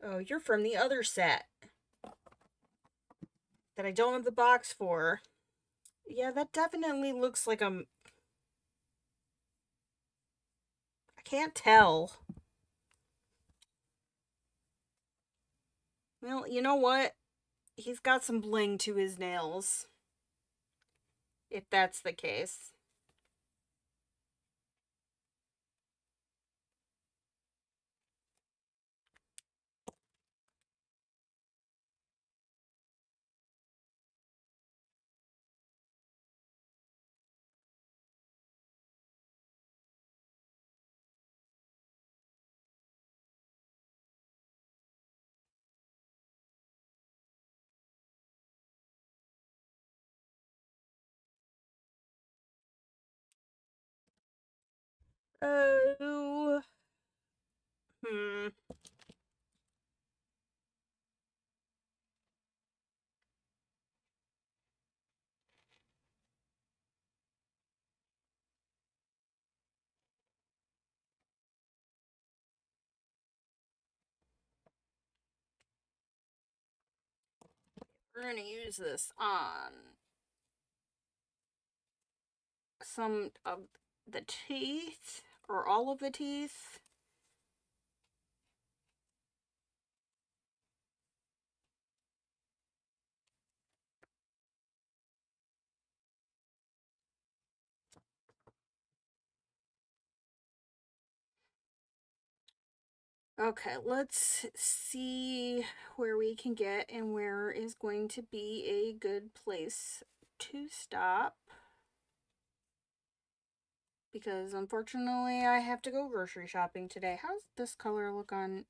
Speaker 1: Oh, you're from the other set that I don't have the box for. Yeah, that definitely looks like I can't tell. Well, you know what? He's got some bling to his nails. If that's the case. Oh. Hmm. we're going to use this on some of the teeth, or all of the teeth. Okay, let's see where we can get and where is going to be a good place to stop. Because unfortunately I have to go grocery shopping today. How's this color look on?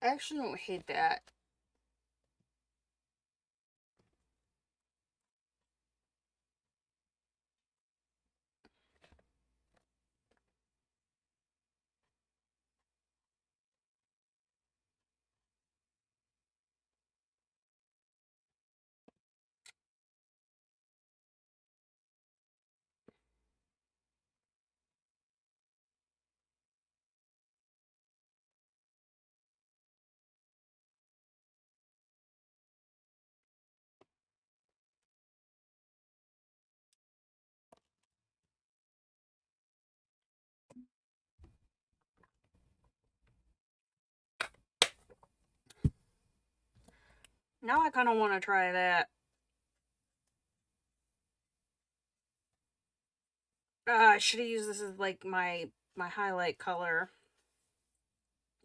Speaker 1: I actually don't hate that. Now I kind of want to try that. I should have used this as like my highlight color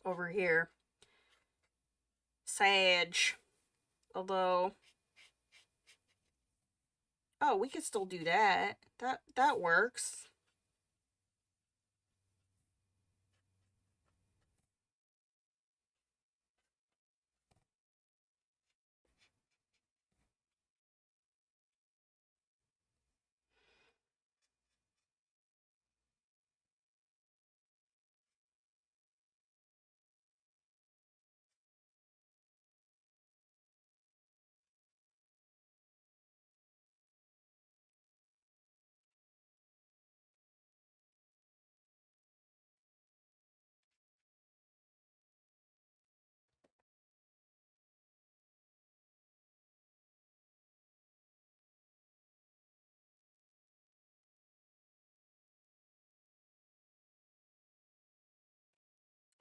Speaker 1: over here. Sage. Although, oh, we could still do that. That works.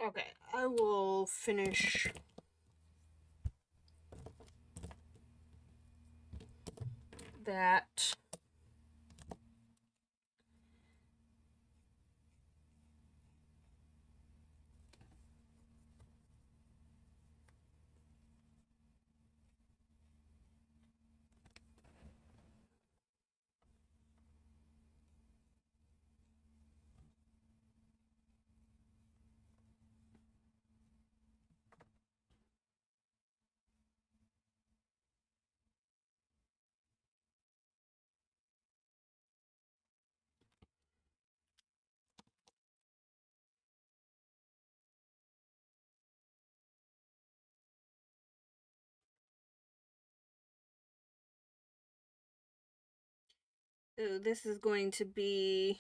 Speaker 1: Okay, I will finish that. So this is going to be...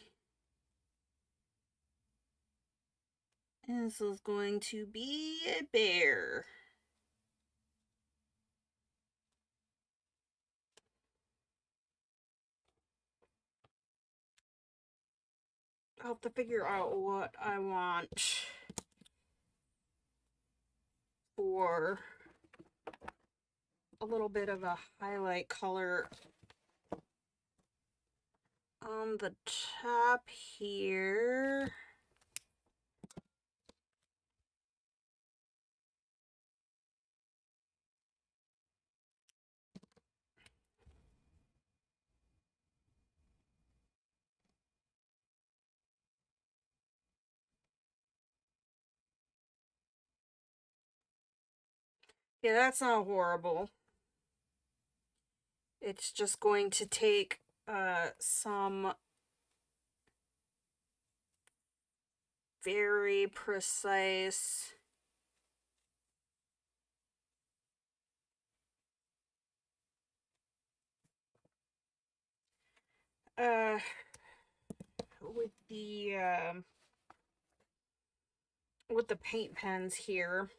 Speaker 1: This is going to be a bear. I'll have to figure out what I want for a little bit of a highlight color on the top here. Yeah, that's not horrible. It's just going to take some very precise uh with the paint pens here.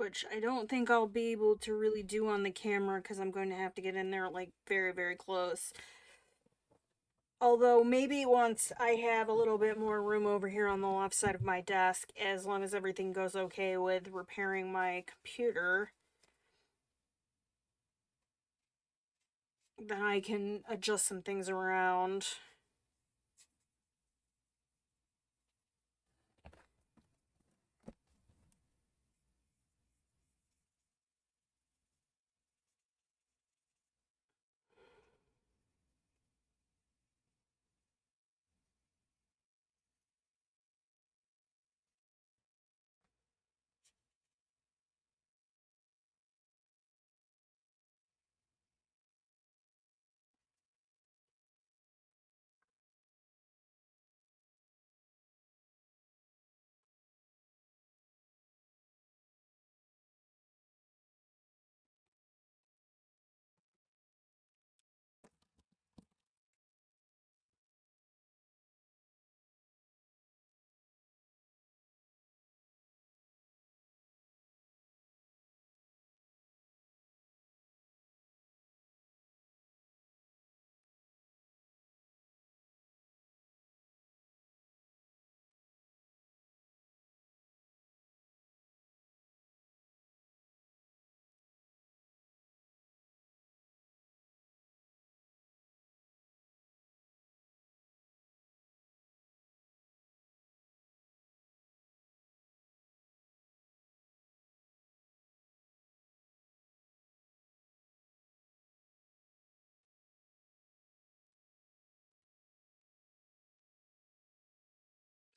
Speaker 1: which I don't think I'll be able to really do on the camera because I'm going to have to get in there like very, very close. Although maybe once I have a little bit more room over here on the left side of my desk, as long as everything goes okay with repairing my computer, then I can adjust some things around.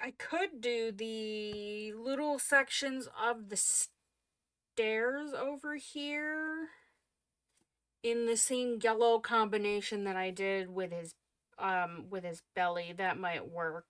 Speaker 1: I could do the little sections of the stairs over here in the same yellow combination that I did with his belly. That might work.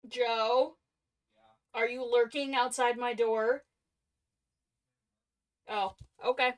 Speaker 1: Joe, are you lurking outside my door? Oh, okay.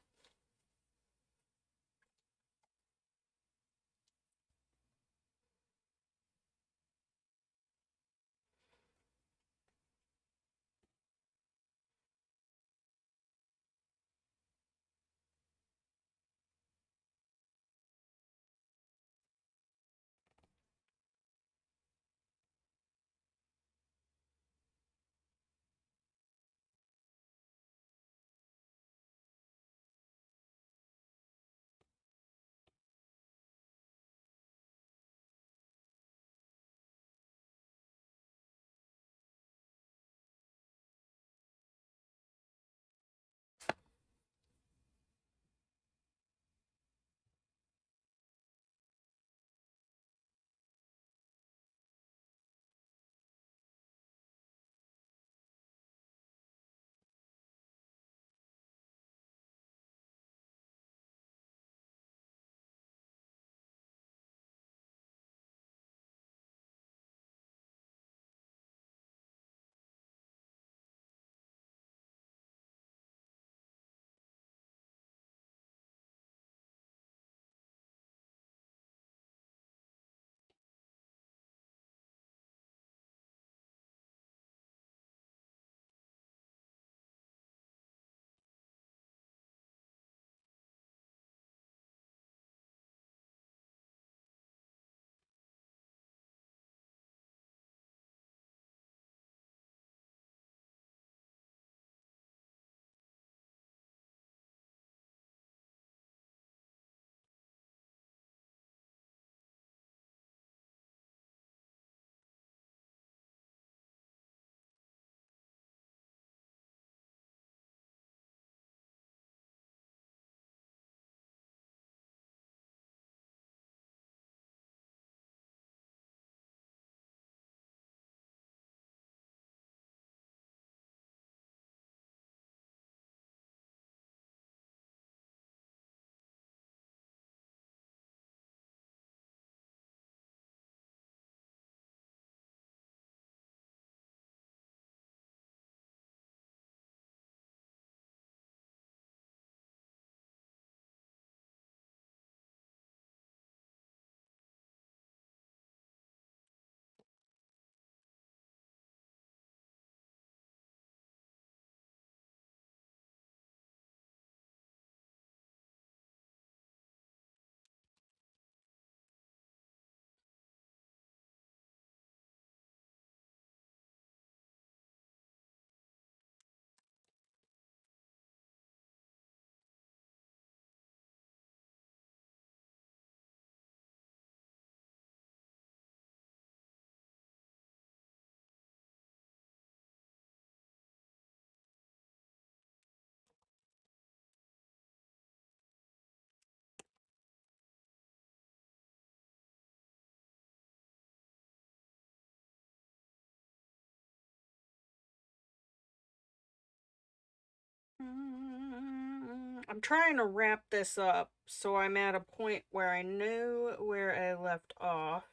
Speaker 1: I'm trying to wrap this up so I'm at a point where I know where I left off.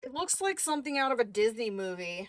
Speaker 1: It looks like something out of a Disney movie.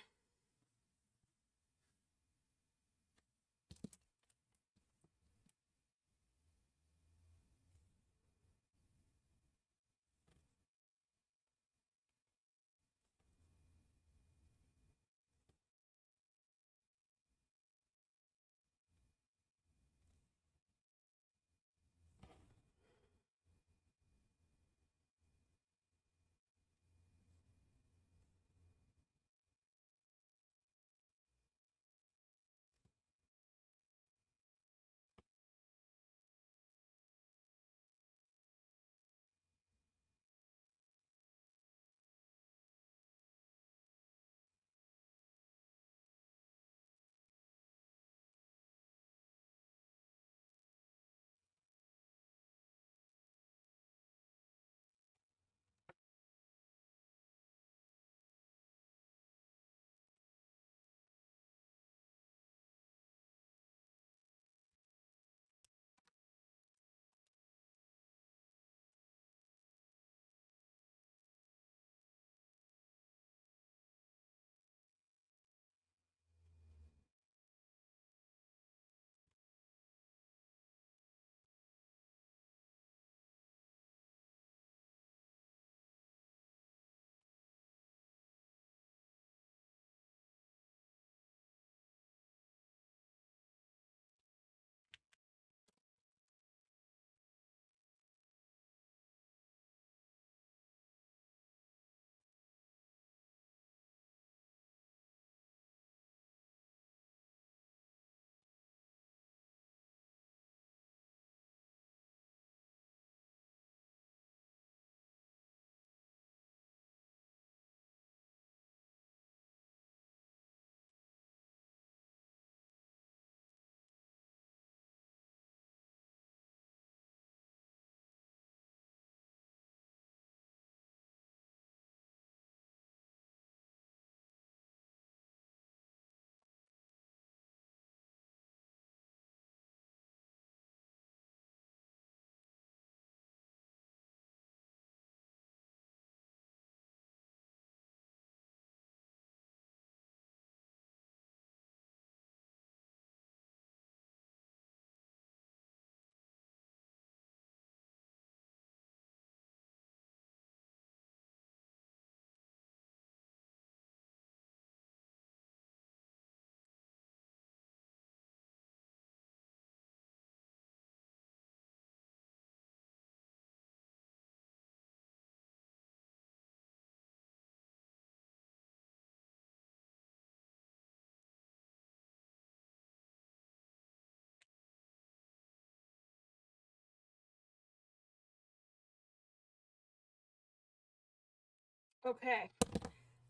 Speaker 1: Okay.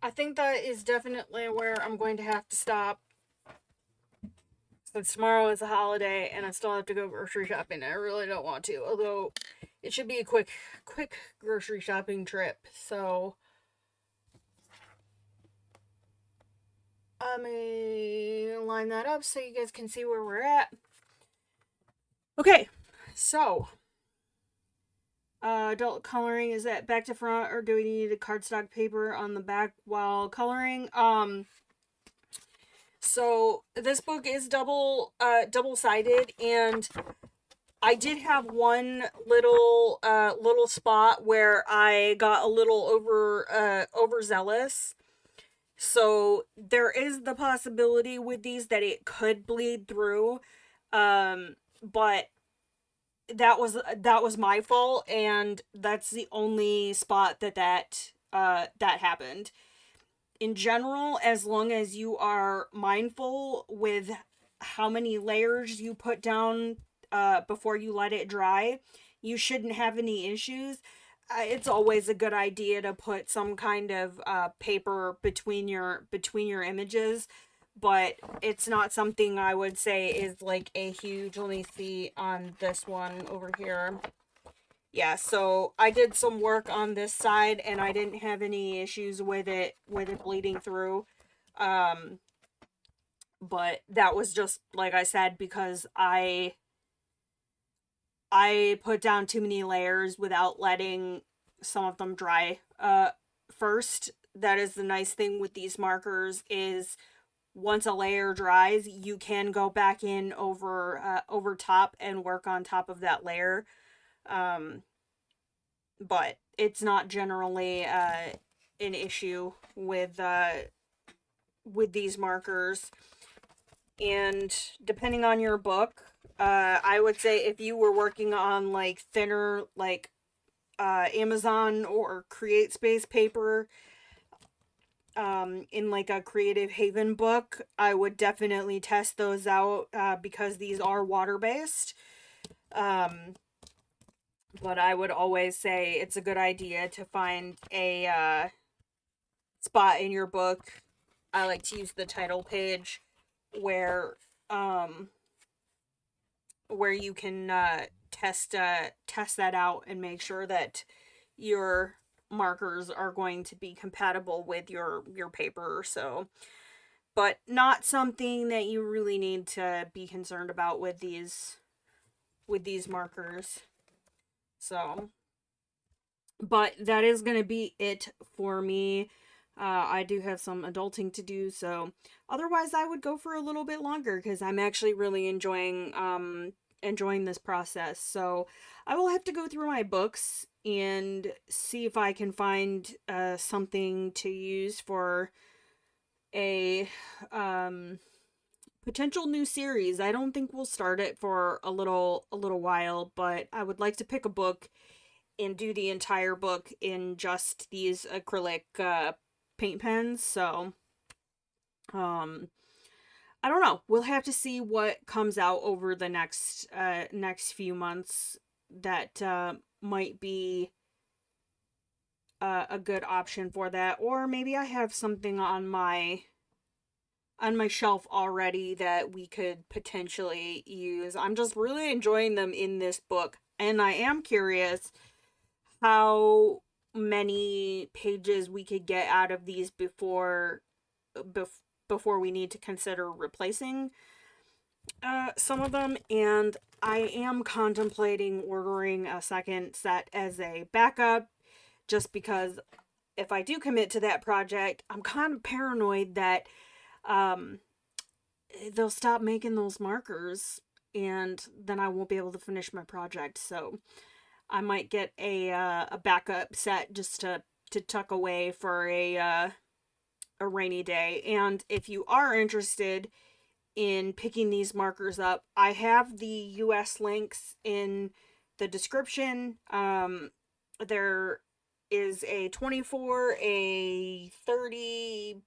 Speaker 1: I think that is definitely where I'm going to have to stop since tomorrow is a holiday and I still have to go grocery shopping. I really don't want to, although it should be a quick grocery shopping trip. So I'm gonna line that up so you guys can see where we're at. Okay, so adult coloring, is that back to front or do we need a cardstock paper on the back while coloring? So this book is double-sided, and I did have one little spot where I got a little overzealous. So there is the possibility with these that it could bleed through. But that was my fault, and that's the only spot that happened. In general, as long as you are mindful with how many layers you put down before you let it dry, you shouldn't have any issues. It's always a good idea to put some kind of paper between your images, but it's not something I would say is like a huge. Let me see on this one over here. Yeah, so I did some work on this side and I didn't have any issues with it bleeding through. Um but that was just like I said, because I put down too many layers without letting some of them dry first. That is the nice thing with these markers, is once a layer dries, you can go back in over top and work on top of that layer. Um but it's not generally an issue with these markers. And depending on your book, I would say if you were working on like thinner, like Amazon or Create Space paper, in like a Creative Haven book, I would definitely test those out because these are water based. Um, but I would always say it's a good idea to find a spot in your book. I like to use the title page where um where you can test that out and make sure that your markers are going to be compatible with your paper. So, but not something that you really need to be concerned about with these markers. So, but that is going to be it for me. I do have some adulting to do, so otherwise I would go for a little bit longer because I'm actually really enjoying this process. So I will have to go through my books and see if I can find something to use for a potential new series. I don't think we'll start it for a little while, but I would like to pick a book and do the entire book in just these acrylic paint pens. So um I don't know. We'll have to see what comes out over the next few months that might be a good option for that, or maybe I have something on my shelf already that we could potentially use. I'm just really enjoying them in this book, and I am curious how many pages we could get out of these before we need to consider replacing some of them. And I am contemplating ordering a second set as a backup, just because if I do commit to that project, I'm kind of paranoid that um, they'll stop making those markers and then I won't be able to finish my project. So I might get a backup set just to tuck away for a rainy day. And if you are interested in picking these markers up, I have the US links in the description. There is a 24, a 32.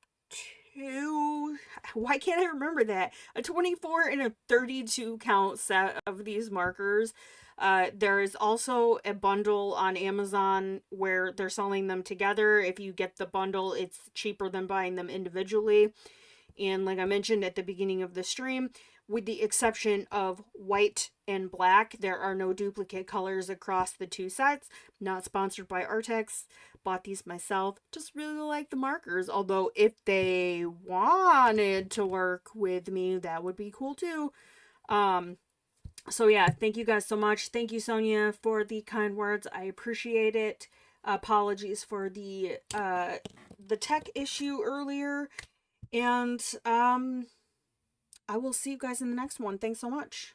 Speaker 1: Why can't I remember that? A 24 and a 32 count set of these markers. There is also a bundle on Amazon where they're selling them together. If you get the bundle, it's cheaper than buying them individually. And like I mentioned at the beginning of the stream, with the exception of white and black, there are no duplicate colors across the two sets. Not sponsored by Arrtx. Bought these myself. Just really like the markers. Although if they wanted to work with me, that would be cool too. So yeah, thank you guys so much. Thank you, Sonia, for the kind words. I appreciate it. Apologies for the tech issue earlier. And I will see you guys in the next one. Thanks so much.